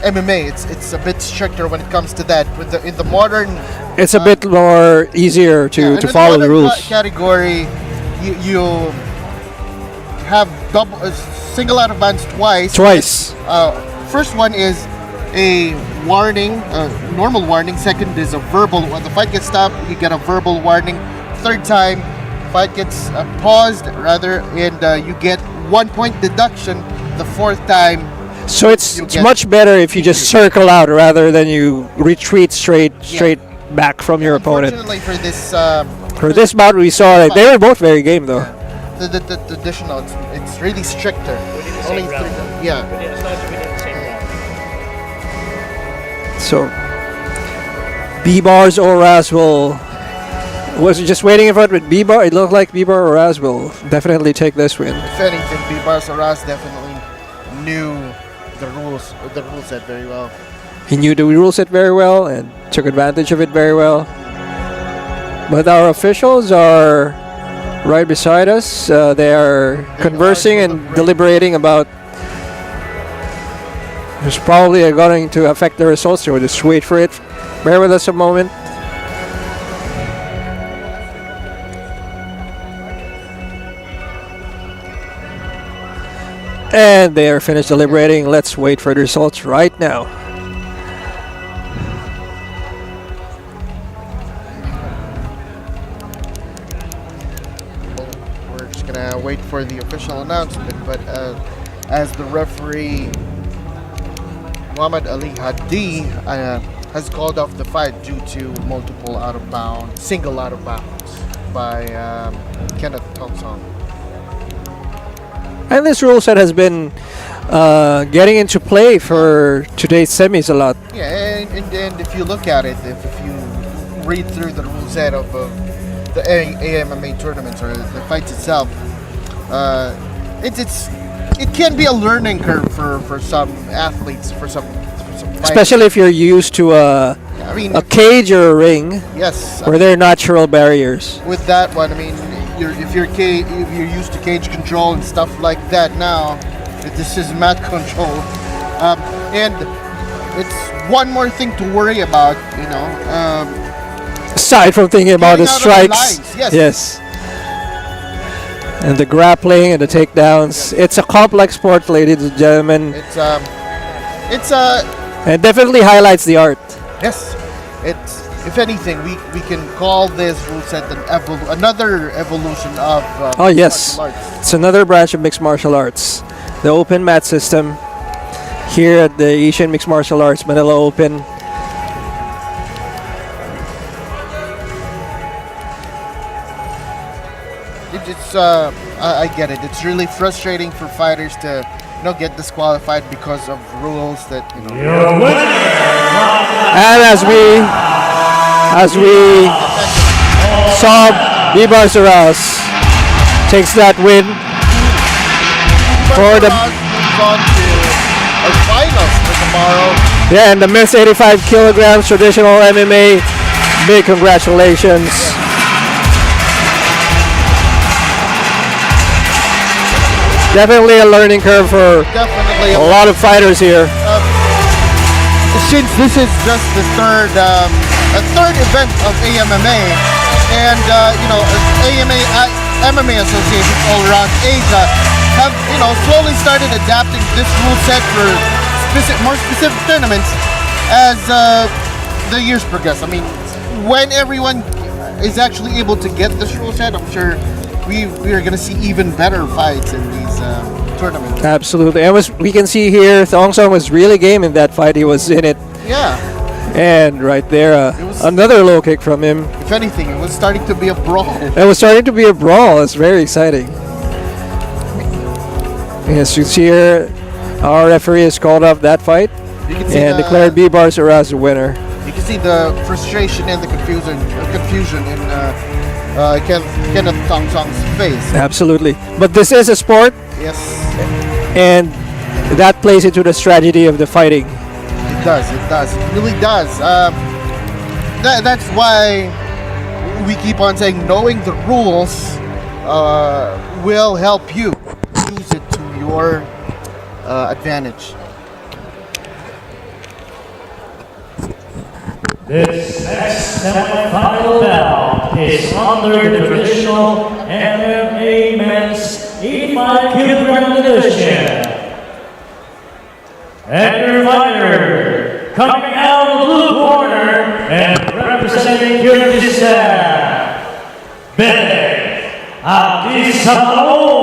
[SPEAKER 8] MMA, it's a bit stricter when it comes to that. In the modern,
[SPEAKER 3] It's a bit more easier to follow the rules.
[SPEAKER 8] Category, you have single out of bounds twice. First one is a warning, normal warning. Second is a verbal. When the fight gets stopped, you get a verbal warning. Third time, fight gets paused rather, and you get 1 point deduction. The fourth time.
[SPEAKER 3] So it's much better if you just circle out rather than you retreat straight back from your opponent.
[SPEAKER 8] Unfortunately
[SPEAKER 3] For this bout, we saw that they were both very game though.
[SPEAKER 8] The additional, it's really stricter. Only three. Yeah.
[SPEAKER 3] So B-bars or Raz was just waiting in front with B-bar. It looked like B-bar or Raz will definitely take this win.
[SPEAKER 8] If anything, B-bars or Raz definitely knew the rules set very well.
[SPEAKER 3] He knew the rule set very well and took advantage of it very well. But our officials are right beside us. They are conversing and deliberating about who's probably going to affect the results. So we'll just wait for it. Bear with us a moment. And they are finished deliberating. Let's wait for the results right now.
[SPEAKER 8] We're just gonna wait for the official announcement, but as the referee Muhammad Ali Hadi has called off the fight due to multiple single out of bounds by Kenneth Thompson.
[SPEAKER 3] And this rule set has been getting into play for today's semis a lot.
[SPEAKER 8] Yeah, and if you look at it, if you read through the rule set of the AMMA tournaments or the fights itself, it can be a learning curve for some athletes, for some fighters.
[SPEAKER 3] Especially if you're used to a cage or a ring.
[SPEAKER 8] Yes.
[SPEAKER 3] Where there are natural barriers.
[SPEAKER 8] With that one, I mean, if you're used to cage control and stuff like that now, this is mat control, and it's one more thing to worry about,
[SPEAKER 3] aside from thinking about the strikes,
[SPEAKER 8] yes.
[SPEAKER 3] And the grappling and the takedowns. It's a complex sport, ladies and gentlemen. It definitely highlights the art.
[SPEAKER 8] Yes, if anything, we can call this rule set another evolution of
[SPEAKER 3] oh yes,
[SPEAKER 8] martial arts.
[SPEAKER 3] It's another branch of mixed martial arts. The open mat system here at the Asian Mixed Martial Arts Manila Open.
[SPEAKER 8] I get it. It's really frustrating for fighters to get disqualified because of rules that
[SPEAKER 3] And as we saw, Bibar Saras takes that win for the
[SPEAKER 8] finals for tomorrow.
[SPEAKER 3] Yeah, and the men's 85 kilograms traditional MMA. Big congratulations. Definitely a learning curve for a lot of fighters here.
[SPEAKER 8] Since this is just the third event of AMMA, and MMA associations all around Asia have slowly started adapting this rule set for more specific tournaments as the years progress. I mean, when everyone is actually able to get this rule set, I'm sure we are going to see even better fights in these tournaments.
[SPEAKER 3] Absolutely. And we can see here, Thong Song was really game in that fight. He was in it.
[SPEAKER 8] Yeah.
[SPEAKER 3] And right there, another low kick from him.
[SPEAKER 8] If anything, it was starting to be a brawl.
[SPEAKER 3] It was starting to be a brawl. It's very exciting. Yes, you see here, our referee has called off that fight and declared Bibar Saras the winner.
[SPEAKER 8] You can see the frustration and the confusion in Kenneth Thong Song's face.
[SPEAKER 3] Absolutely. But this is a sport.
[SPEAKER 8] Yes.
[SPEAKER 3] And that plays into the strategy of the fighting.
[SPEAKER 8] It does. It really does. That's why we keep on saying knowing the rules will help you use it to your advantage.
[SPEAKER 1] This next semi-final bout is under the traditional MMA men's 85 kilogram division. And your fighter, coming out of the blue corner and representing Kyrgyzstan, Benek Abdisamaro.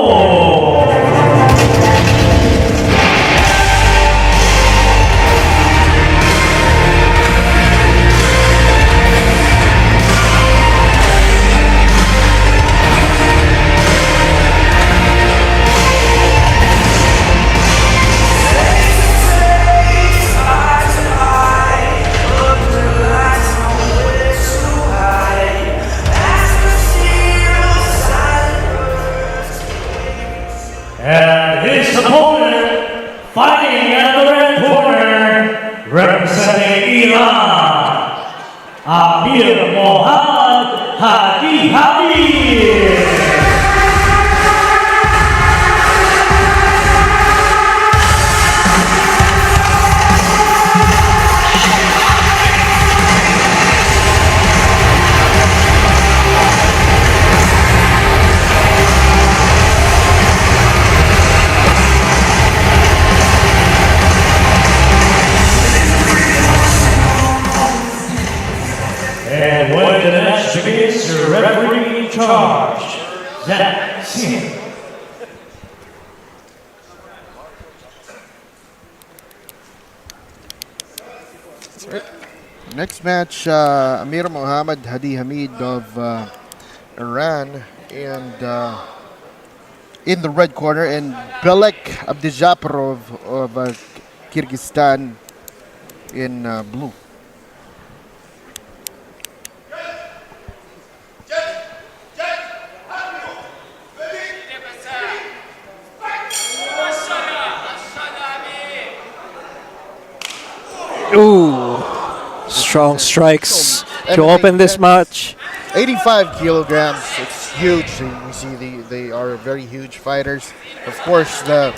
[SPEAKER 1] And his opponent, fighting at the red corner, representing Iran, Amir Mohammad Hadi Hadi. And when the match begins, the referee in charge, Zach Sim.
[SPEAKER 8] Next match, Amir Mohammad Hadi Hamid of Iran and in the red corner, and Belek Abdijaparov of Kyrgyzstan in blue.
[SPEAKER 3] Ooh, strong strikes to open this match.
[SPEAKER 8] 85 kilograms. It's huge. You see, they are very huge fighters. Of course, the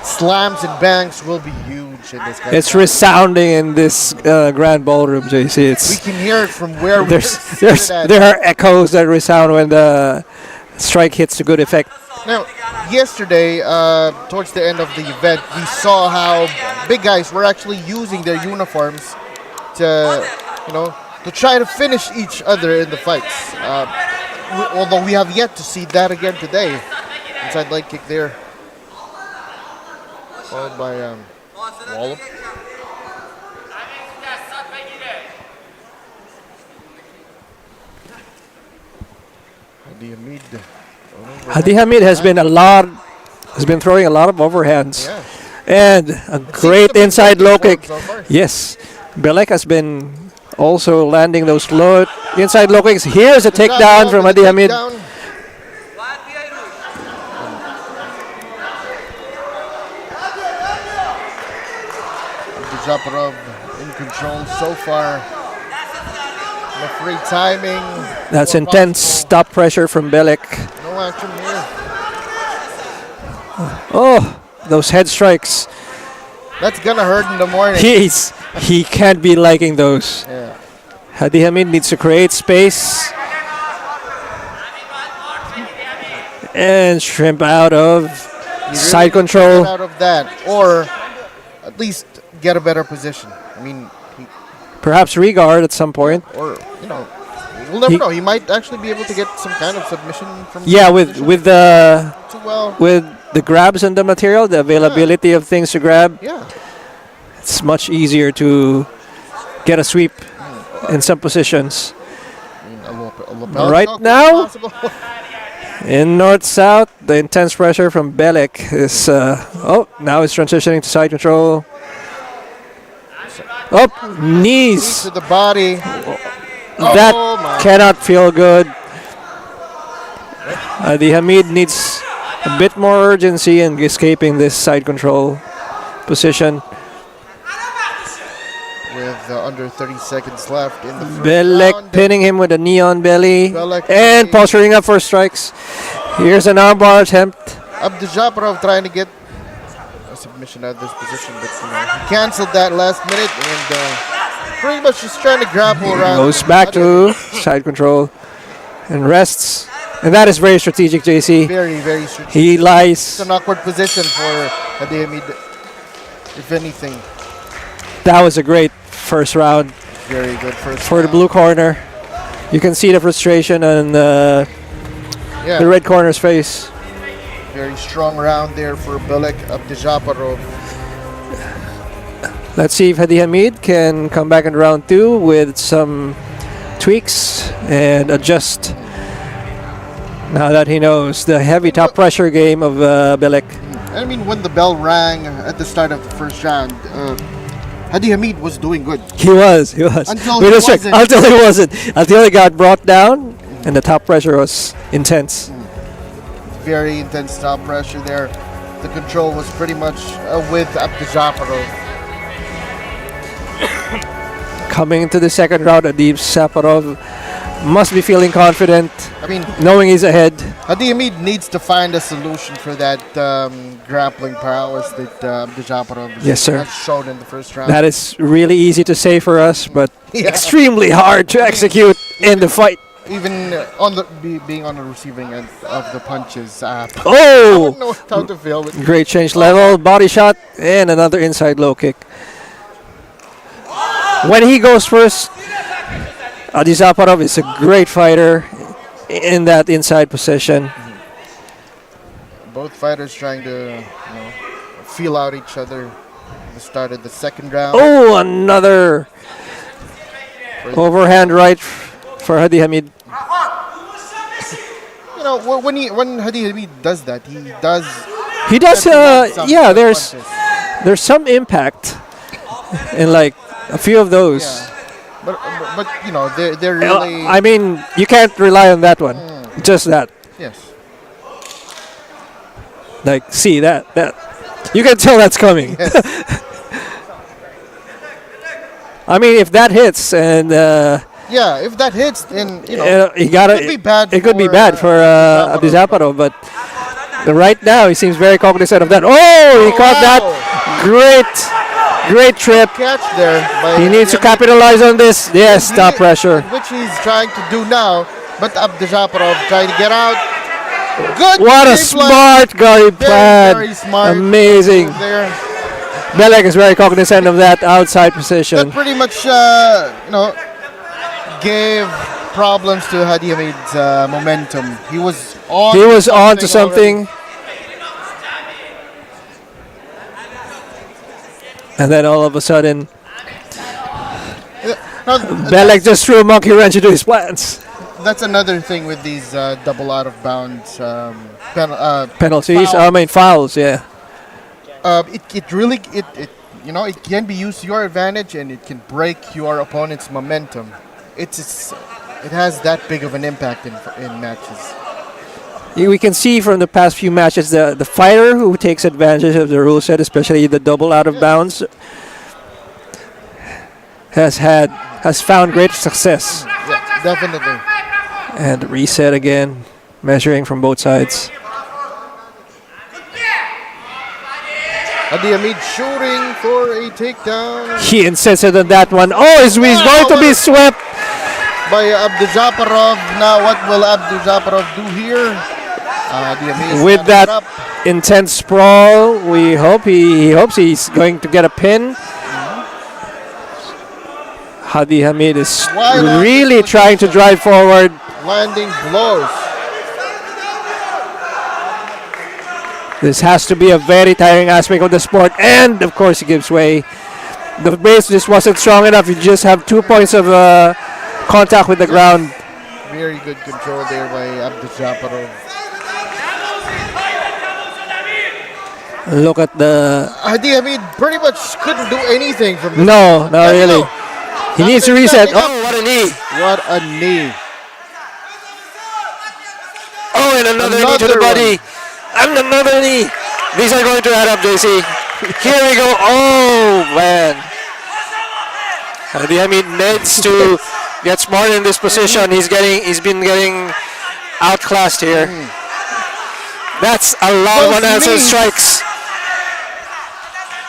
[SPEAKER 8] slams and bangs will be huge in this.
[SPEAKER 3] It's resounding in this Grand Ballroom, JC.
[SPEAKER 8] We can hear it from where we
[SPEAKER 3] there are echoes that resound when the strike hits to good effect.
[SPEAKER 8] Now, yesterday, towards the end of the event, we saw how big guys were actually using their uniforms to, to try to finish each other in the fights. Although we have yet to see that again today. Inside leg kick there, followed by Wallop. Hadi Hamid.
[SPEAKER 3] Hadi Hamid has been throwing a lot of overhands, and a great inside low kick. Yes, Belek has been also landing those inside low kicks. Here's a takedown from Hadi Hamid.
[SPEAKER 8] Abdijaparov in control so far. Referee timing.
[SPEAKER 3] That's intense top pressure from Belek.
[SPEAKER 8] No action here.
[SPEAKER 3] Oh, those head strikes.
[SPEAKER 8] That's gonna hurt in the morning.
[SPEAKER 3] He can't be liking those.
[SPEAKER 8] Yeah.
[SPEAKER 3] Hadi Hamid needs to create space and shrimp out of side control.
[SPEAKER 8] Get out of that, or at least get a better position. I mean,
[SPEAKER 3] perhaps regard at some point.
[SPEAKER 8] Or we'll never know. He might actually be able to get some kind of submission from.
[SPEAKER 3] Yeah, with the grabs and the material, the availability of things to grab.
[SPEAKER 8] Yeah,
[SPEAKER 3] it's much easier to get a sweep in some positions. Right now, in north-south, the intense pressure from Belek is. Now it's transitioning to side control. Knees
[SPEAKER 8] to the body.
[SPEAKER 3] That cannot feel good. Hadi Hamid needs a bit more urgency in escaping this side control position.
[SPEAKER 8] With under 30 seconds left in the first
[SPEAKER 3] Belek
[SPEAKER 8] round.
[SPEAKER 3] pinning him with a knee on belly
[SPEAKER 8] Belek
[SPEAKER 3] and posturing up for strikes. Here's an armbar attempt.
[SPEAKER 8] Abdijaparov trying to get a submission out of this position, but he canceled that last minute and pretty much just trying to grapple around.
[SPEAKER 3] Goes back to side control and rests. And that is very strategic, JC.
[SPEAKER 8] Very, very strategic.
[SPEAKER 3] He lies.
[SPEAKER 8] It's an awkward position for Hadi Hamid, if anything.
[SPEAKER 3] That was a great first round.
[SPEAKER 8] Very good first
[SPEAKER 3] for
[SPEAKER 8] round.
[SPEAKER 3] the blue corner. You can see the frustration on the red corner's face.
[SPEAKER 8] Very strong round there for Belek Abdijaparov.
[SPEAKER 3] Let's see if Hadi Hamid can come back in round two with some tweaks and adjust. Now that he knows the heavy top pressure game of Belek.
[SPEAKER 8] I mean, when the bell rang at the start of the first round, Hadi Hamid was doing good.
[SPEAKER 3] He was.
[SPEAKER 8] Until he wasn't.
[SPEAKER 3] Until he got brought down, and the top pressure was intense.
[SPEAKER 8] Very intense top pressure there. The control was pretty much with Abdijaparov.
[SPEAKER 3] Coming into the second round, Abdijaparov must be feeling confident.
[SPEAKER 8] I mean,
[SPEAKER 3] knowing he's ahead.
[SPEAKER 8] Hadi Hamid needs to find a solution for that grappling prowess that Abdijaparov has shown in the first round.
[SPEAKER 3] That is really easy to say for us, but extremely hard to execute in the fight.
[SPEAKER 8] Even being on the receiving end of the punches. I
[SPEAKER 3] Oh!
[SPEAKER 8] don't know how to feel.
[SPEAKER 3] Great change level, body shot, and another inside low kick. When he goes first, Adi Zaparov is a great fighter in that inside position.
[SPEAKER 8] Both fighters trying to feel out each other at the start of the second round.
[SPEAKER 3] Oh, another overhand right for Hadi Hamid.
[SPEAKER 8] When Hadi Hamid does that,
[SPEAKER 3] He does.
[SPEAKER 8] Some
[SPEAKER 3] Yeah,
[SPEAKER 8] good
[SPEAKER 3] there's
[SPEAKER 8] punches.
[SPEAKER 3] some impact in like a few of those.
[SPEAKER 8] Yeah. But they're really.
[SPEAKER 3] I mean, you can't rely on that one. Just that.
[SPEAKER 8] Yes.
[SPEAKER 3] Like, see that. You can tell that's coming.
[SPEAKER 8] Yes.
[SPEAKER 3] I mean, if that hits and
[SPEAKER 8] Yeah, if that hits, then
[SPEAKER 3] you gotta.
[SPEAKER 8] It could be bad.
[SPEAKER 3] It could be bad for Abdi Zaparov, but right now he seems very cognizant of that. Oh, he caught that. Great trip.
[SPEAKER 8] Catch there.
[SPEAKER 3] He needs to capitalize on this. Yes, top pressure.
[SPEAKER 8] Which he's trying to do now, but Abdi Zaparov trying to get out. Good.
[SPEAKER 3] What a
[SPEAKER 8] game plan.
[SPEAKER 3] smart guard plan.
[SPEAKER 8] Very smart.
[SPEAKER 3] Amazing.
[SPEAKER 8] move there.
[SPEAKER 3] Belek is very cognizant of that outside
[SPEAKER 8] That
[SPEAKER 3] position.
[SPEAKER 8] pretty much, gave problems to Hadi Hamid's momentum. He was on.
[SPEAKER 3] He was on to
[SPEAKER 8] already.
[SPEAKER 3] something. And then all of a sudden,
[SPEAKER 8] Now,
[SPEAKER 3] Belek just threw a monkey wrench into his plans.
[SPEAKER 8] that's another thing with these double out of bounds
[SPEAKER 3] Penalties,
[SPEAKER 8] fouls.
[SPEAKER 3] fouls, yeah.
[SPEAKER 8] It really it can be used to your advantage, and it can break your opponent's momentum. It has that big of an impact in matches.
[SPEAKER 3] We can see from the past few matches the fighter who takes advantage of the rule set, especially the double out of bounds, has found great success.
[SPEAKER 8] Yeah, definitely.
[SPEAKER 3] And reset again, measuring from both sides.
[SPEAKER 8] Hadi Hamid shooting for a takedown
[SPEAKER 3] He insisted on that one. Oh, he's going to be swept.
[SPEAKER 8] by Abdi Zaparov. Now, what will Abdi Zaparov do here? Hadi Hamid
[SPEAKER 3] With
[SPEAKER 8] standing
[SPEAKER 3] that
[SPEAKER 8] up.
[SPEAKER 3] intense sprawl, he hopes he's going to get a pin. Hadi Hamid is
[SPEAKER 8] Why not?
[SPEAKER 3] really trying to drive forward.
[SPEAKER 8] Landing blows.
[SPEAKER 3] This has to be a very tiring aspect of the sport, and of course he gives way. The base just wasn't strong enough. You just have 2 points of contact with the ground.
[SPEAKER 8] Very good control there by Abdi Zaparov.
[SPEAKER 3] Look at the
[SPEAKER 8] Hadi Hamid pretty much couldn't do anything from this.
[SPEAKER 3] no, not really. He needs to reset.
[SPEAKER 8] Standing up.
[SPEAKER 3] Oh, what a knee!
[SPEAKER 8] What a knee.
[SPEAKER 3] Oh, and another knee to the
[SPEAKER 8] Another
[SPEAKER 3] body. And another knee. These are going to add up, JC. Here we go. Oh, man. Hadi Hamid needs to get smart in this position. He's been getting outclassed here. That's a lot of
[SPEAKER 8] Those
[SPEAKER 3] unanswered
[SPEAKER 8] knees.
[SPEAKER 3] strikes.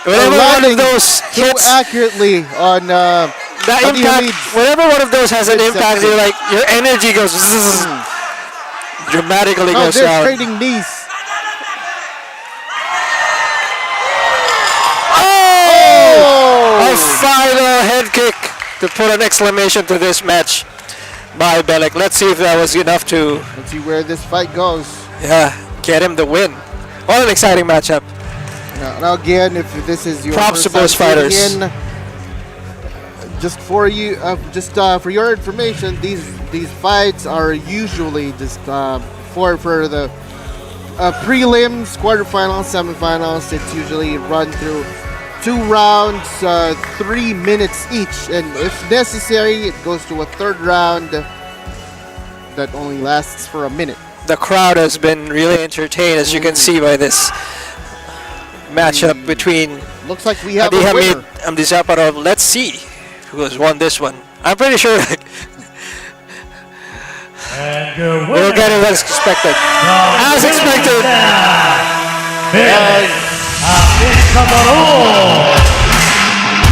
[SPEAKER 3] Whenever one of
[SPEAKER 8] Landing
[SPEAKER 3] those
[SPEAKER 8] so
[SPEAKER 3] hits,
[SPEAKER 8] accurately on
[SPEAKER 3] that
[SPEAKER 8] Hadi
[SPEAKER 3] impact,
[SPEAKER 8] Hamid's
[SPEAKER 3] whenever one of those has an
[SPEAKER 8] midsection.
[SPEAKER 3] impact, you're like, your energy goes zzz, dramatically
[SPEAKER 8] No,
[SPEAKER 3] goes
[SPEAKER 8] they're
[SPEAKER 3] down.
[SPEAKER 8] trading knees.
[SPEAKER 3] A final head kick to put an exclamation to this match by Belek. Let's see if that was enough to
[SPEAKER 8] Let's see where this fight goes.
[SPEAKER 3] get him the win. What an exciting matchup.
[SPEAKER 8] Now again, if this is your
[SPEAKER 3] Props to
[SPEAKER 8] first
[SPEAKER 3] both
[SPEAKER 8] time tuning
[SPEAKER 3] fighters.
[SPEAKER 8] in, just for you, for your information, these fights are usually just for the prelims, quarterfinals, semifinals. It's usually run through 2 rounds, 3 minutes each, and if necessary, it goes to a third round that only lasts for a minute.
[SPEAKER 3] The crowd has been really entertained, as you can see by this matchup between
[SPEAKER 8] Looks like we have
[SPEAKER 3] Hadi
[SPEAKER 8] a
[SPEAKER 3] Hamid
[SPEAKER 8] winner.
[SPEAKER 3] and Zaparov. Let's see who has won this one. I'm pretty sure
[SPEAKER 1] And your
[SPEAKER 3] we'll
[SPEAKER 1] winner
[SPEAKER 3] get it as expected. As expected.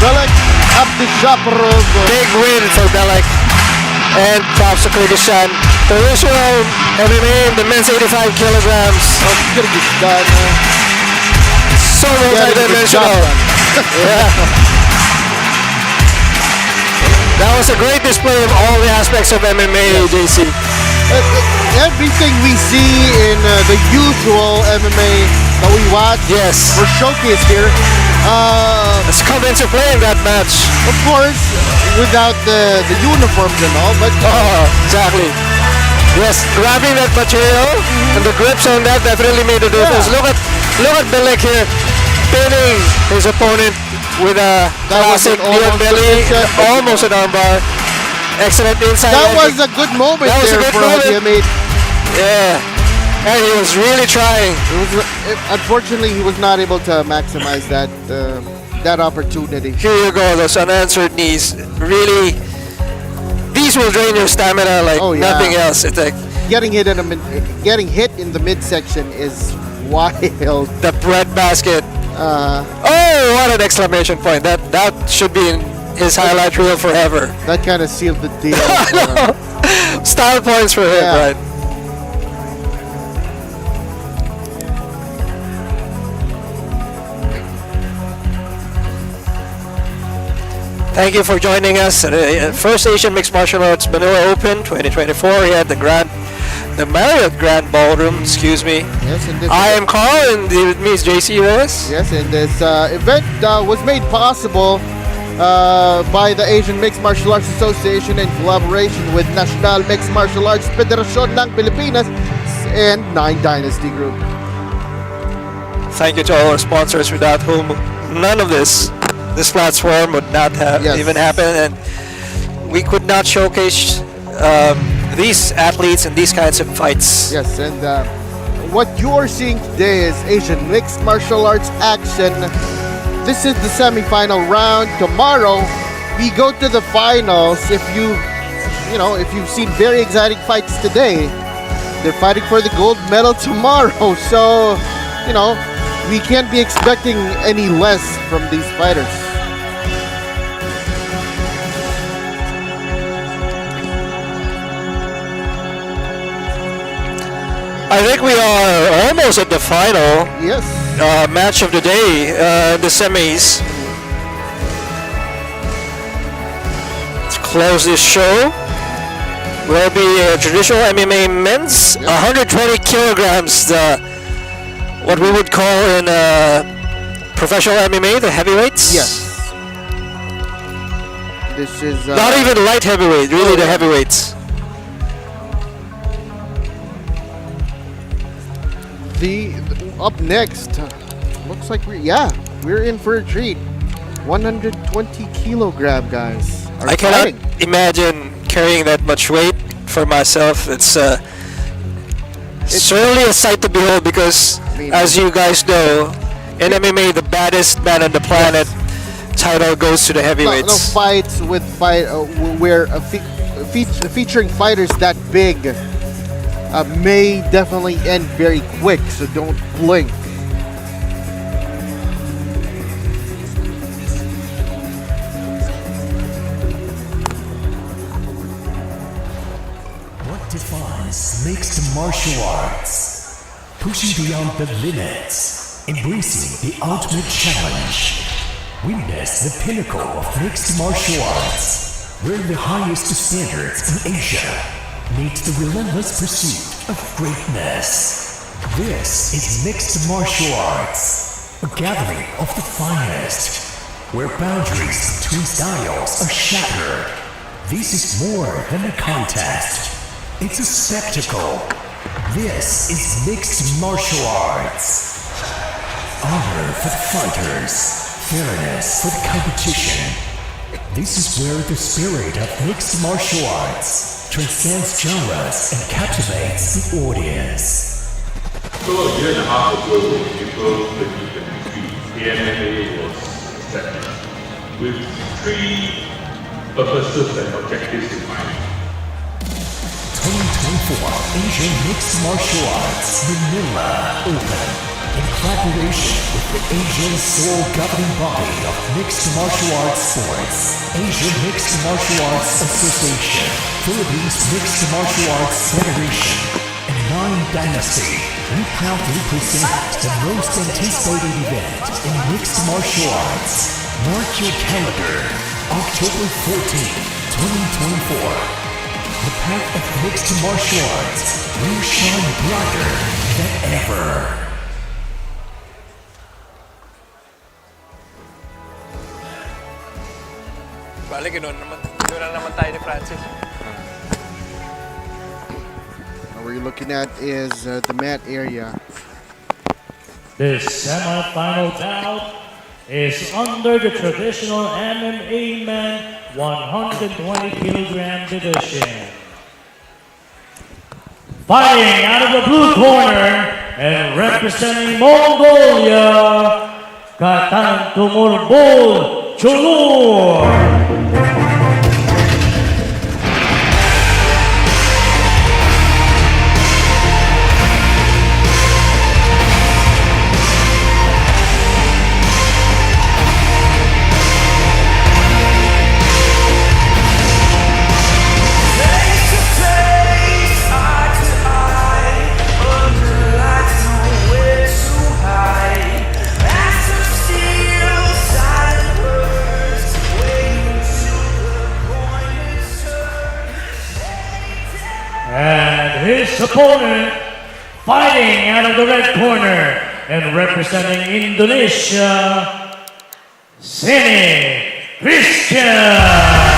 [SPEAKER 8] Belek Abdi Zaparov.
[SPEAKER 3] Big win for Belek. And props to Kyrgyzstan. The original MMA in the men's 85 kilograms.
[SPEAKER 8] Kyrgyzstan.
[SPEAKER 3] So multi-dimensional. Yeah. That was a great display of all the aspects of MMA, JC.
[SPEAKER 8] Everything we see in the usual MMA that we watch or showcase here.
[SPEAKER 3] It's come into play in that match.
[SPEAKER 8] Of course, without the uniforms and all, but
[SPEAKER 3] exactly. Yes, grabbing that material and the grips on that definitely made a difference. Look at Bilek here, pinning his opponent with a classic Leon belly, almost an armbar. Excellent inside.
[SPEAKER 8] That was a good moment for Hajime.
[SPEAKER 3] Yeah, and he was really trying.
[SPEAKER 8] Unfortunately, he was not able to maximize that opportunity.
[SPEAKER 3] Here you go, those unanswered knees. Really, these will drain your stamina like nothing else. It's like
[SPEAKER 8] getting hit in the midsection is wild.
[SPEAKER 3] The breadbasket. Oh, what an exclamation point! That should be in his highlight reel forever.
[SPEAKER 8] That kind of sealed the deal.
[SPEAKER 3] Style points for him, right? Thank you for joining us at the first Asian Mixed Martial Arts Manila Open 2024 here at the Marriott Grand Ballroom. Excuse me.
[SPEAKER 8] Yes, and
[SPEAKER 3] I am Carl, and with me is JC Reyes.
[SPEAKER 8] Yes, and this event was made possible by the Asian Mixed Martial Arts Association in collaboration with National Mixed Martial Arts Federasyon ng Pilipinas and Nine Dynasty Group.
[SPEAKER 3] Thank you to all our sponsors, without whom none of this platform would not have even happened, and we could not showcase these athletes and these kinds of fights.
[SPEAKER 8] Yes, and what you're seeing today is Asian Mixed Martial Arts action. This is the semi-final round. Tomorrow, we go to the finals. If you've seen very exciting fights today, they're fighting for the gold medal tomorrow. So, we can't be expecting any less from these fighters.
[SPEAKER 3] I think we are almost at the final.
[SPEAKER 8] Yes.
[SPEAKER 3] Match of the day, the semis. Let's close this show. Will be a traditional MMA men's 120 kilograms. What we would call in professional MMA the heavyweights.
[SPEAKER 8] Yes. This is
[SPEAKER 3] not even light heavyweight, really the heavyweights.
[SPEAKER 8] Up next, looks like we're in for a treat. 120 kilogram guys.
[SPEAKER 3] I cannot imagine carrying that much weight for myself. It's certainly a sight to behold because, as you guys know, in MMA, the baddest man on the planet title goes to the heavyweights.
[SPEAKER 8] No fights with where featuring fighters that big may definitely end very quick, so don't blink.
[SPEAKER 5] What defines mixed martial arts? Pushing beyond the limits, embracing the ultimate challenge. Witness the pinnacle of mixed martial arts, where the highest standards in Asia meet the relentless pursuit of greatness. This is mixed martial arts, a gathering of the finest, where boundaries between styles are shattered. This is more than a contest. It's a spectacle. This is mixed martial arts. Honor for the fighters, fairness for the competition. This is where the spirit of mixed martial arts transcends genres and captivates the audience.
[SPEAKER 6] So a year and a half ago, in April 2023, AMMA was established with three purposes and objectives in mind.
[SPEAKER 5] 2024 Asian Mixed Martial Arts Manila Open, in collaboration with the Asian sole governing body of mixed martial arts sports, Asian Mixed Martial Arts Association, Philippines Mixed Martial Arts Federation, and Nine Dynasty. We proudly present the most anticipated event in mixed martial arts. Mark your calendar, October 14th 2024. The path of mixed martial arts will shine brighter than ever.
[SPEAKER 2] Bale, ganoon naman tayo ni Francis.
[SPEAKER 8] What we're looking at is the mat area.
[SPEAKER 1] This semi-final bout is under the traditional MMA men 120 kilogram division. Fighting out of the blue corner and representing Mongolia, Katantumurbold Cholor. And his opponent, fighting out of the red corner and representing Indonesia, Seni Christian.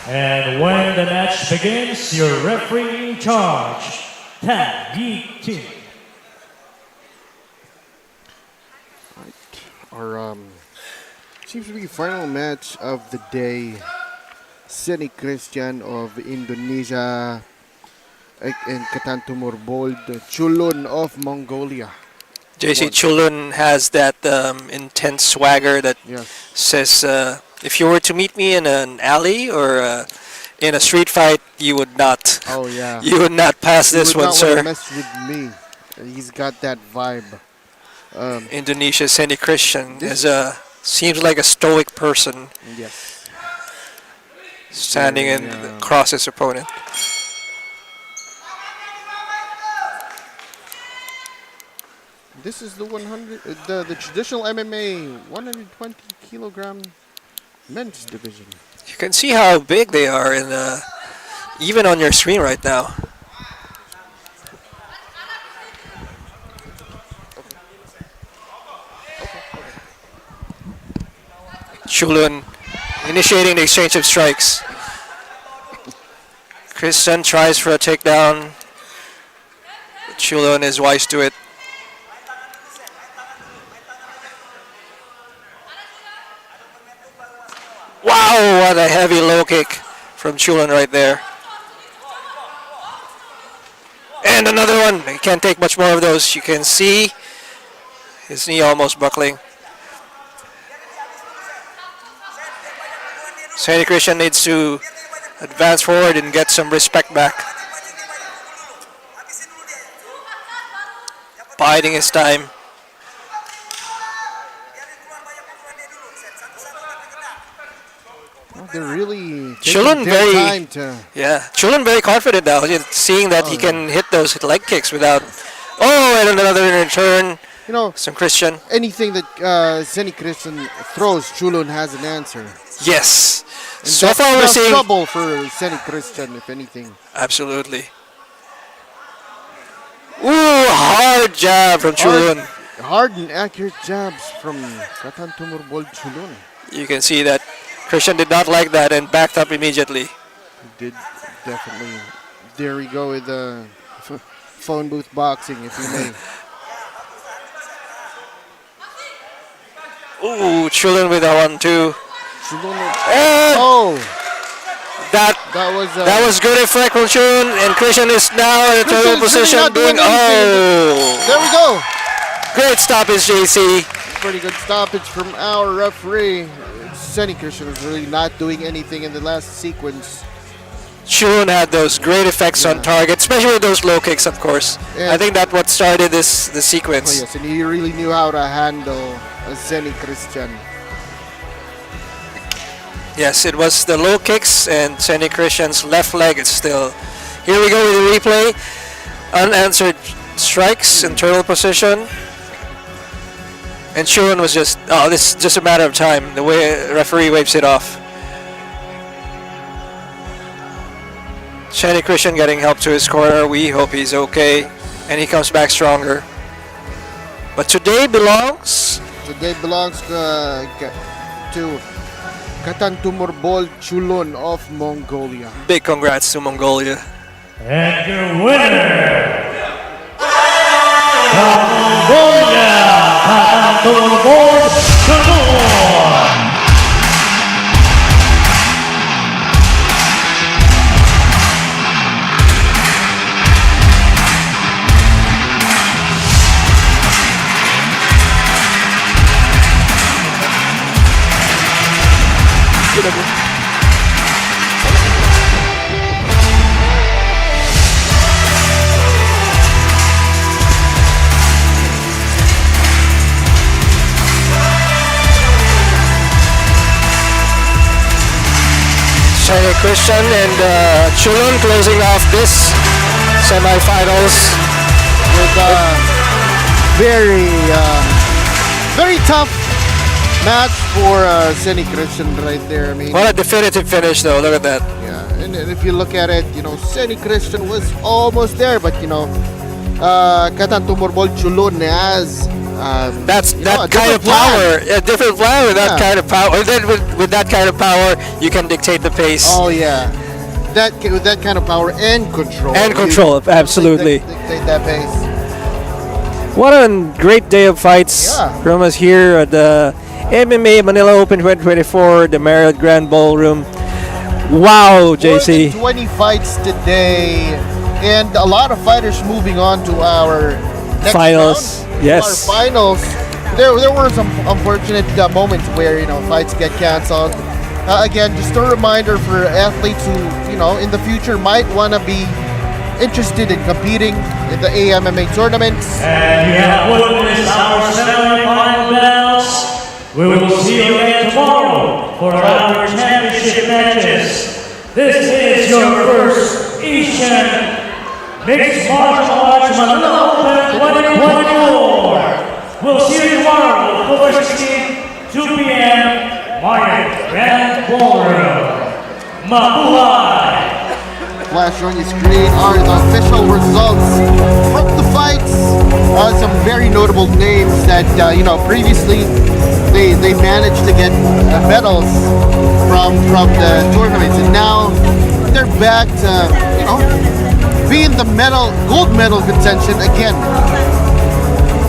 [SPEAKER 1] And when the match begins, your referee in charge, Tan Yi Ting.
[SPEAKER 8] Our seems to be final match of the day. Seni Christian of Indonesia and Katantumurbold Chulun of Mongolia.
[SPEAKER 3] JC Chulun has that intense swagger that says, if you were to meet me in an alley or in a street fight, you would not.
[SPEAKER 8] Oh yeah.
[SPEAKER 3] You would not pass this one, sir.
[SPEAKER 8] Mess with me. He's got that vibe.
[SPEAKER 3] Indonesia's Seni Christian seems like a stoic person.
[SPEAKER 8] Yes.
[SPEAKER 3] Standing across his opponent.
[SPEAKER 8] This is the 100, the traditional MMA 120 kilogram men's division.
[SPEAKER 3] You can see how big they are, in even on your screen right now. Chulun initiating the exchange of strikes. Christian tries for a takedown. Chulun is wise to it. Wow, what a heavy low kick from Chulun right there. And another one. He can't take much more of those. You can see his knee almost buckling. Seni Christian needs to advance forward and get some respect back. Biding his time.
[SPEAKER 8] Well, they're really
[SPEAKER 3] Chulun
[SPEAKER 8] taking their time to...
[SPEAKER 3] Chulun very confident now, seeing that he can hit those leg kicks without... Oh, and another return.
[SPEAKER 8] You know,
[SPEAKER 3] some Christian.
[SPEAKER 8] Anything that Seni Christian throws, Chulun has an answer.
[SPEAKER 3] Yes.
[SPEAKER 8] And
[SPEAKER 3] so
[SPEAKER 8] that's
[SPEAKER 3] far we're seeing
[SPEAKER 8] trouble for Seni Christian, if anything.
[SPEAKER 3] Absolutely. Ooh, hard jab from Chulun.
[SPEAKER 8] Hard and accurate jabs from Katantumurbold Chulun.
[SPEAKER 3] You can see that Christian did not like that and backed up immediately.
[SPEAKER 8] He did, definitely. There we go with the phone booth boxing, if you may.
[SPEAKER 3] Ooh, Chulun with a 1-2.
[SPEAKER 8] Oh!
[SPEAKER 3] That was good effect from Chulun, and Christian is now in a total position
[SPEAKER 8] doing There we go!
[SPEAKER 3] Great stoppage, JC.
[SPEAKER 8] Pretty good stoppage from our referee. Seni Christian was really not doing anything in the last sequence.
[SPEAKER 3] Chun had those great effects on target, especially those low kicks, of course.
[SPEAKER 8] Yeah.
[SPEAKER 3] I think that's what started the sequence.
[SPEAKER 8] Oh yes, and he really knew how to handle Zenny Christian.
[SPEAKER 3] Yes, it was the low kicks and Senny Christian's left leg is still. Here we go with the replay. Unanswered strikes in turtle position. And Chun was just, this is just a matter of time. The way referee waves it off. Senny Christian getting help to his corner. We hope he's okay. And he comes back stronger. But today belongs
[SPEAKER 8] to Katantumorbol Chulun of Mongolia.
[SPEAKER 3] Big congrats to Mongolia.
[SPEAKER 1] And your winner, from Mongolia, Katantumorbol Chulun.
[SPEAKER 3] Senny Christian and Chulun closing off this semifinals
[SPEAKER 8] with very tough match for Zenny Christian right there. I mean,
[SPEAKER 3] what a definitive finish, though. Look at that.
[SPEAKER 8] Yeah, and if you look at it, Zenny Christian was almost there, but Katantumorbol Chulun has
[SPEAKER 3] that kind of power, a different plan with that kind of power. Then with that kind of power, you can dictate the pace.
[SPEAKER 8] Oh yeah, with that kind of power and control.
[SPEAKER 3] And control, absolutely.
[SPEAKER 8] Dictate that pace.
[SPEAKER 3] What a great day of fights from us here at the AMMA Manila Open 2024, the Marriott Grand Ballroom. Wow, JC.
[SPEAKER 8] More than 20 fights today, and a lot of fighters moving on to our next
[SPEAKER 3] finals.
[SPEAKER 8] Round.
[SPEAKER 3] Yes.
[SPEAKER 8] Our finals. There were some unfortunate moments where fights get canceled. Again, just a reminder for athletes who in the future might want to be interested in competing in the AMMA tournaments.
[SPEAKER 1] And you have witnessed our semi-final battles. We will see you again tomorrow for our championship matches. This is your first Asian Mixed Martial Arts Manila Open 2024. We'll see you tomorrow, October 16, 2 p.m. Marriott Grand Ballroom. Mabuhay!
[SPEAKER 8] Flash on your screen are the official results from the fights. Some very notable names that previously they managed to get medals from the tournaments, and now they're back to be in the gold medal contention again.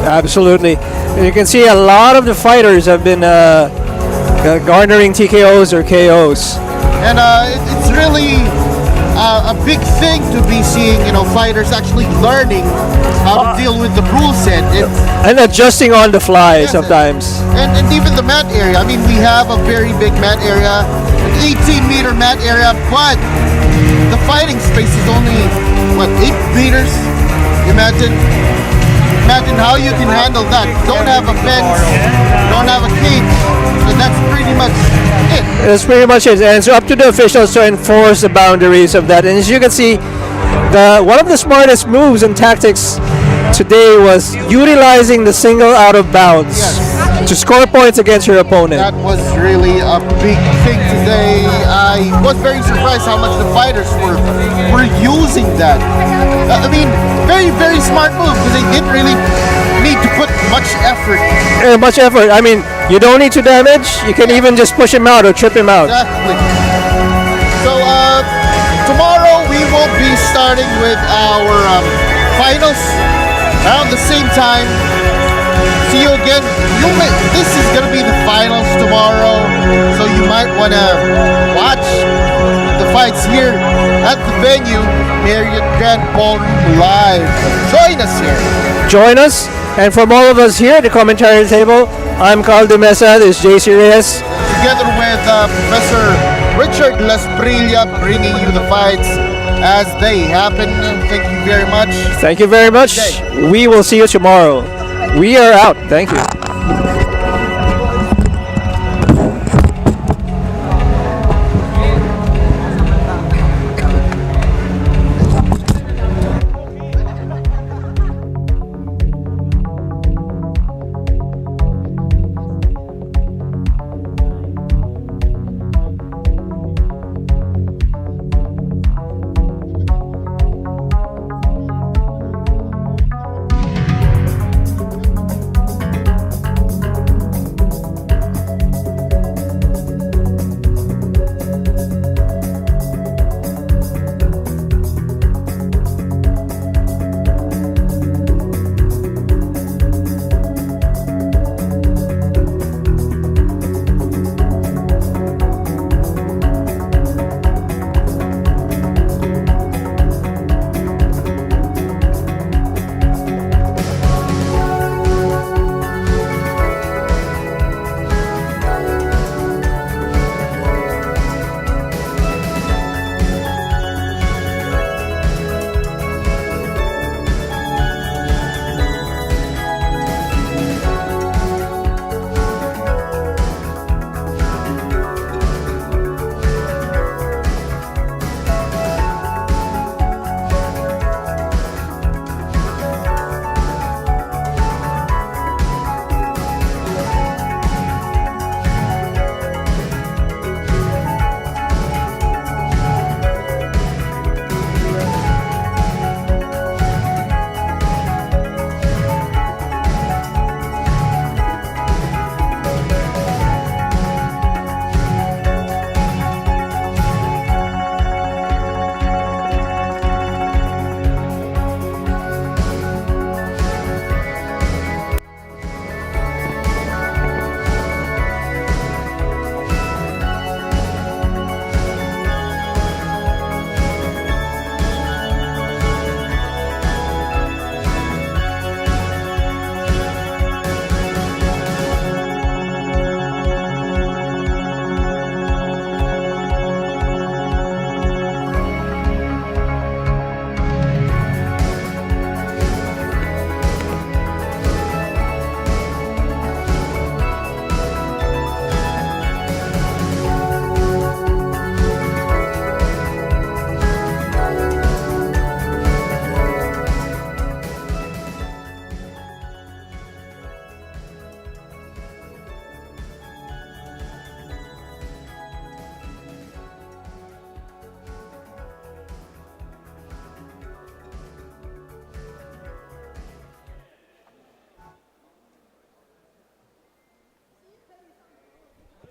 [SPEAKER 3] Absolutely. And you can see a lot of the fighters have been garnering TKOs or KOs.
[SPEAKER 8] And it's really a big thing to be seeing, fighters actually learning how to deal with the rule set.
[SPEAKER 3] And adjusting on the fly sometimes.
[SPEAKER 8] And even the mat area. I mean, we have a very big mat area, an 18-meter mat area, but the fighting space is only, 8 meters? Imagine how you can handle that. Don't have a fence, don't have a cage, so that's pretty much it.
[SPEAKER 3] That's pretty much it, and it's up to the officials to enforce the boundaries of that. And as you can see, one of the smartest moves and tactics today was utilizing the single out of bounds to score points against your opponent.
[SPEAKER 8] That was really a big thing today. I was very surprised how much the fighters were using that. I mean, very, very smart move because they didn't really need to put much effort.
[SPEAKER 3] Much effort. I mean, you don't need to damage. You can even just push him out or trip him out.
[SPEAKER 8] Exactly. So tomorrow we will be starting with our finals around the same time. See you again. This is gonna be the finals tomorrow, so you might wanna watch the fights here at the venue, Marriott Grand Ballroom live. Join us here.
[SPEAKER 3] Join us, and from all of us here at the commentary table, I'm Carl De Mesa. This is JC Reyes.
[SPEAKER 8] Together with Professor Richard Lasprilla bringing you the fights as they happen. Thank you very much.
[SPEAKER 3] Thank you very much. We will see you tomorrow. We are out. Thank you.